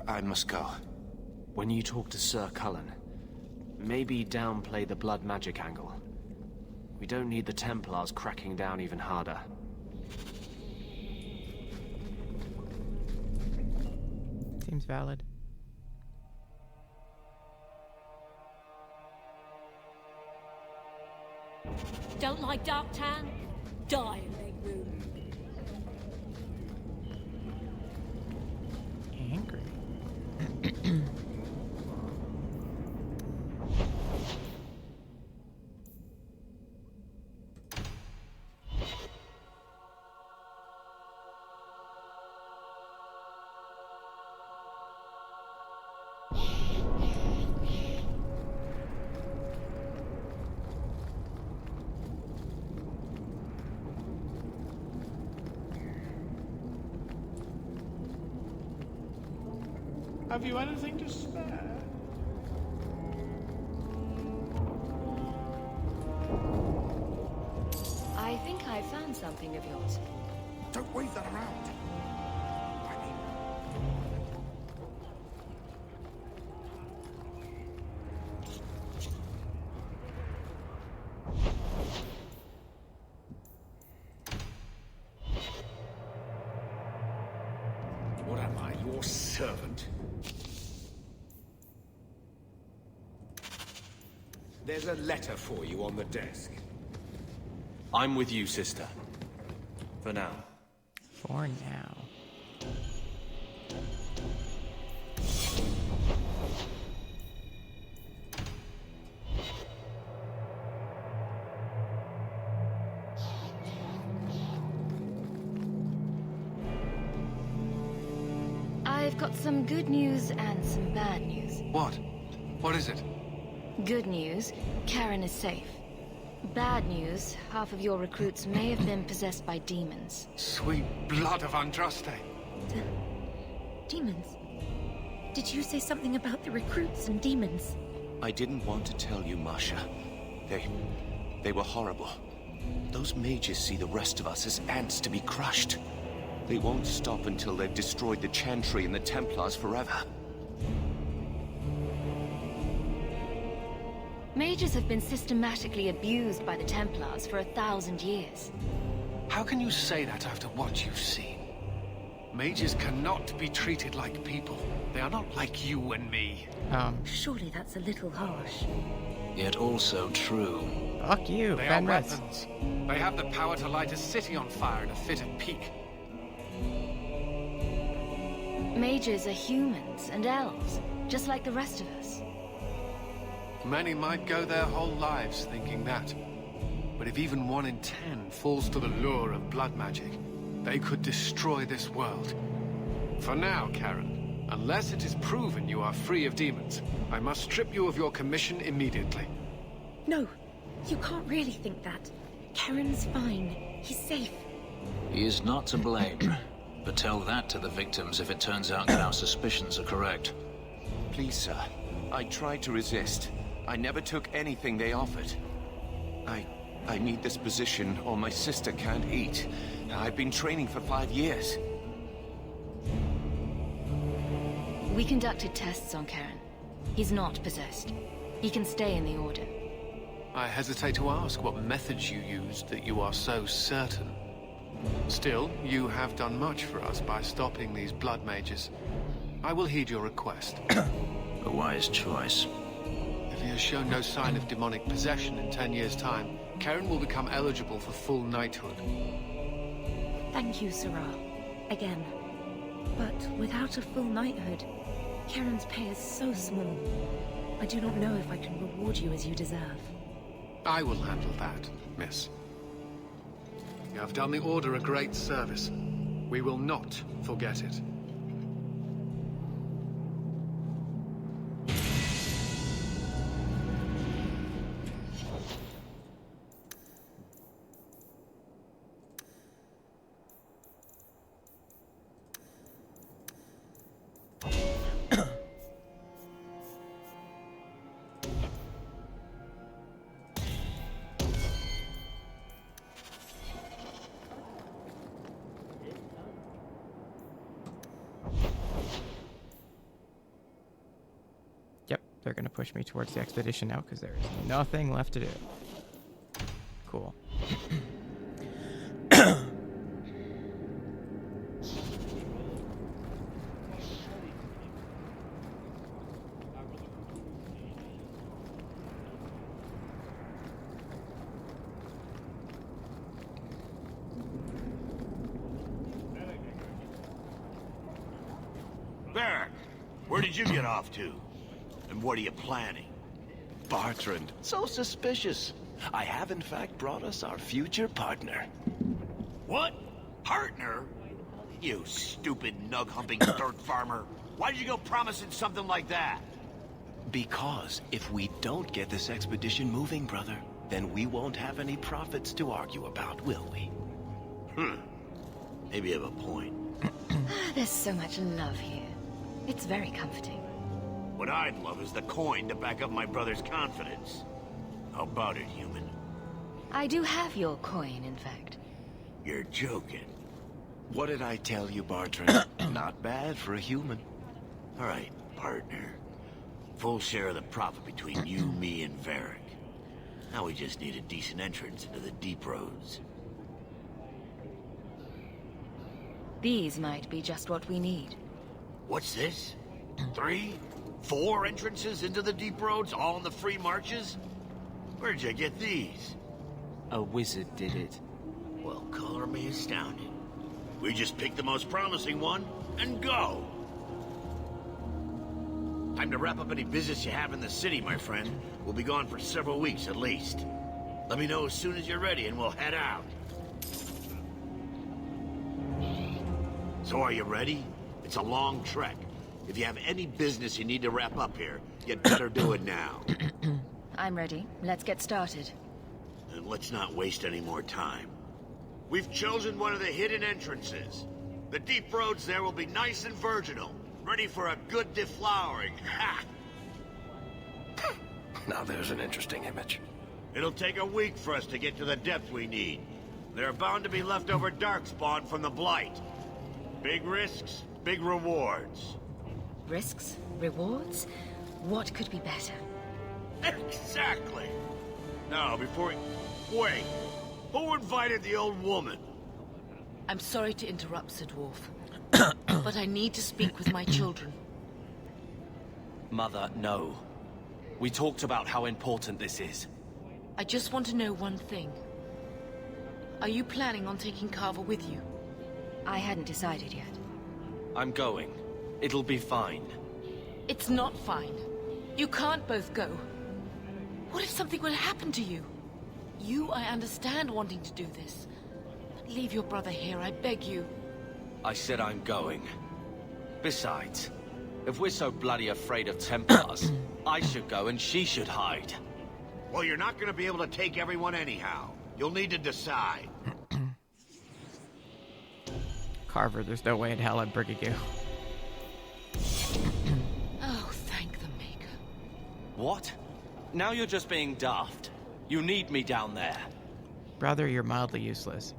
I must go. When you talk to Sir Cullen, maybe downplay the blood magic angle. We don't need the Templars cracking down even harder. Seems valid. Don't like Darktown? Die and make room. Angry. Have you anything to spare? I think I found something of yours. Don't wave that around. What am I, your servant? There's a letter for you on the desk. I'm with you, sister. For now. For now. I've got some good news and some bad news. What? What is it? Good news, Karen is safe. Bad news, half of your recruits may have been possessed by demons. Sweet blood of Andraste. Demons? Did you say something about the recruits and demons? I didn't want to tell you, Masha. They were horrible. Those mages see the rest of us as ants to be crushed. They won't stop until they've destroyed the Chantry and the Templars forever. Mages have been systematically abused by the Templars for 1,000 years. How can you say that after what you've seen? Mages cannot be treated like people. They are not like you and me. Surely that's a little harsh. Yet also true. Fuck you, They are weapons. They have the power to light a city on fire in a fit of pique. Mages are humans and elves, just like the rest of us. Many might go their whole lives thinking that. But if even 1 in 10 falls to the lure of blood magic, they could destroy this world. For now, Karen, unless it is proven you are free of demons, I must strip you of your commission immediately. No, you can't really think that. Karen's fine. He's safe. He is not to blame. But tell that to the victims if it turns out that our suspicions are correct. Please, sir. I tried to resist. I never took anything they offered. I need this position or my sister can't eat. I've been training for 5 years. We conducted tests on Karen. He's not possessed. He can stay in the Order. I hesitate to ask what methods you used that you are so certain. Still, you have done much for us by stopping these blood mages. I will heed your request. A wise choice. If he has shown no sign of demonic possession in 10 years' time, Karen will become eligible for full knighthood. Thank you, Sarah. Again. But without a full knighthood, Karen's pay is so small. I do not know if I can reward you as you deserve. I will handle that, miss. You have done the Order a great service. We will not forget it. Yep, they're gonna push me towards the expedition now because there's nothing left to do. Cool. Barrack, where did you get off to? And what are you planning? Bartrand, so suspicious. I have in fact brought us our future partner. What? Partner? You stupid nug-humping dirt farmer. Why did you go promising something like that? Because if we don't get this expedition moving, brother, then we won't have any profits to argue about, will we? Maybe you have a point. There's so much love here. It's very comforting. What I'd love is the coin to back up my brother's confidence. How about it, human? I do have your coin, in fact. You're joking. What did I tell you, Bartrand? Not bad for a human. All right, partner. Full share of the profit between you, me, and Varric. Now we just need a decent entrance into the deep roads. These might be just what we need. What's this? 3? 4 entrances into the deep roads, all in the free marches? Where'd you get these? A wizard did it. Well, color me astounded. We just pick the most promising one and go. Time to wrap up any business you have in the city, my friend. We'll be gone for several weeks at least. Let me know as soon as you're ready and we'll head out. So are you ready? It's a long trek. If you have any business you need to wrap up here, you'd better do it now. I'm ready. Let's get started. And let's not waste any more time. We've chosen one of the hidden entrances. The deep roads there will be nice and virginal, ready for a good deflowering. Ha! Now there's an interesting image. It'll take a week for us to get to the depth we need. There are bound to be leftover darkspawn from the Blight. Big risks, big rewards. Risks? Rewards? What could be better? Exactly! Now, before we... Wait! Who invited the old woman? I'm sorry to interrupt, Sir Dwarf. But I need to speak with my children. Mother, no. We talked about how important this is. I just want to know one thing. Are you planning on taking Carver with you? I hadn't decided yet. I'm going. It'll be fine. It's not fine. You can't both go. What if something would happen to you? You, I understand wanting to do this. But leave your brother here, I beg you. I said I'm going. Besides, if we're so bloody afraid of Templars, I should go and she should hide. Well, you're not gonna be able to take everyone anyhow. You'll need to decide. Carver, there's no way in hell I'd bring you. Oh, thank the Maker. What? Now you're just being daft. You need me down there. Brother, you're mildly useless.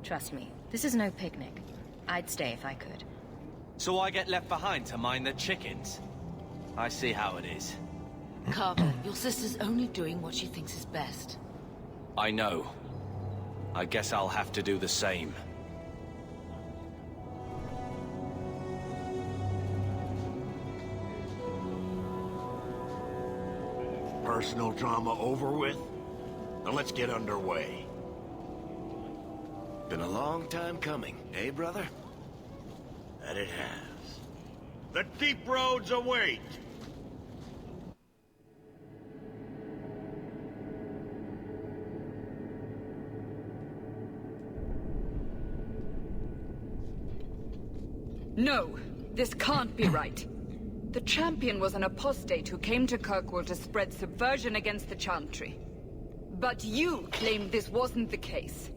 Trust me, this is no picnic. I'd stay if I could. So I get left behind to mind the chickens? I see how it is. Carver, your sister's only doing what she thinks is best. I know. I guess I'll have to do the same. Personal drama over with? Now let's get underway. Been a long time coming, eh, brother? That it has. The deep roads await! No, this can't be right. The champion was an apostate who came to Kirkwall to spread subversion against the Chantry. But you claimed this wasn't the case.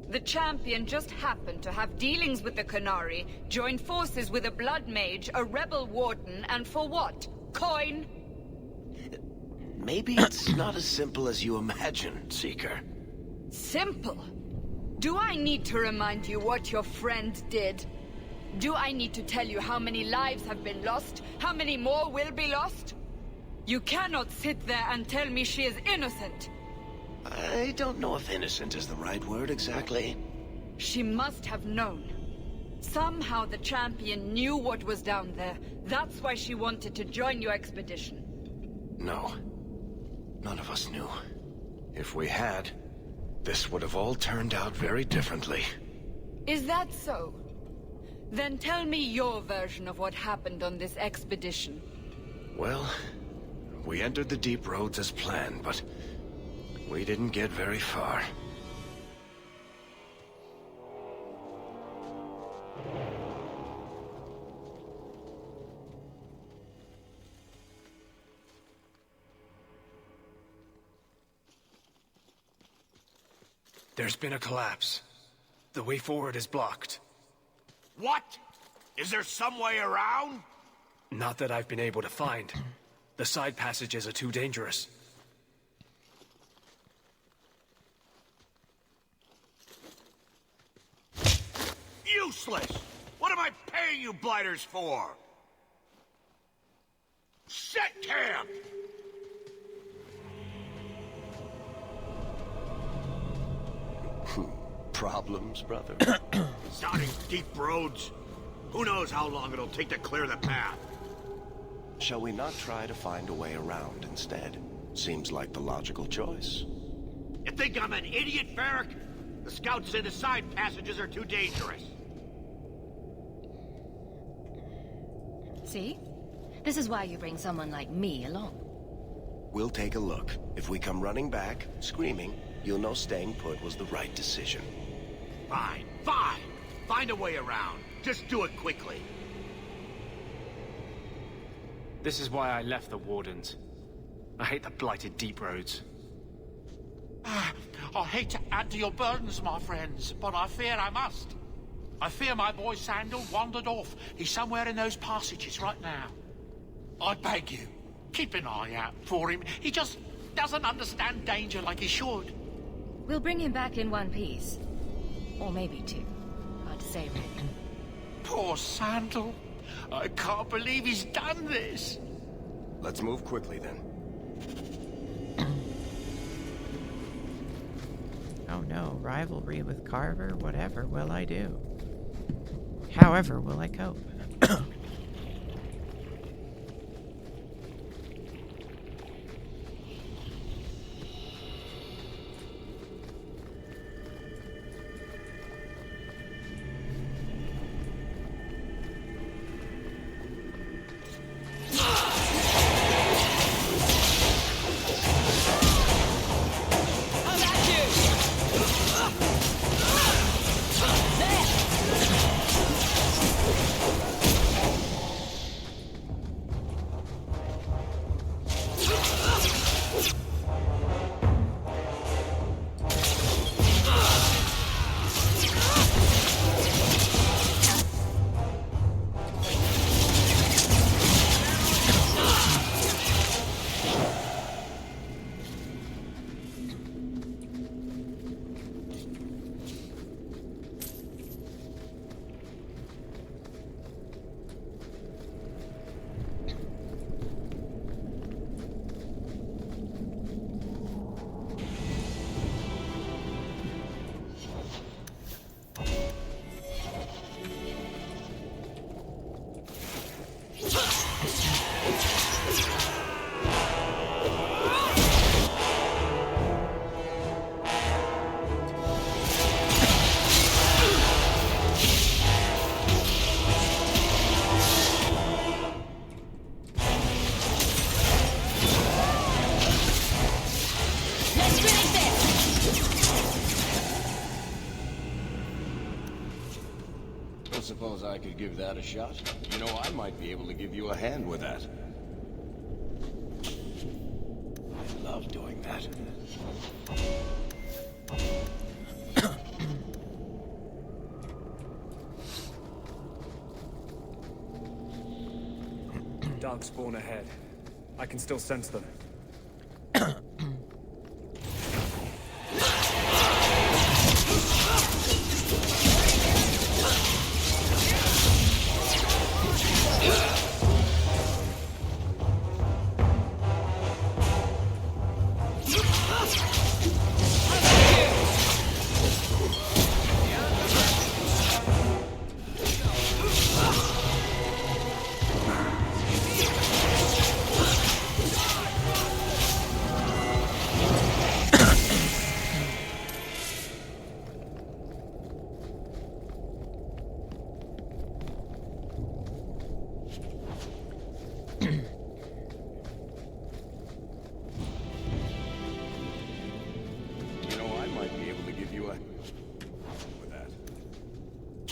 The champion just happened to have dealings with the Qunari, joined forces with a blood mage, a rebel warden, and for what? Coin? Maybe it's not as simple as you imagine, Seeker. Simple? Do I need to remind you what your friend did? Do I need to tell you how many lives have been lost? How many more will be lost? You cannot sit there and tell me she is innocent. I don't know if innocent is the right word exactly. She must have known. Somehow the champion knew what was down there. That's why she wanted to join your expedition. No. None of us knew. If we had, this would have all turned out very differently. Is that so? Then tell me your version of what happened on this expedition. Well, we entered the deep roads as planned, but we didn't get very far. There's been a collapse. The way forward is blocked. What? Is there some way around? Not that I've been able to find. The side passages are too dangerous. Useless! What am I paying you blighters for? Set camp! Problems, brother? Sounding deep roads. Who knows how long it'll take to clear the path? Shall we not try to find a way around instead? Seems like the logical choice. You think I'm an idiot, Varric? The scouts say the side passages are too dangerous. See? This is why you bring someone like me along. We'll take a look. If we come running back, screaming, you'll know staying put was the right decision. Fine, fine. Find a way around. Just do it quickly. This is why I left the Wardens. I hate the blighted deep roads. I hate to add to your burdens, my friends, but I fear I must. I fear my boy Sandal wandered off. He's somewhere in those passages right now. I beg you, keep an eye out for him. He just doesn't understand danger like he should. We'll bring him back in one piece. Or maybe two. Hard to say, really. Poor Sandal. I can't believe he's done this. Let's move quickly, then. Oh no, rivalry with Carver? Whatever will I do? However will I cope? Suppose I could give that a shot. You know, I might be able to give you a hand with that. I love doing that. Darkspawn ahead. I can still sense them.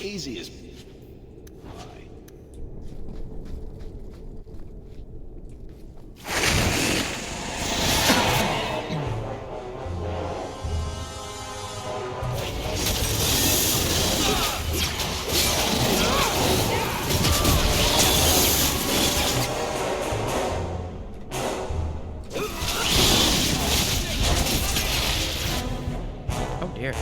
Easy as oh dear.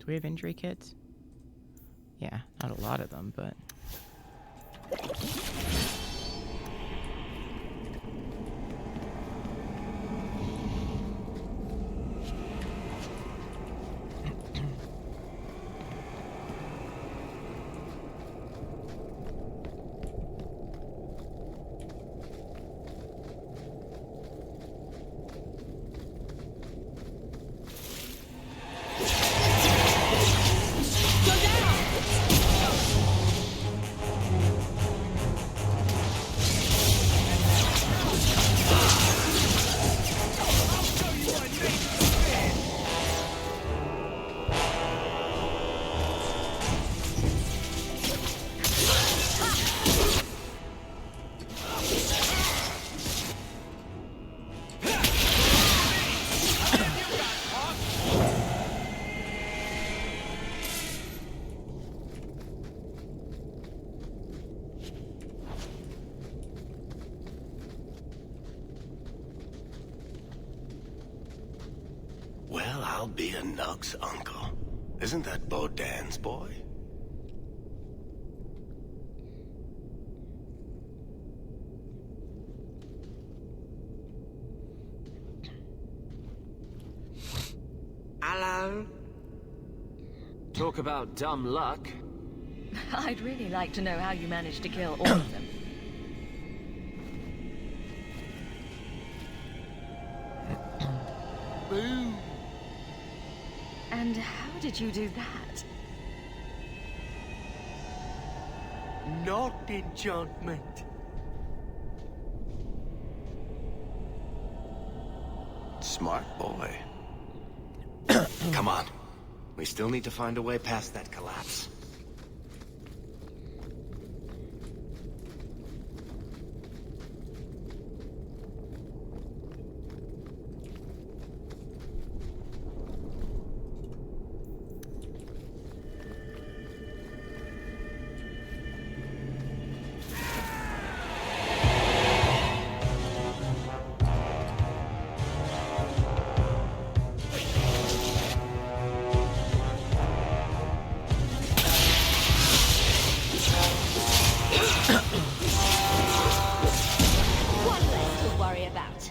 Do we have injury kits? Yeah, not a lot of them, but... Well, I'll be a Nug's uncle. Isn't that Bodan's boy? Hello? Talk about dumb luck. I'd really like to know how you managed to kill all of them. Boo! And how did you do that? Not enchantment. Smart boy. Come on. We still need to find a way past that collapse. One less to worry about.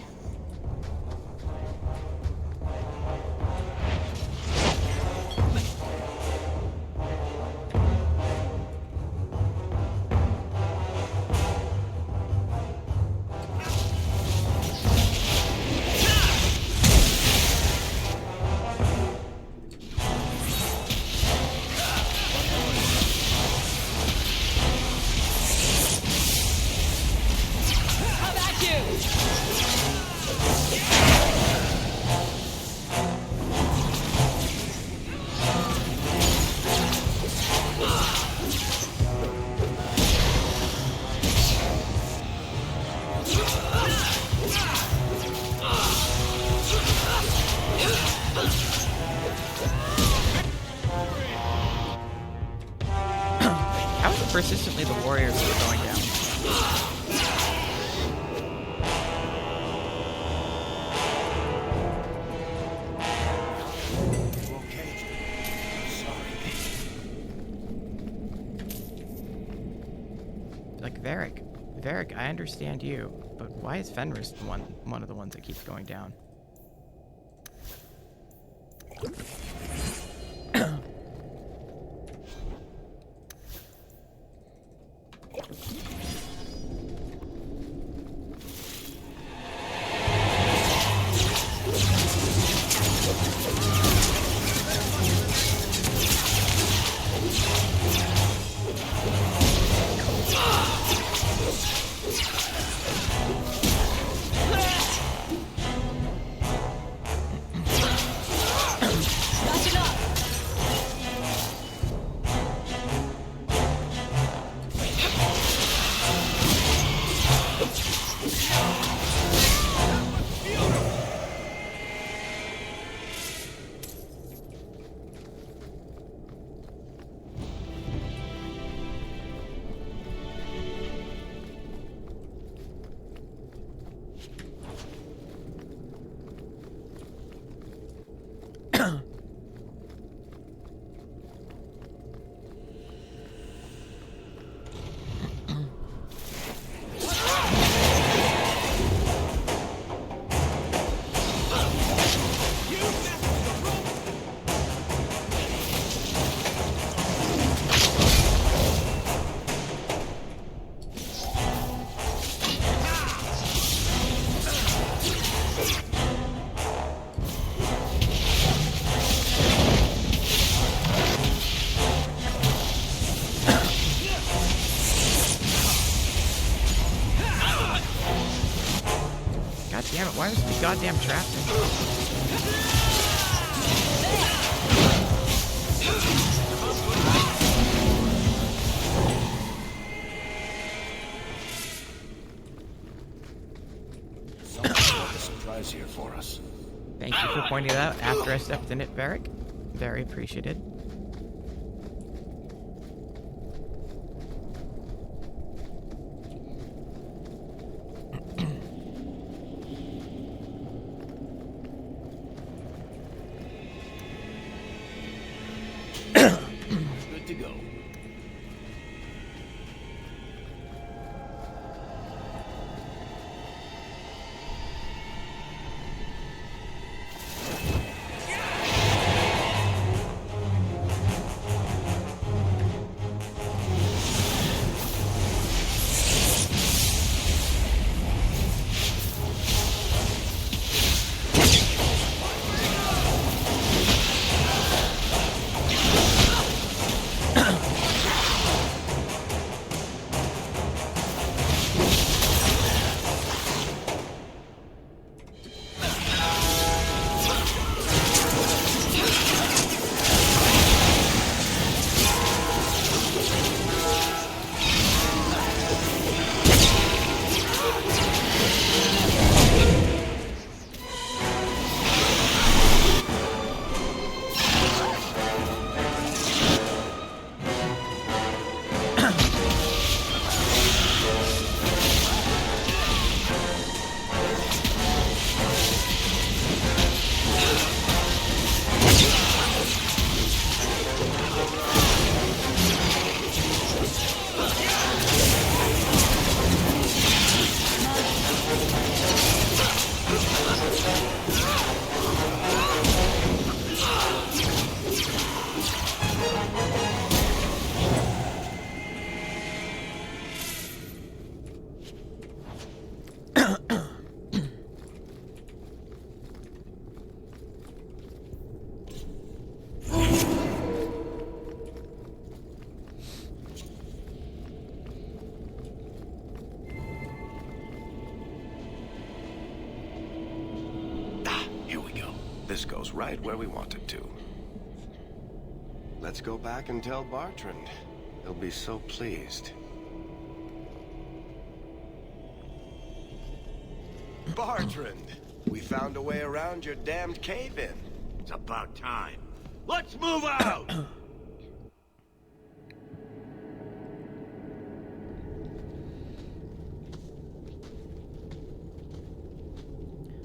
How about you? How is it persistently the warriors that are going down? Like Varric. Varric, I understand you, but why is Fenris the one of the ones that keeps going down? goddamn traps in. A surprise here for us. Thank you for pointing it out after I stepped in it, Varric. Very appreciated. Good to go. This goes right where we want it to. Let's go back and tell Bartrand. He'll be so pleased. Bartrand! We found a way around your damned cave-in. It's about time. Let's move out!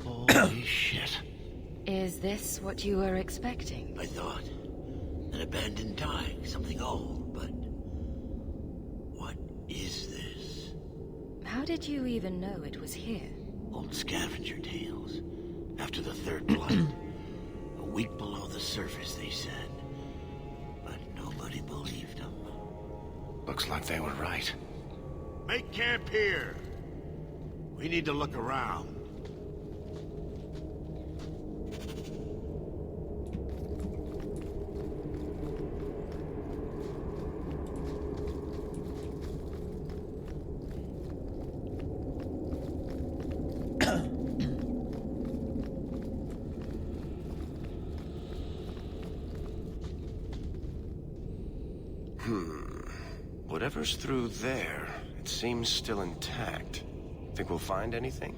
Holy shit. Is this what you were expecting? I thought. An abandoned dike, something old, but... what is this? How did you even know it was here? Old scavenger tales. After the Third Blight. A week below the surface, they said. But nobody believed them. Looks like they were right. Make camp here! We need to look around. Whatever's through there, it seems still intact. Think we'll find anything?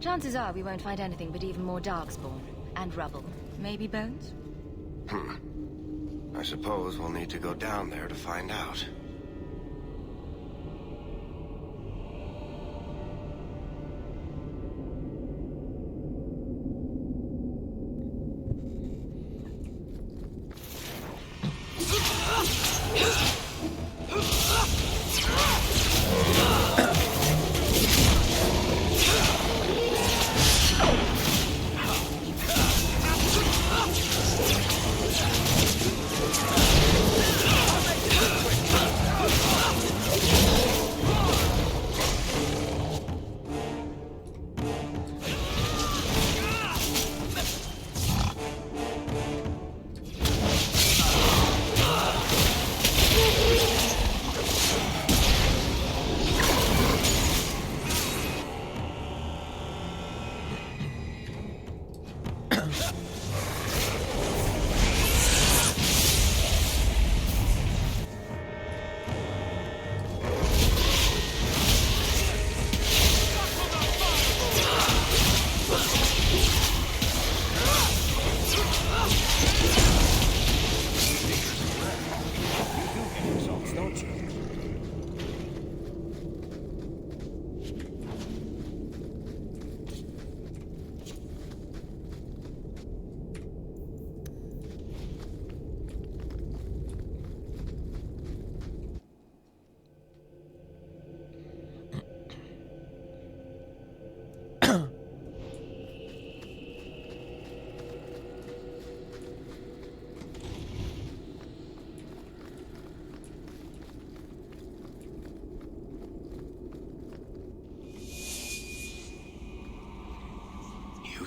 Chances are we won't find anything but even more darkspawn. And rubble. Maybe bones? I suppose we'll need to go down there to find out.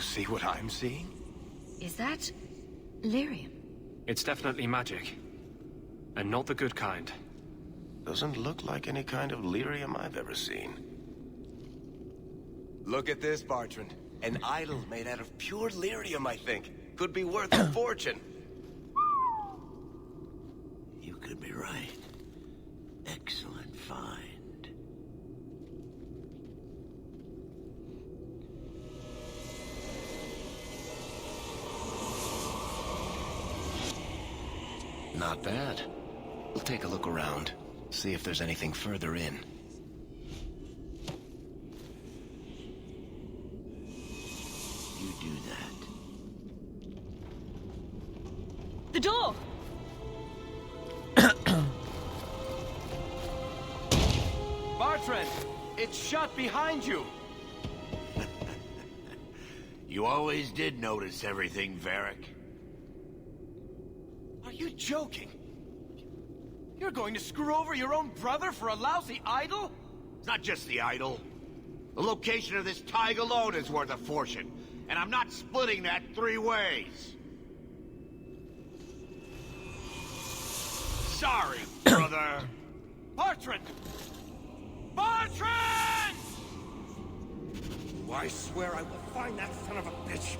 see what I'm seeing? Is that lyrium? It's definitely magic. And not the good kind. Doesn't look like any kind of lyrium I've ever seen. Look at this, Bartrand. An idol made out of pure lyrium, I think. Could be worth a fortune. You could be right. Excellent find. Not bad. We'll take a look around. See if there's anything further in. You do that. The door! Bartrand! It's shut behind you! You always did notice everything, Varric. Are you joking? You're going to screw over your own brother for a lousy idol? It's not just the idol. The location of this tag alone is worth a fortune, and I'm not splitting that 3 ways. Sorry, brother. Bartrand! Bartrand! I swear I will find that son of a bitch.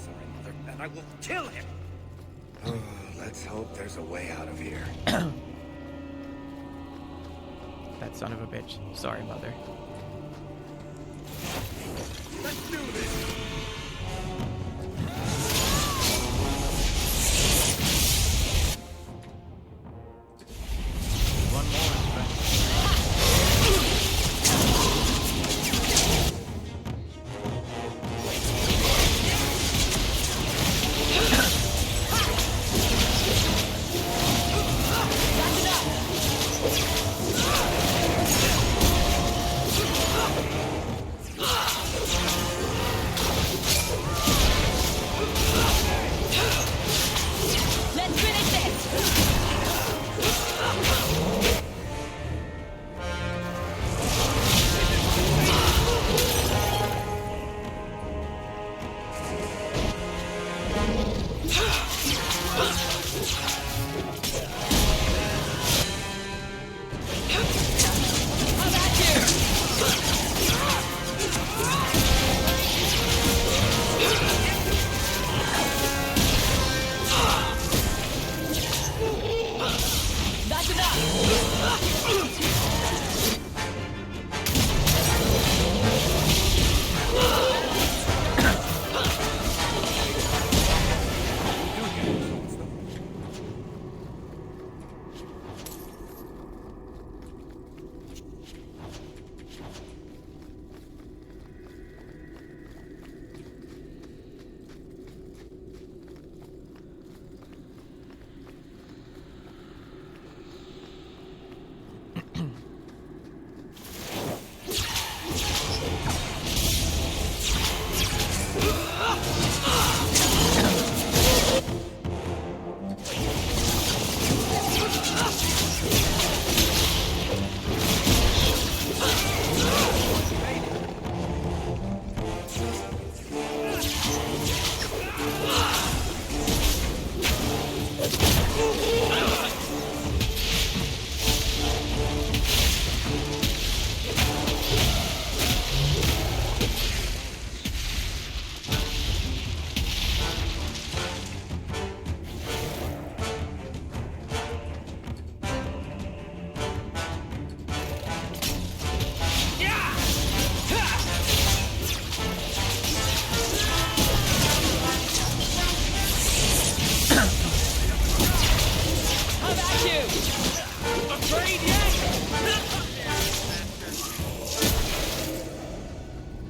Sorry, Mother, and I will kill him. Oh, let's hope there's a way out of here. That son of a bitch. Sorry, Mother. Let's do this! One more, Let's finish this! That's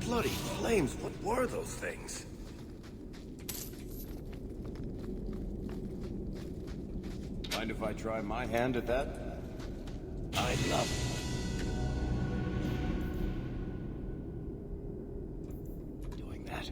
Bloody flames, what were those things? Mind if I try my hand at that? I'd love doing that.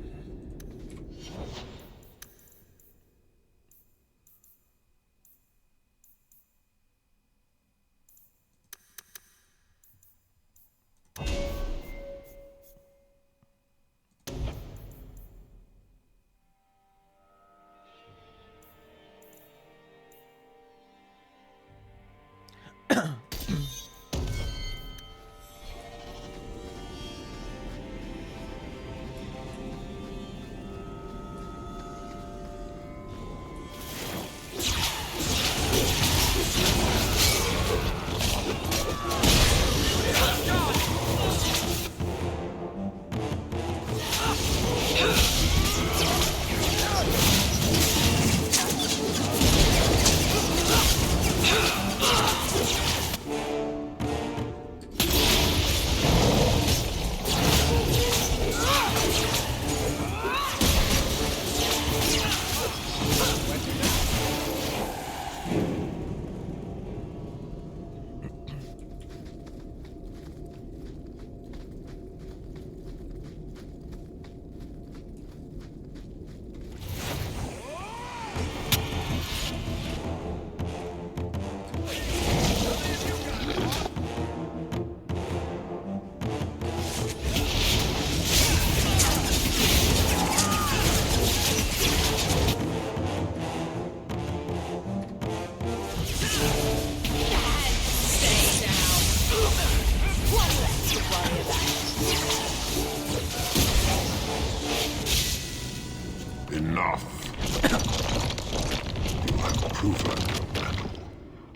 approver, Commander.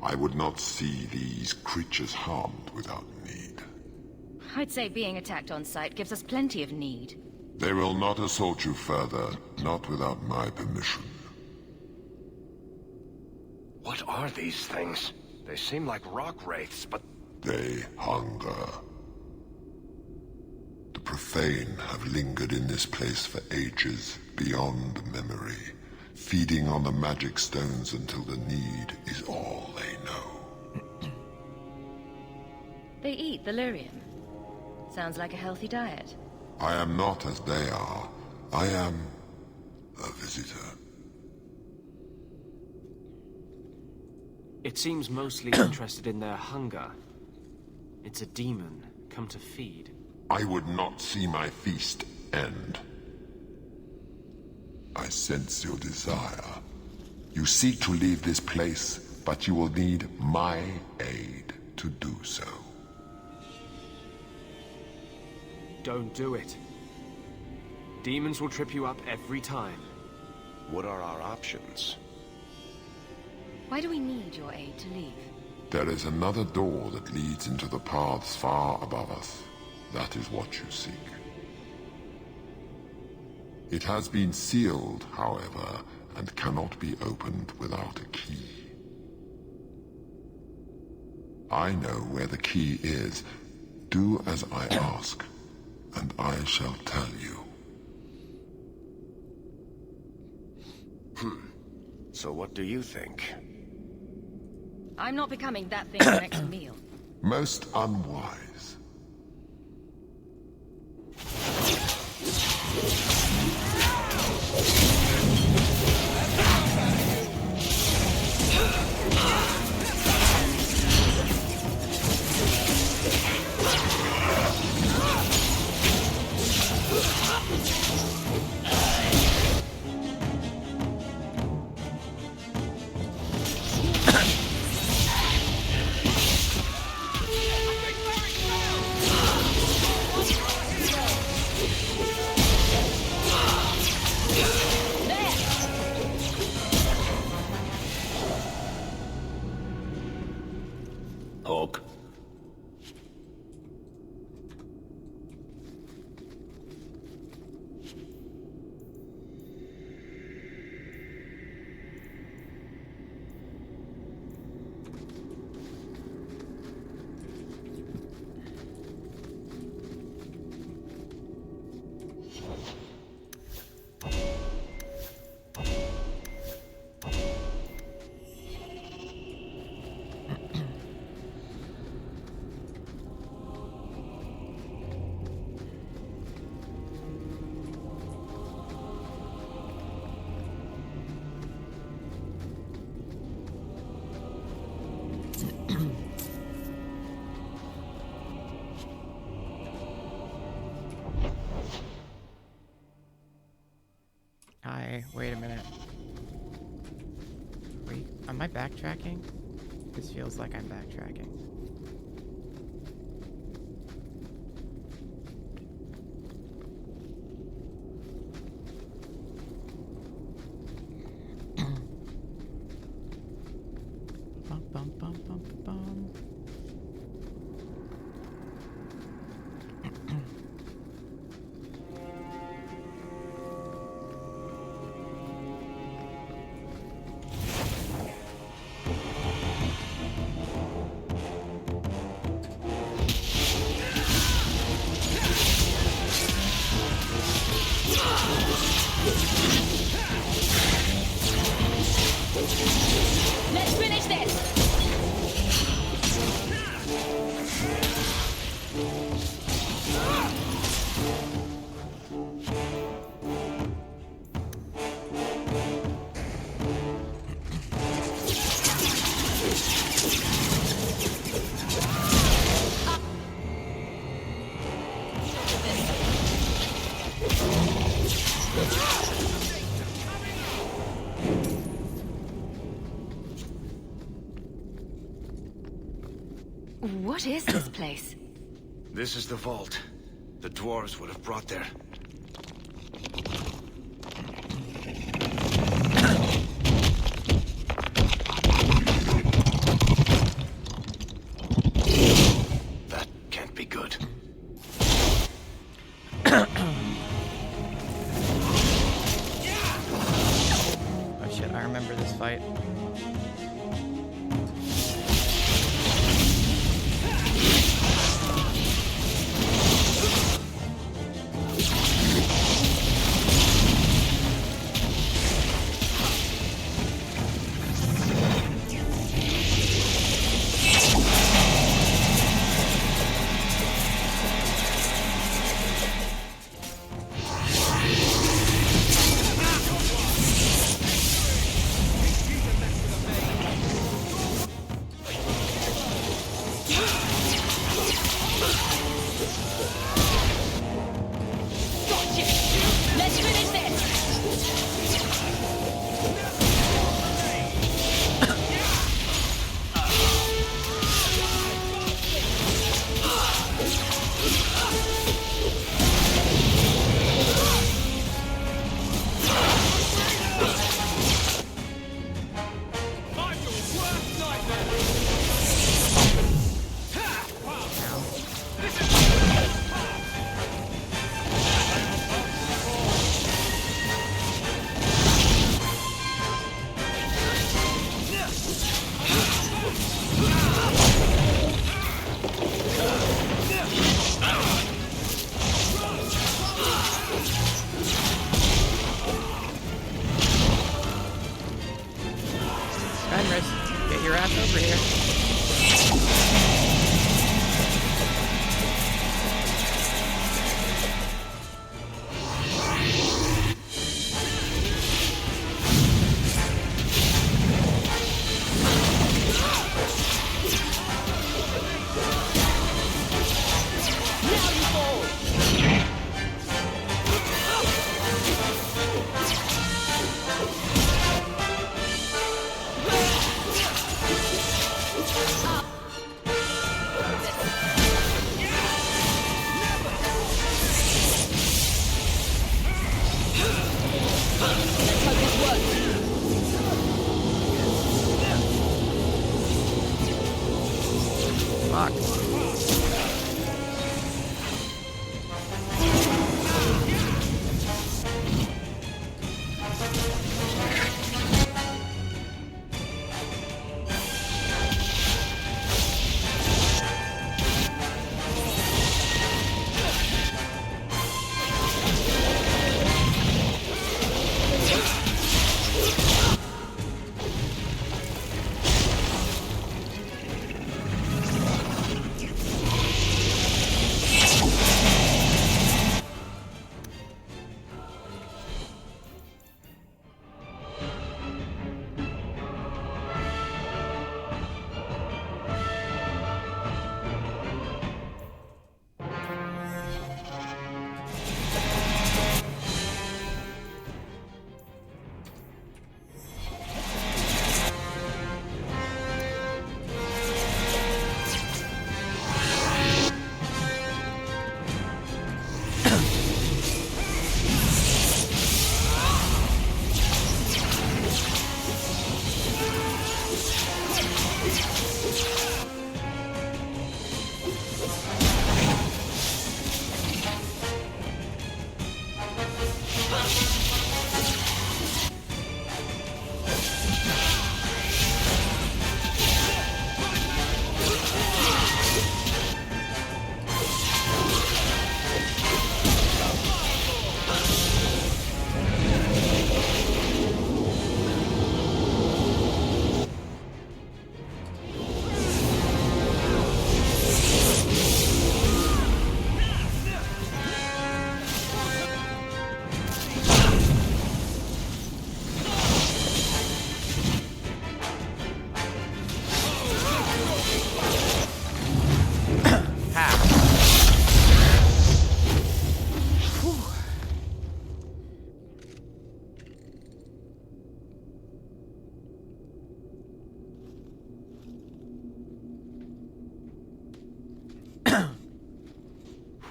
I would not see these creatures harmed without need. I'd say being attacked on sight gives us plenty of need. They will not assault you further, not without my permission. What are these things? They seem like rock wraiths, but... They hunger. The profane have lingered in this place for ages, beyond memory, feeding on the magic stones until the need is all they know. They eat Valyrian. Sounds like a healthy diet. I am not as they are. I am a visitor. It seems mostly interested in their hunger. It's a demon, come to feed. I would not see my feast end. I sense your desire. You seek to leave this place, but you will need my aid to do so. Don't do it. Demons will trip you up every time. What are our options? Why do we need your aid to leave? There is another door that leads into the paths far above us. That is what you seek. It has been sealed, however, and cannot be opened without a key. I know where the key is. Do as I ask, and I shall tell you. So what do you think? I'm not becoming that thing for next meal. Most unwise. Hawk. Wait a minute. Wait, am I backtracking? This feels like I'm backtracking. Bum, bum, bum, bum, bum. Let's finish this! What is this place? This is the vault. The dwarves would have brought there. Chris, get your ass over here.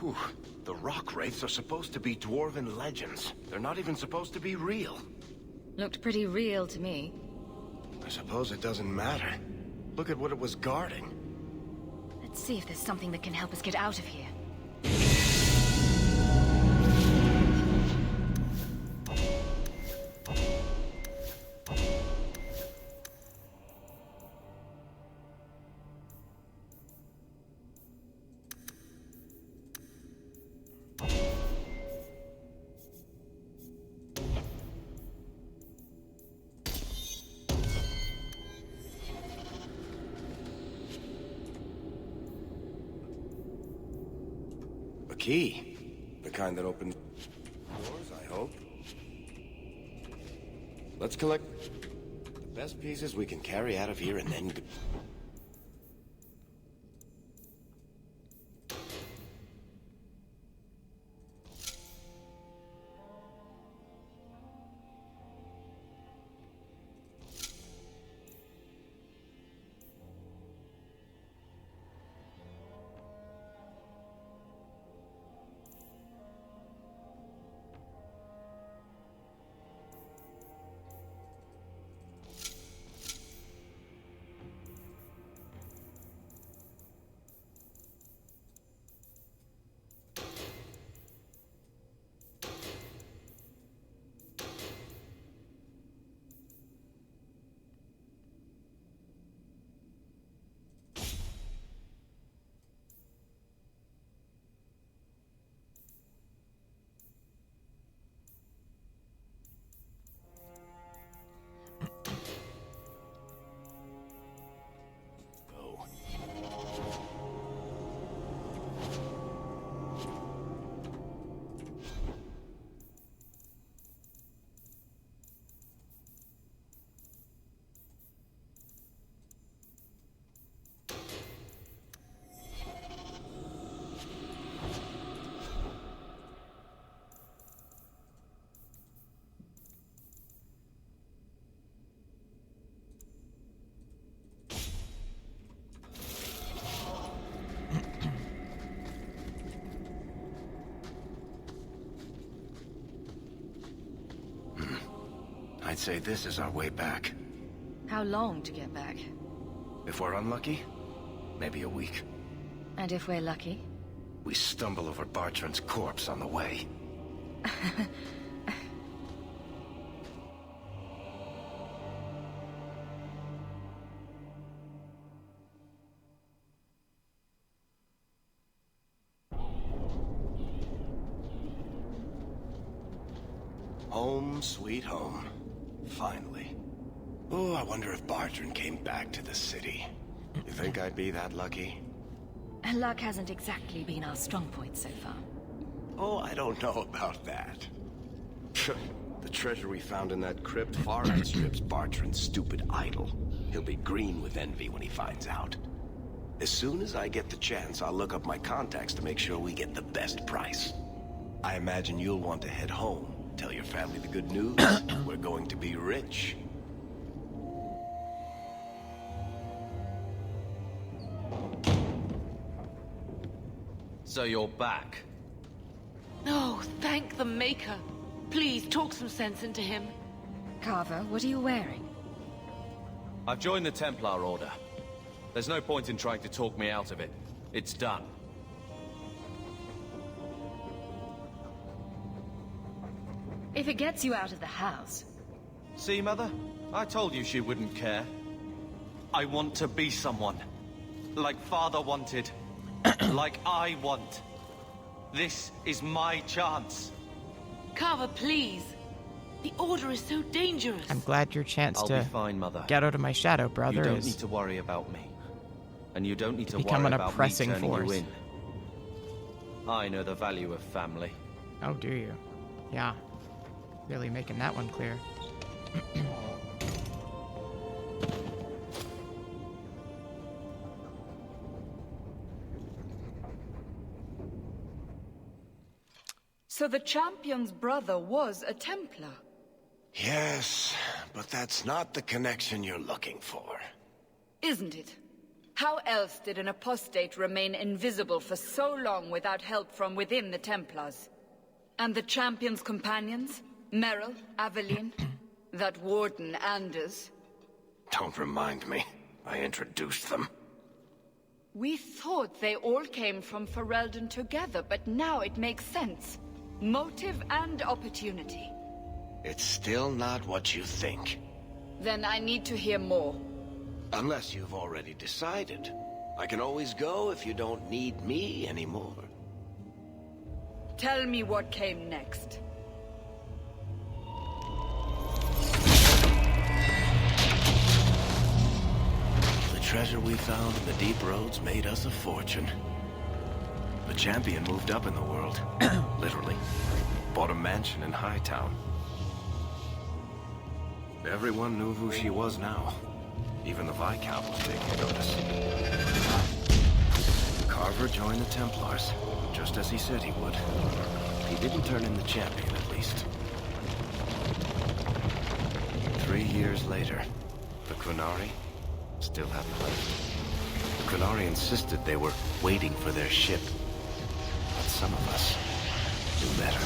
Whew. The rock wraiths are supposed to be dwarven legends. They're not even supposed to be real. Looked pretty real to me. I suppose it doesn't matter. Look at what it was guarding. Let's see if there's something that can help us get out of here. A key. The kind that opens doors, I hope. Let's collect the best pieces we can carry out of here and then... I'd say this is our way back. How long to get back? If we're unlucky, maybe a week. And if we're lucky? We stumble over Bartrand's corpse on the way. Home, sweet home. Finally. Oh, I wonder if Bartrand came back to the city. You think I'd be that lucky? Luck hasn't exactly been our strong point so far. Oh, I don't know about that. The treasure we found in that crypt far outstrips Bartrand's stupid idol. He'll be green with envy when he finds out. As soon as I get the chance, I'll look up my contacts to make sure we get the best price. I imagine you'll want to head home. Tell your family the good news. We're going to be rich. So you're back. No, thank the Maker. Please, talk some sense into him. Carver, what are you wearing? I've joined the Templar Order. There's no point in trying to talk me out of it. It's done. If it gets you out of the house... See, Mother? I told you she wouldn't care. I want to be someone. Like Father wanted. Like I want. This is my chance. Carver, please. The Order is so dangerous. I'm glad your chance I'll to be fine, Mother. get out of my shadow, brother, You don't is need to worry about me. And you don't need to become worry an about me oppressing turning force. you in. I know the value of family. Oh, do you? Yeah. Really making that one clear. So the champion's brother was a Templar? Yes, but that's not the connection you're looking for. Isn't it? How else did an apostate remain invisible for so long without help from within the Templars? And the champion's companions? Merrill, Aveline, that warden Anders? Don't remind me. I introduced them. We thought they all came from Ferelden together, but now it makes sense. Motive and opportunity. It's still not what you think. Then I need to hear more. Unless you've already decided. I can always go if you don't need me anymore. Tell me what came next. The treasure we found in the deep roads made us a fortune. The champion moved up in the world. Literally. Bought a mansion in Hightown. Everyone knew who she was now. Even the Viscount was taking notice. Carver joined the Templars, just as he said he would. He didn't turn in the champion, at least. 3 years later, the Qunari still haven't left. The Qunari insisted they were waiting for their ship. But some of us knew better.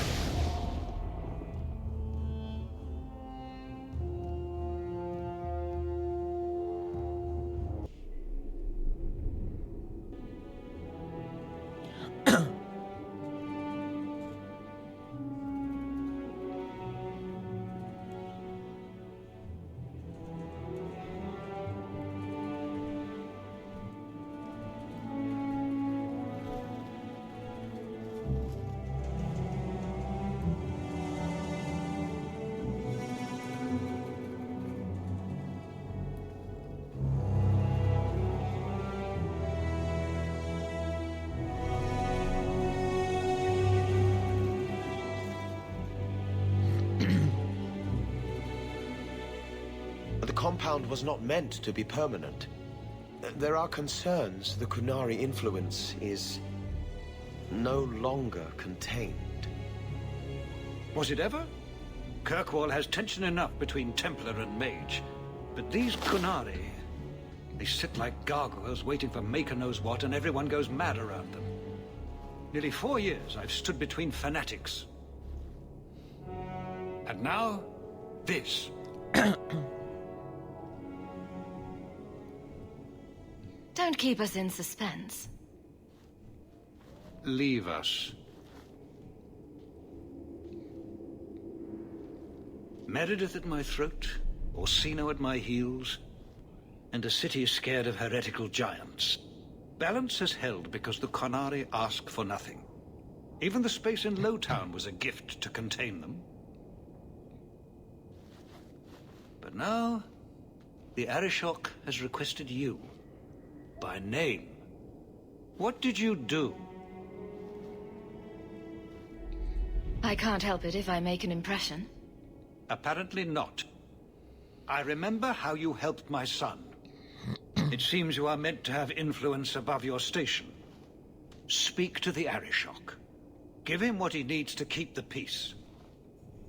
The compound was not meant to be permanent. There are concerns the Qunari influence is no longer contained. Was it ever? Kirkwall has tension enough between Templar and Mage. But these Qunari, they sit like gargoyles waiting for Maker knows what, and everyone goes mad around them. Nearly 4 years I've stood between fanatics. And now, this. Don't keep us in suspense. Leave us. Meredith at my throat, Orsino at my heels, and a city scared of heretical giants. Balance has held because the Qunari ask for nothing. Even the space in Lowtown was a gift to contain them. But now, the Arishok has requested you. By name. What did you do? I can't help it if I make an impression. Apparently not. I remember how you helped my son. It seems you are meant to have influence above your station. Speak to the Arishok. Give him what he needs to keep the peace.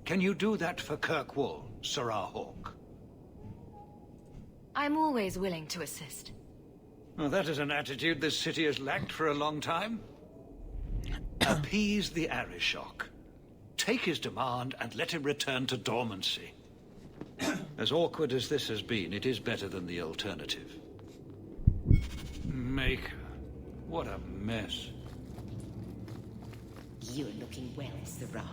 Can you do that for Kirkwall, Sirrah Hawke? I'm always willing to assist. Well, that is an attitude this city has lacked for a long time. Appease the Arishok. Take his demand and let him return to dormancy. As awkward as this has been, it is better than the alternative. Maker. What a mess. You're looking well, Sirrah.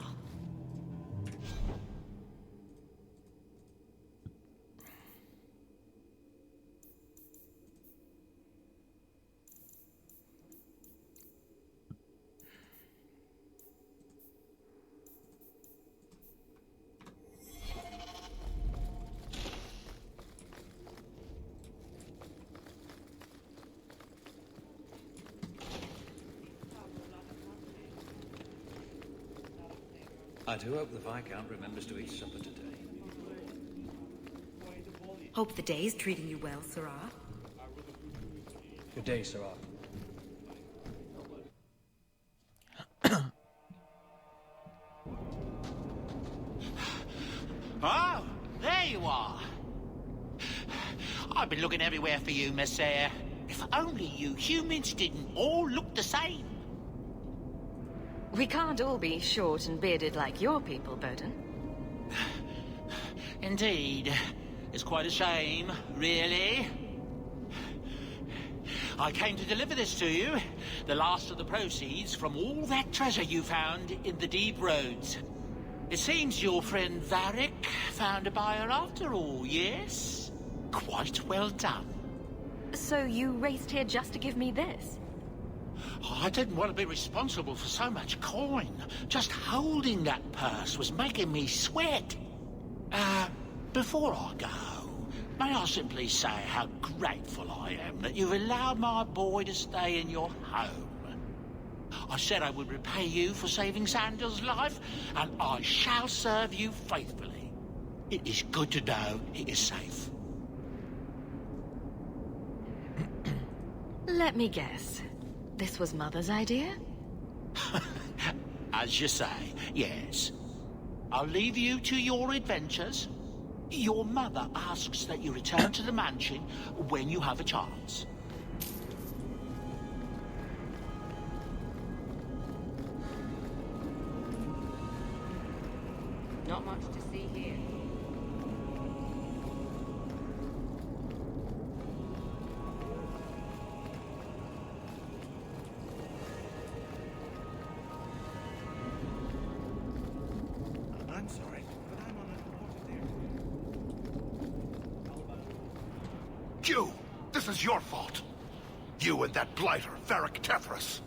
I do hope the Viscount remembers to eat supper today. Hope the day's treating you well, Sirrah. Good day, Sirrah. Oh, there you are. I've been looking everywhere for you, Messiah. If only you humans didn't all look the same. We can't all be short and bearded like your people, Bowden. Indeed. It's quite a shame, really. I came to deliver this to you. The last of the proceeds from all that treasure you found in the deep roads. It seems your friend Varric found a buyer after all, yes? Quite well done. So you raced here just to give me this? I didn't want to be responsible for so much coin. Just holding that purse was making me sweat. Before I go, may I simply say how grateful I am that you've allowed my boy to stay in your home. I said I would repay you for saving Sandal's life, and I shall serve you faithfully. It is good to know he is safe. Let me guess. This was Mother's idea? As you say, yes. I'll leave you to your adventures. Your mother asks that you return to the mansion when you have a chance. Not much to see here. I'm sorry, but I'm on a water there. You! This is your fault! You and that blighter, Varric Tethras.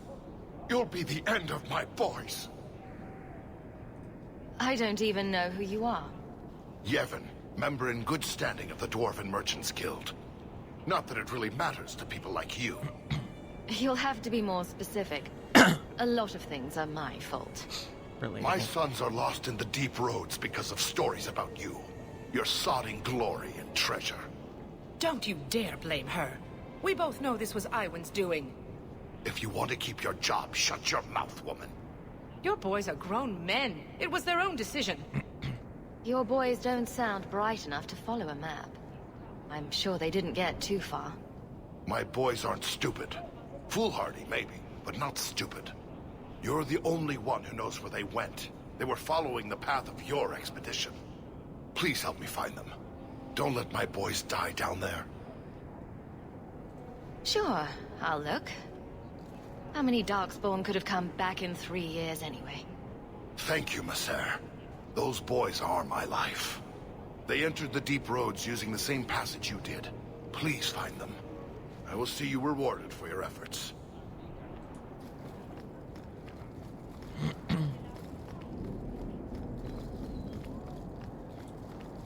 You'll be the end of my boys. I don't even know who you are. Yevon, member in good standing of the Dwarven Merchants Guild. Not that it really matters to people like you. You'll have to be more specific. A lot of things are my fault. My sons are lost in the deep roads because of stories about you. Your sodding glory and treasure. Don't you dare blame her. We both know this was Iwan's doing. If you want to keep your job, shut your mouth, woman. Your boys are grown men. It was their own decision. Your boys don't sound bright enough to follow a map. I'm sure they didn't get too far. My boys aren't stupid. Foolhardy, maybe, but not stupid. You're the only one who knows where they went. They were following the path of your expedition. Please help me find them. Don't let my boys die down there. Sure, I'll look. How many Darkspawn could have come back in 3 years anyway? Thank you, Maser. Those boys are my life. They entered the deep roads using the same passage you did. Please find them. I will see you rewarded for your efforts.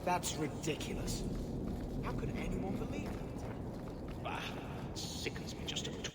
That's ridiculous. How could anyone believe that? Bah, it sickens me just a bit.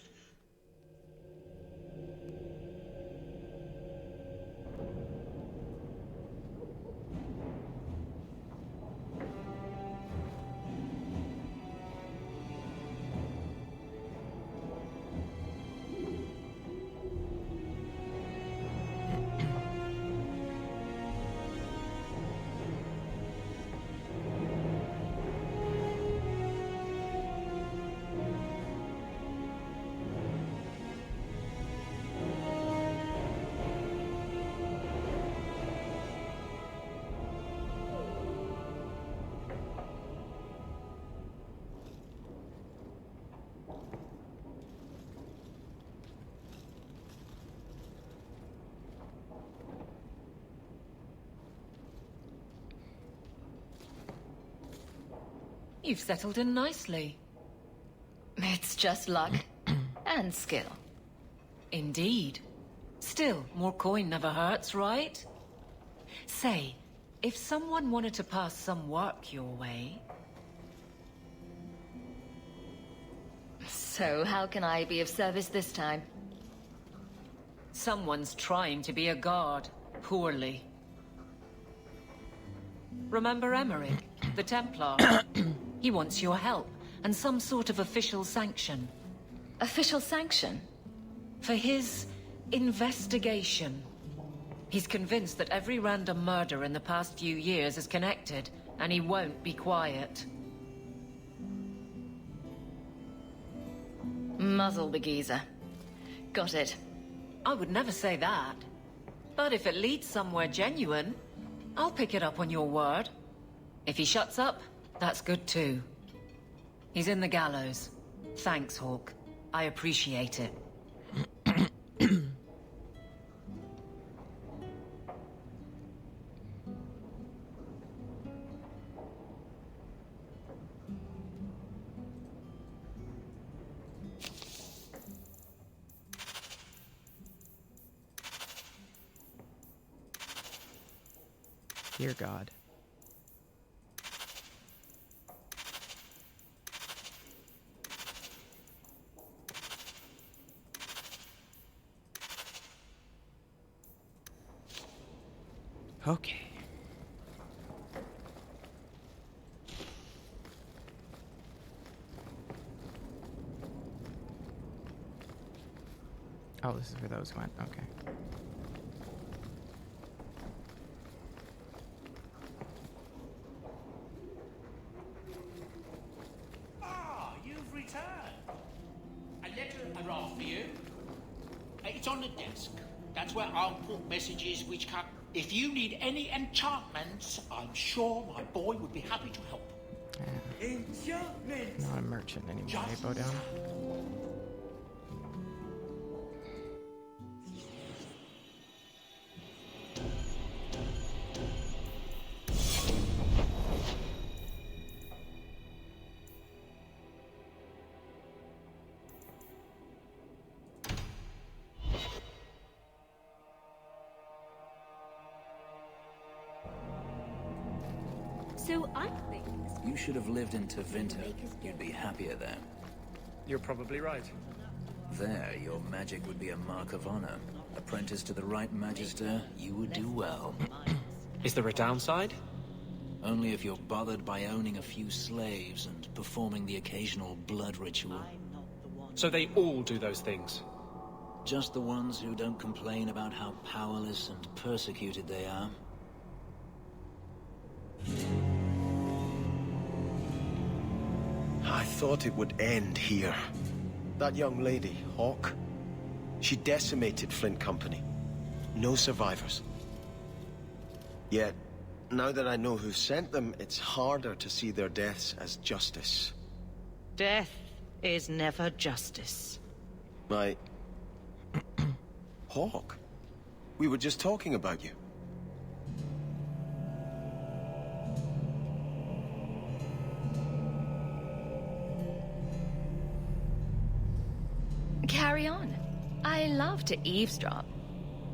You've settled in nicely. It's just luck. And skill. Indeed. Still, more coin never hurts, right? Say, if someone wanted to pass some work your way... So how can I be of service this time? Someone's trying to be a guard. Poorly. Remember Emmerich, the Templar? He wants your help, and some sort of official sanction. Official sanction? For his investigation. He's convinced that every random murder in the past few years is connected, and he won't be quiet. Muzzle the geezer. Got it. I would never say that. But if it leads somewhere genuine, I'll pick it up on your word. If he shuts up, that's good too. He's in the gallows. Thanks, Hawk. I appreciate it. Dear God. Okay. Oh, this is where those went. Okay. Ah, you've returned. A letter arrived for you. It's on the desk. That's where I'll put messages which come. If you need any enchantments, I'm sure my boy would be happy to help. Not a merchant anymore, eh, Bodon? So I think You should have lived in Tevinter. You'd be happier there. You're probably right. There, your magic would be a mark of honor. Apprentice to the right magister, you would do well. Is there a downside? Only if you're bothered by owning a few slaves and performing the occasional blood ritual. So they all do those things? Just the ones who don't complain about how powerless and persecuted they are. I thought it would end here. That young lady, Hawk, she decimated Flint Company. No survivors. Yet, Now that I know who sent them, it's harder to see their deaths as justice. Death is never justice. My... Hawk? We were just talking about you. Carry on. I love to eavesdrop.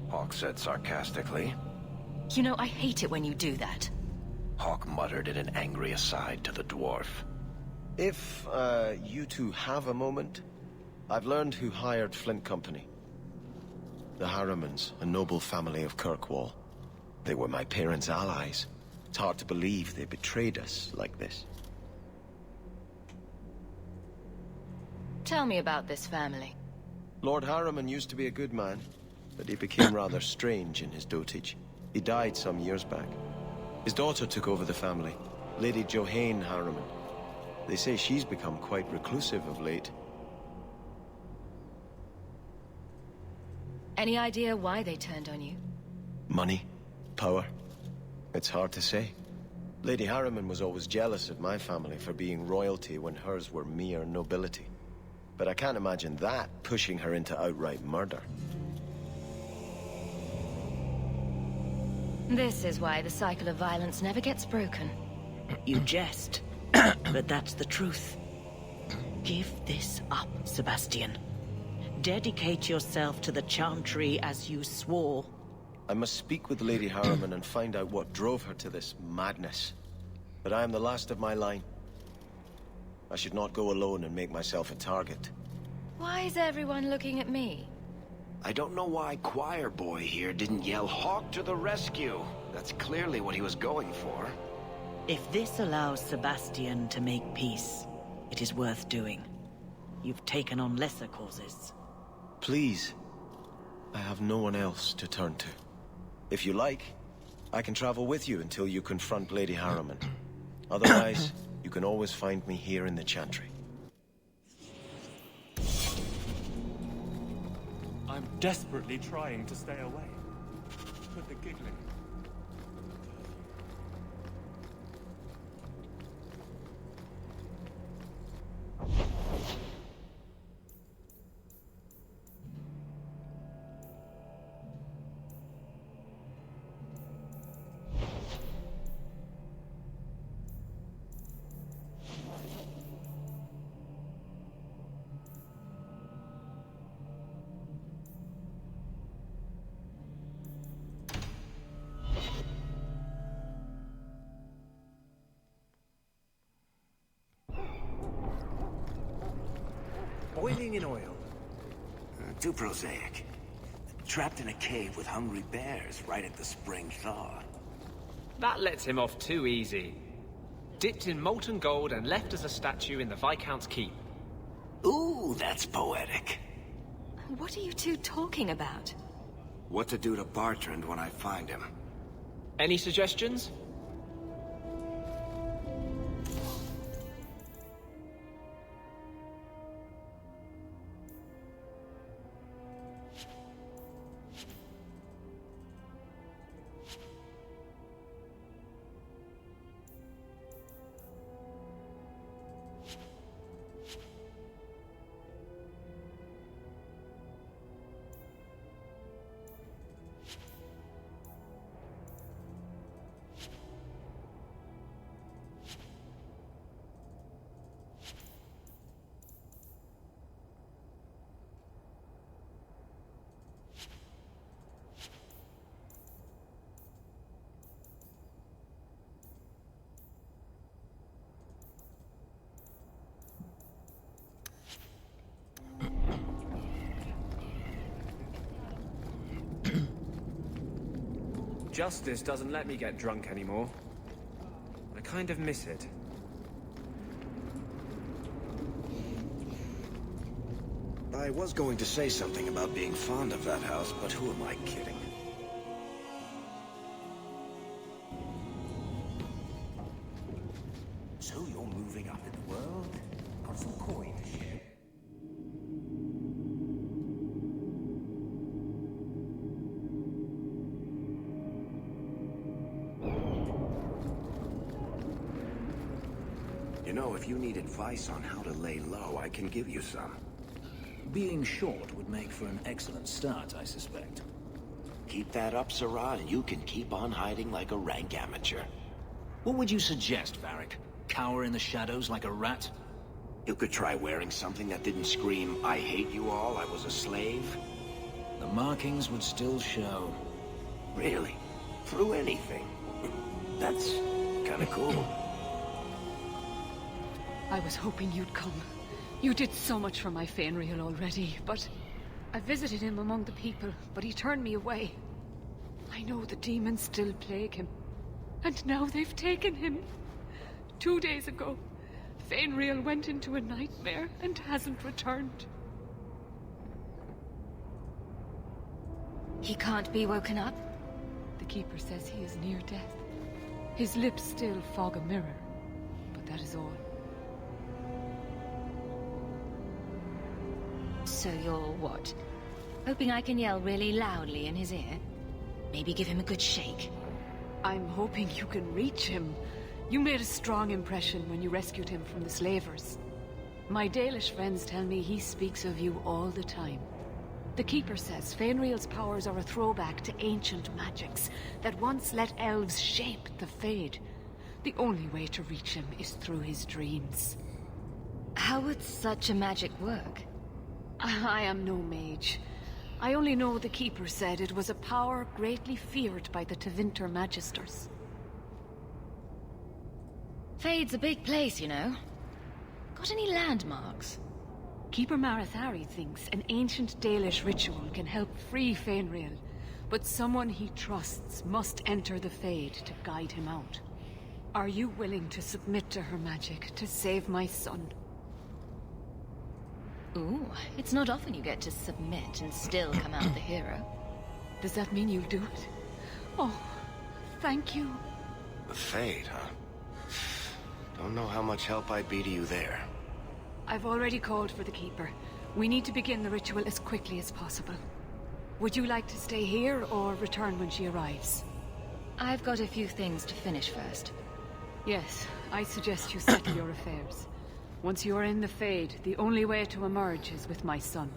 Hawk said sarcastically. You know, I hate it when you do that. Hawk muttered in an angry aside to the dwarf. If, you two have a moment, I've learned who hired Flint Company. The Harrimans, a noble family of Kirkwall. They were my parents' allies. It's hard to believe they betrayed us like this. Tell me about this family. Lord Harriman used to be a good man, but he became rather strange in his dotage. He died some years back. His daughter took over the family, Lady Johane Harriman. They say she's become quite reclusive of late. Any idea why they turned on you? Money? Power? It's hard to say. Lady Harriman was always jealous of my family for being royalty when hers were mere nobility. But I can't imagine that pushing her into outright murder. This is why the cycle of violence never gets broken. You jest, but that's the truth. Give this up, Sebastian. Dedicate yourself to the Chantry as you swore. I must speak with Lady Harriman and find out what drove her to this madness. But I am the last of my line. I should not go alone and make myself a target. Why is everyone looking at me? I don't know why Choir Boy here didn't yell Hawk to the rescue. That's clearly what he was going for. If this allows Sebastian to make peace, it is worth doing. You've taken on lesser causes. Please. I have no one else to turn to. If you like, I can travel with you until you confront Lady Harriman. Otherwise, you can always find me here in the Chantry. I'm desperately trying to stay away. But the giggling... Boiling in oil. Too prosaic. Trapped in a cave with hungry bears right at the spring thaw. That lets him off too easy. Dipped in molten gold and left as a statue in the Viscount's keep. Ooh, that's poetic. What are you two talking about? What to do to Bartrand when I find him. Any suggestions? Justice doesn't let me get drunk anymore. I kind of miss it. I was going to say something about being fond of that house, but who am I kidding? So you're moving up in the world? Got some coin to share? if you need advice on how to lay low, I can give you some. Being short would make for an excellent start, I suspect. Keep that up, Sirrah, and you can keep on hiding like a rank amateur. What would you suggest, Varric? Cower in the shadows like a rat? You could try wearing something that didn't scream, "I hate you all, I was a slave." The markings would still show. Really? Through anything? That's kinda cool. I was hoping you'd come. You did so much for my Fenrir already, but I visited him among the people, but he turned me away. I know the demons still plague him, and now they've taken him. 2 days ago, Fenrir went into a nightmare and hasn't returned. He can't be woken up? The Keeper says he is near death. His lips still fog a mirror, but that is all. So you're what? Hoping I can yell really loudly in his ear? Maybe give him a good shake? I'm hoping you can reach him. You made a strong impression when you rescued him from the slavers. My Dalish friends tell me he speaks of you all the time. The Keeper says Fenrir's powers are a throwback to ancient magics that once let elves shape the Fade. The only way to reach him is through his dreams. How would such a magic work? I am no mage. I only know the Keeper said it was a power greatly feared by the Tevinter Magisters. Fade's a big place, you know. Got any landmarks? Keeper Marathari thinks an ancient Dalish ritual can help free Fenrir, but someone he trusts must enter the Fade to guide him out. Are you willing to submit to her magic to save my son? Ooh, it's not often you get to submit and still come out the hero. Does that mean you'll do it? Oh, thank you. The Fade, huh? Don't know how much help I'd be to you there. I've already called for the Keeper. We need to begin the ritual as quickly as possible. Would you like to stay here or return when she arrives? I've got a few things to finish first. Yes, I suggest you settle your affairs. Once you are in the Fade, the only way to emerge is with my son.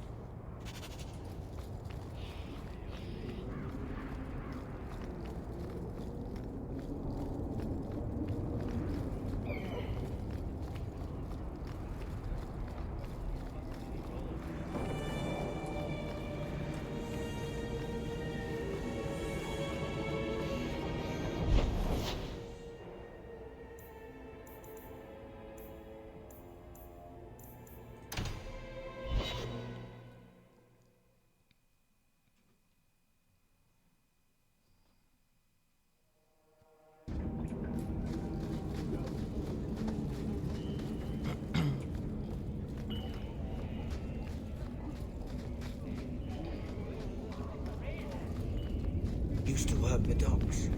Used to work the docks.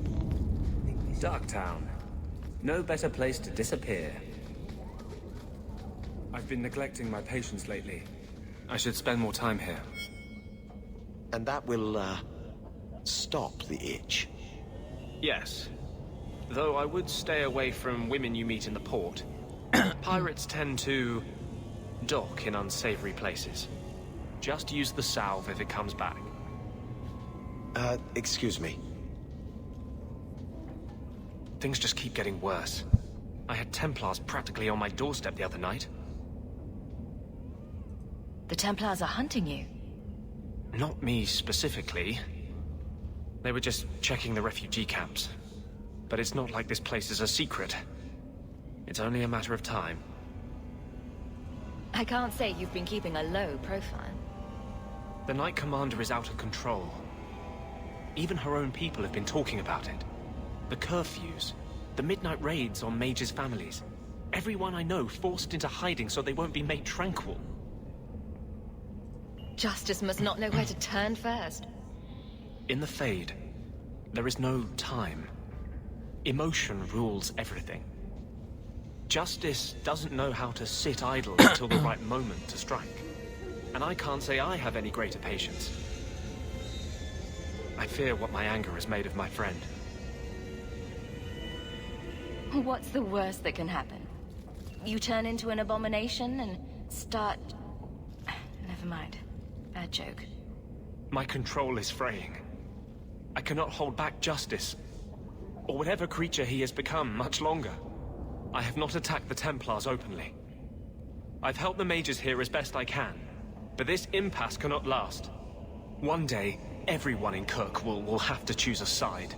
Darktown. No better place to disappear. I've been neglecting my patients lately. I should spend more time here. And that will, stop the itch. Yes. Though I would stay away from women you meet in the port. Pirates tend to dock in unsavory places. Just use the salve if it comes back. Excuse me. Things just keep getting worse. I had Templars practically on my doorstep the other night. The Templars are hunting you. Not me specifically. They were just checking the refugee camps. But it's not like this place is a secret. It's only a matter of time. I can't say you've been keeping a low profile. The Knight Commander is out of control. Even her own people have been talking about it. The curfews, the midnight raids on mages' families. Everyone I know forced into hiding so they won't be made tranquil. Justice must not know where to turn first. In the Fade, there is no time. Emotion rules everything. Justice doesn't know how to sit idle until the right moment to strike. And I can't say I have any greater patience. I fear what my anger has made of my friend. What's the worst that can happen? You turn into an abomination and start... Never mind. Bad joke. My control is fraying. I cannot hold back justice, or whatever creature he has become, much longer. I have not attacked the Templars openly. I've helped the mages here as best I can, but this impasse cannot last. One day, everyone in Kirkwall will have to choose a side.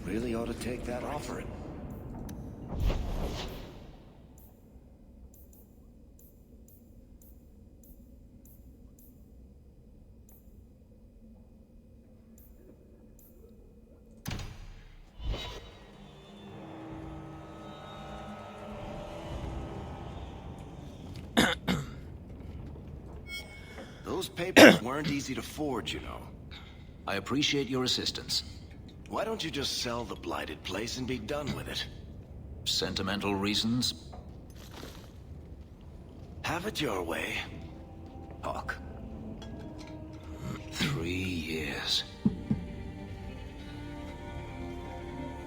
Really ought to take that offering. Those papers weren't easy to forge, you know. I appreciate your assistance. Why don't you just sell the blighted place and be done with it? Sentimental reasons? Have it your way, Hawk. 3 years.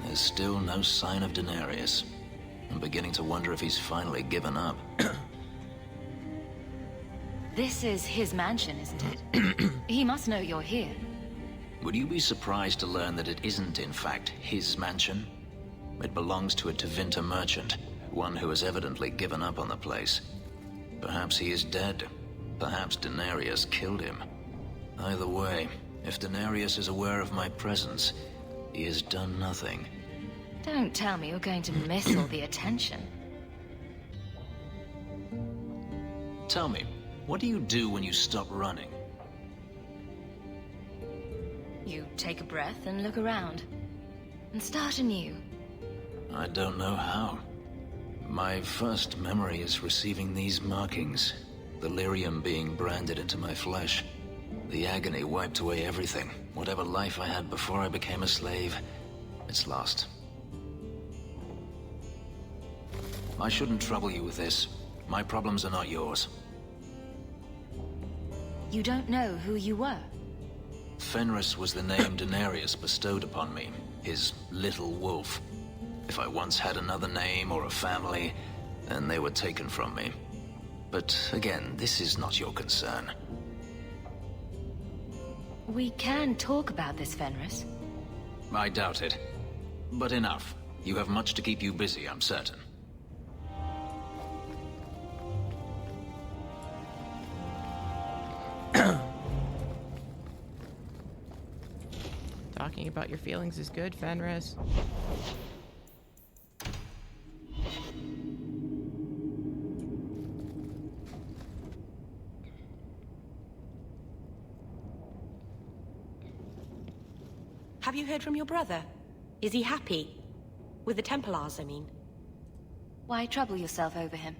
There's still no sign of Denarius. I'm beginning to wonder if he's finally given up. This is his mansion, isn't it? He must know you're here. Would you be surprised to learn that it isn't, in fact, his mansion? It belongs to a Tevinter merchant, one who has evidently given up on the place. Perhaps he is dead. Perhaps Denarius killed him. Either way, if Denarius is aware of my presence, he has done nothing. Don't tell me you're going to miss all the attention. Tell me, what do you do when you stop running? You take a breath and look around. And start anew. I don't know how. My first memory is receiving these markings. The lyrium being branded into my flesh. The agony wiped away everything. Whatever life I had before I became a slave, it's lost. I shouldn't trouble you with this. My problems are not yours. You don't know who you were? Fenris was the name Denarius bestowed upon me, his little wolf. If I once had another name or a family, then they were taken from me. But again, this is not your concern. We can talk about this, Fenris. I doubt it. But enough. You have much to keep you busy, I'm certain. Talking about your feelings is good, Fenris. Have you heard from your brother? Is he happy? With the Templars, I mean. Why trouble yourself over him?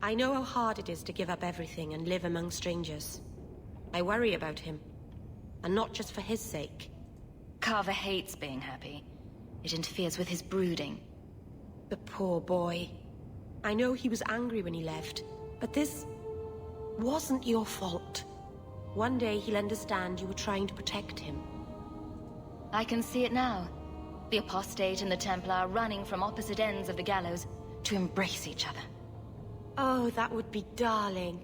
I know how hard it is to give up everything and live among strangers. I worry about him. And not just for his sake. Carver hates being happy. It interferes with his brooding. The poor boy. I know he was angry when he left, but this wasn't your fault. One day he'll understand you were trying to protect him. I can see it now. The Apostate and the Templar running from opposite ends of the gallows to embrace each other. Oh, that would be darling.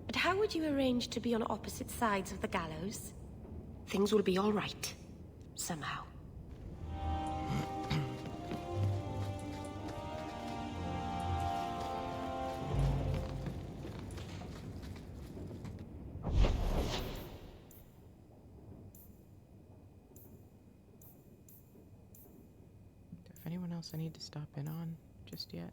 But how would you arrange to be on opposite sides of the gallows? Things will be all right. Somehow. else I need to stop in on just yet?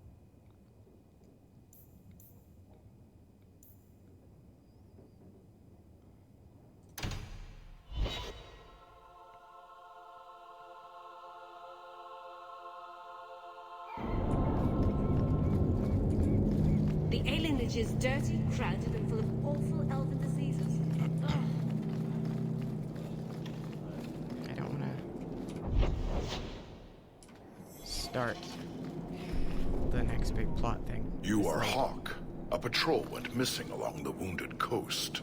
The alienage is dirty, crowded, and full of awful elven diseases. I don't want to start the next big plot thing. You are Hawk. A patrol went missing along the Wounded Coast.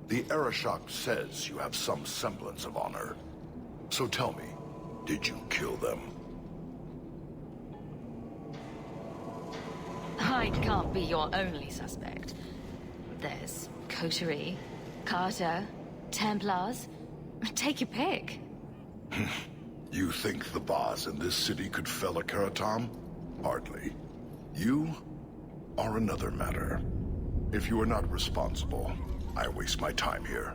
The Arashok says you have some semblance of honor. So tell me, did you kill them? Hyde can't be your only suspect. There's Coterie, Carter, Templars. Take your pick. You think the boss in this city could fell a Karatam? Hardly. You are another matter. If you are not responsible, I waste my time here.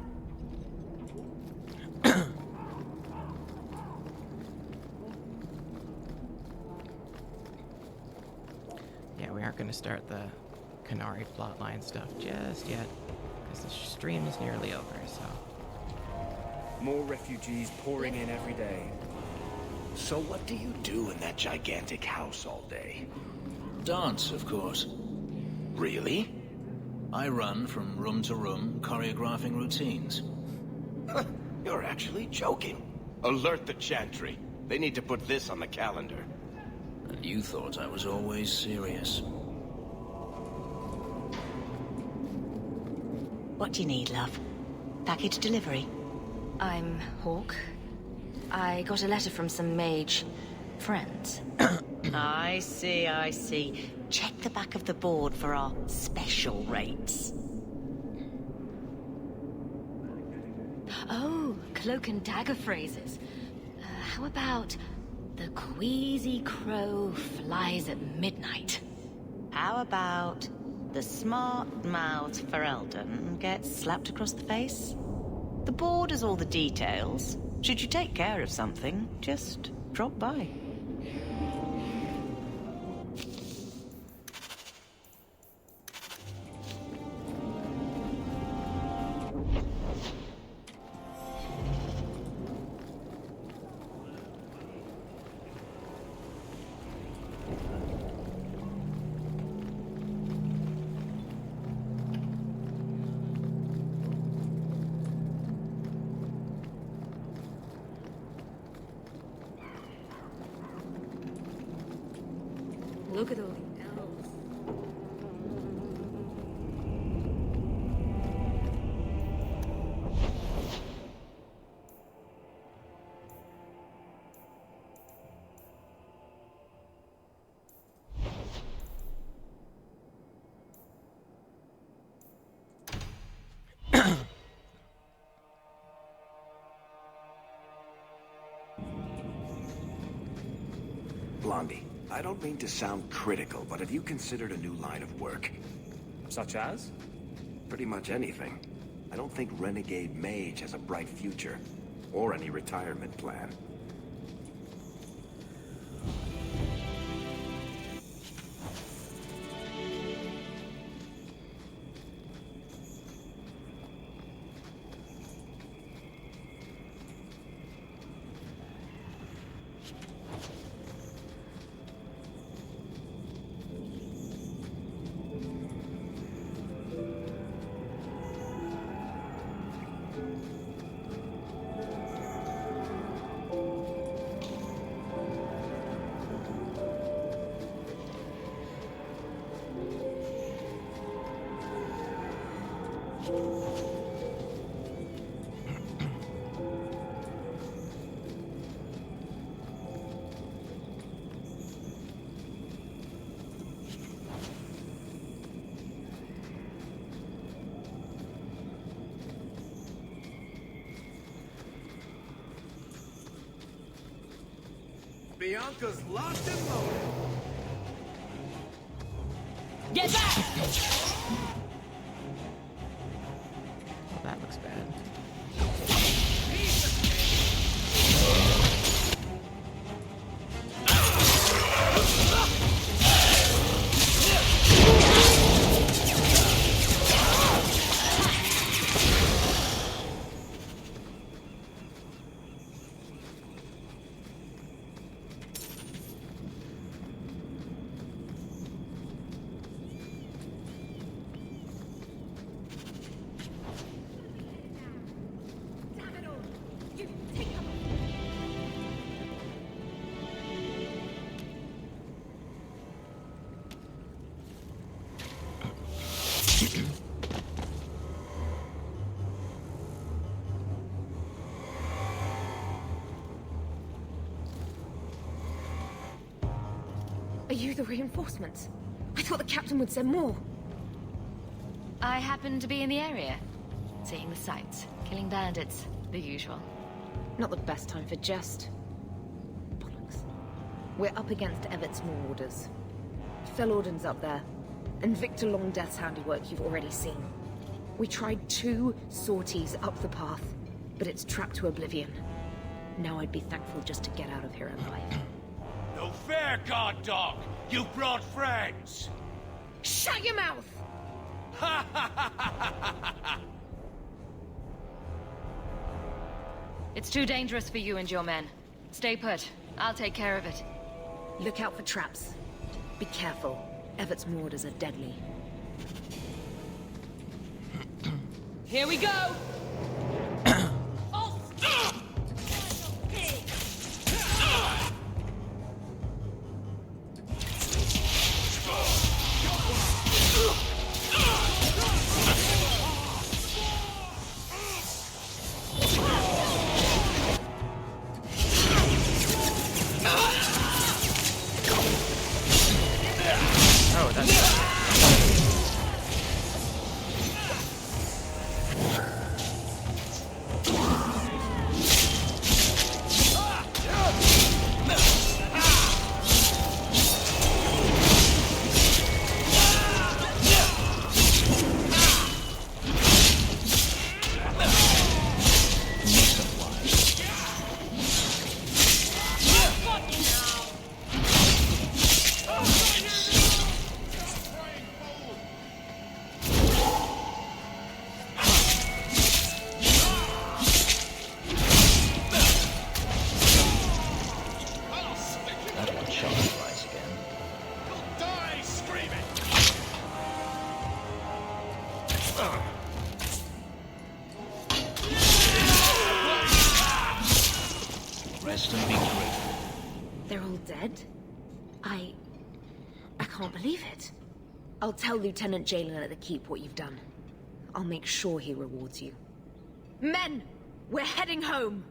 Yeah, we aren't going to start the Qunari plotline stuff just yet, because the stream is nearly over, so... More refugees pouring in every day. So what do you do in that gigantic house all day? Dance, of course. Really? I run from room to room, choreographing routines. You're actually joking. Alert the Chantry. They need to put this on the calendar. And you thought I was always serious. What do you need, love? Package delivery? I'm Hawk. I got a letter from some mage friends. I see, I see. Check the back of the board for our special rates. Oh, cloak and dagger phrases. How about the queasy crow flies at midnight? How about the smart-mouthed Ferelden gets slapped across the face? The board has all the details. Should you take care of something, just drop by. Look at all the elves. Blondie, I don't mean to sound critical, but have you considered a new line of work? Such as? Pretty much anything. I don't think Renegade Mage has a bright future, or any retirement plan. Bianca's locked and loaded. Get back! Well, that looks bad. Are you the reinforcements? I thought the captain would send more. I happened to be in the area, seeing the sights, killing bandits, the usual. Not the best time for jest. Bollocks. We're up against Evert's Marauders. Fellorden's up there, and Victor Longdeath's handiwork you've already seen. We tried 2 sorties up the path, but it's trapped to oblivion. Now I'd be thankful just to get out of here alive. No fair, guard dog! You brought friends! Shut your mouth! It's too dangerous for you and your men. Stay put. I'll take care of it. Look out for traps. Be careful. Evert's Marauders are deadly. Here we go! Oh, that's... Rest and be grateful. They're all dead? I can't believe it. I'll tell Lieutenant Jalen at the Keep what you've done. I'll make sure he rewards you. Men! We're heading home!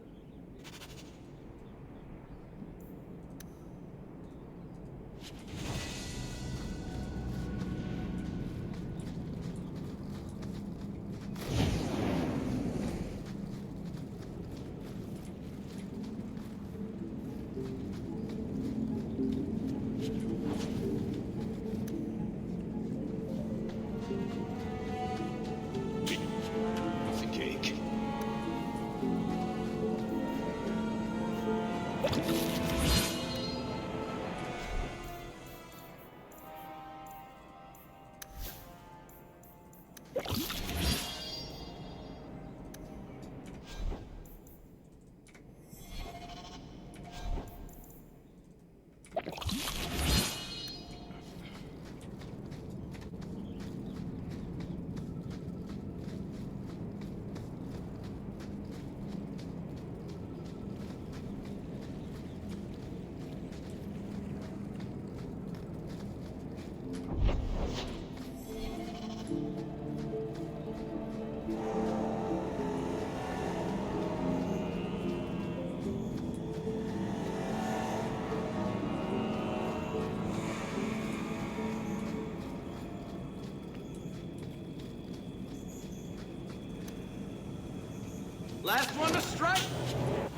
Last one to strike!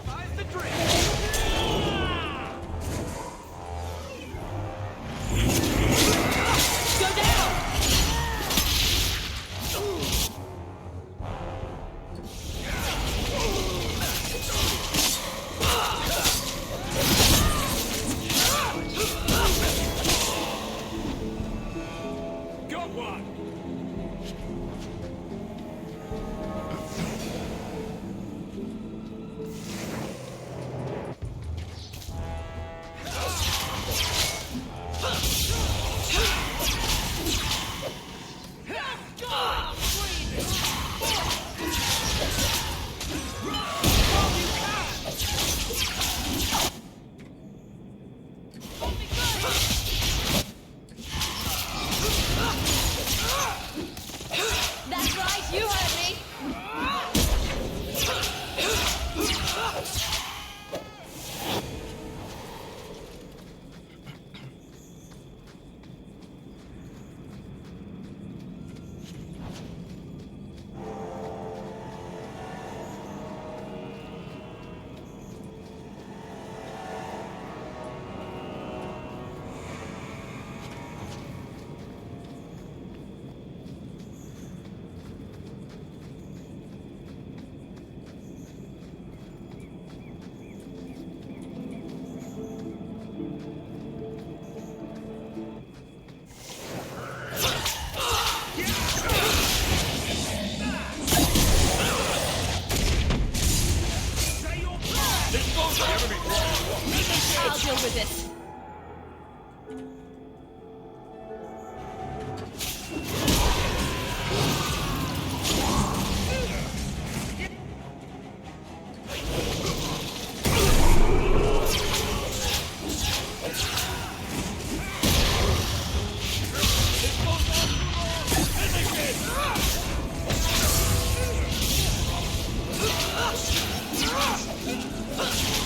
Buys the drink! Go down! Got one!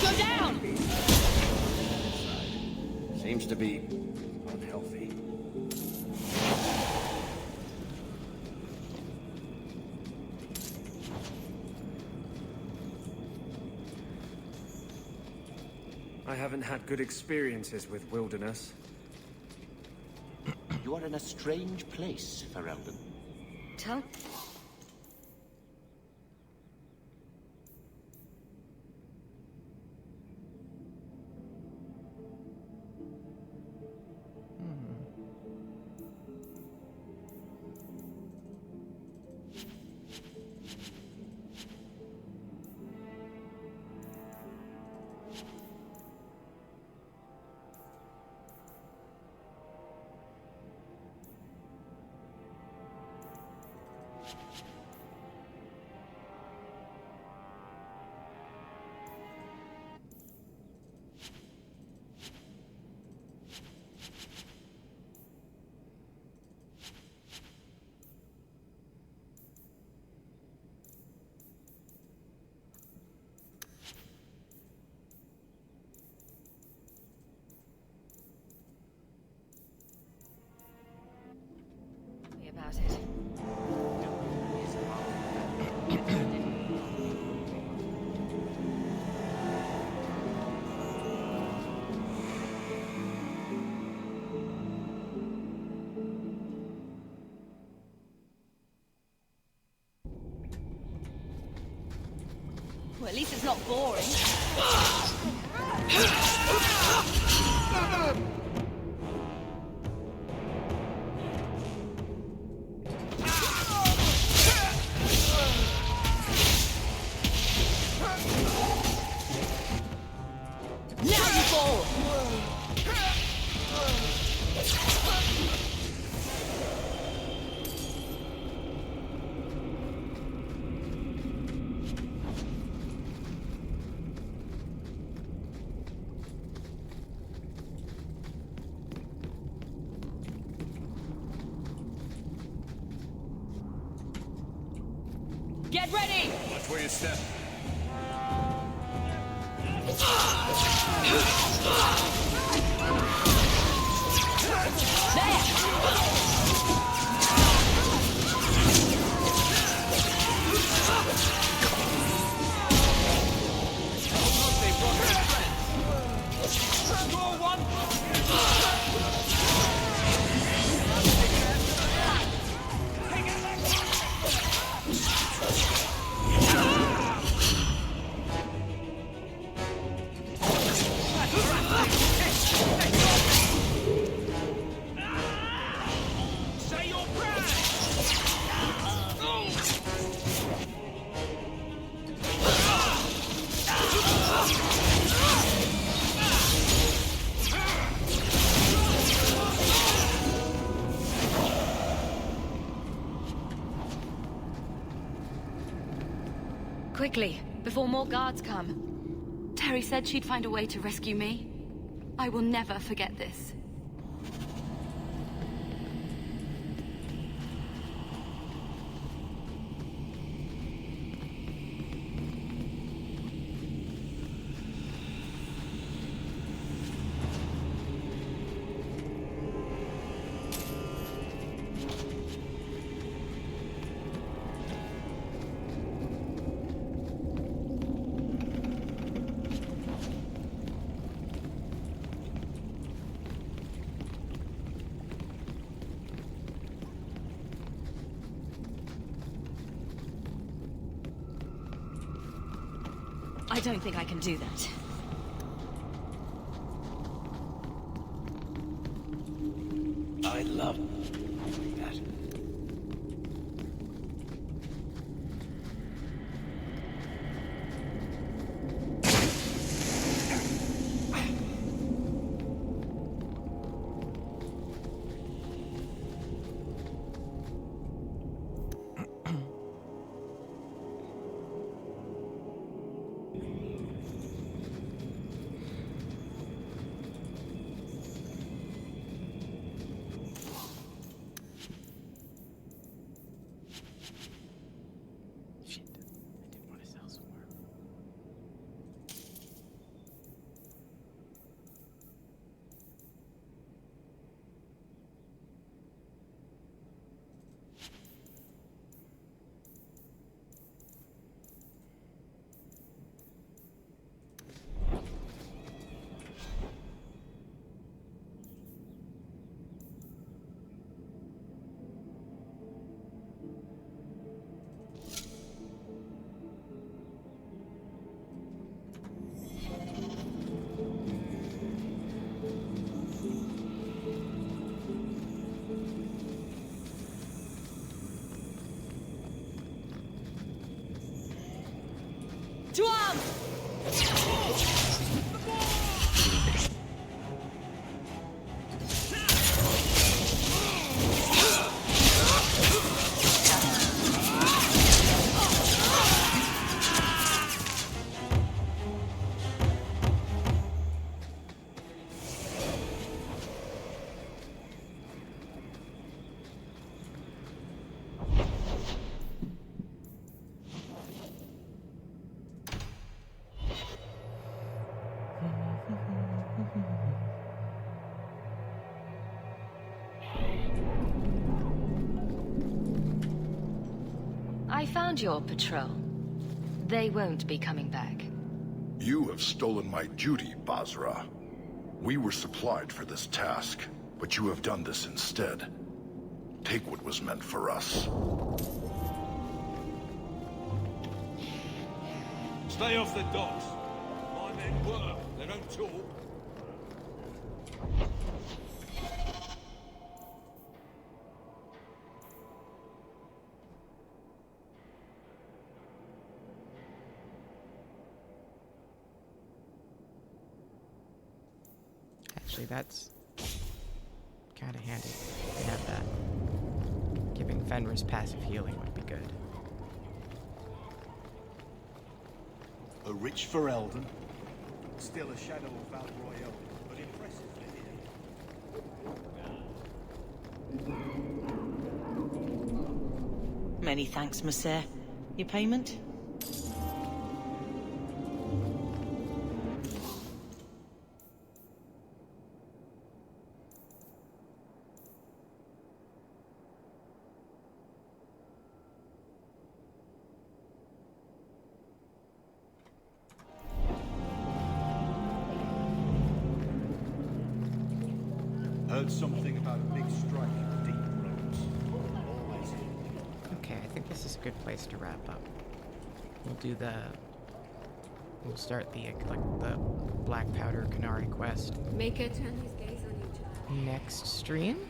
Go down! Seems to be unhealthy. I haven't had good experiences with wilderness. You are in a strange place, Ferelden. Tell... about it. Well, at least it's not boring. Get ready! Watch where you step. Quickly, before more guards come. Terry said she'd find a way to rescue me. I will never forget this. I don't think I can do that. I love that. To arms! I found your patrol. They won't be coming back. You have stolen my duty, Basra. We were supplied for this task, but you have done this instead. Take what was meant for us. Stay off the docks. My men work, they don't talk. Actually, that's kind of handy. I have that. Giving Fenris passive healing would be good. A rich Ferelden. Still a shadow of Val Royale, but impressive for here. Many thanks, Monsieur. Your payment? Heard something about a big strike in the deep roads. Always here. Okay, I think this is a good place to wrap up. We'll start the Black Powder Canary quest Make her turn his gaze on you, child. next stream,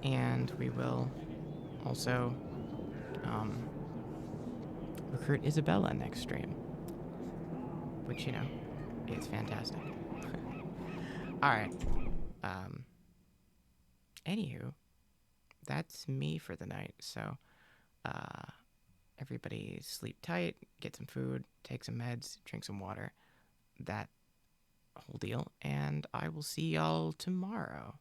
and we will also recruit Isabella next stream, which, you know, is fantastic. All right. Anywho, that's me for the night. So, everybody sleep tight, get some food, take some meds, drink some water, that whole deal, and I will see y'all tomorrow.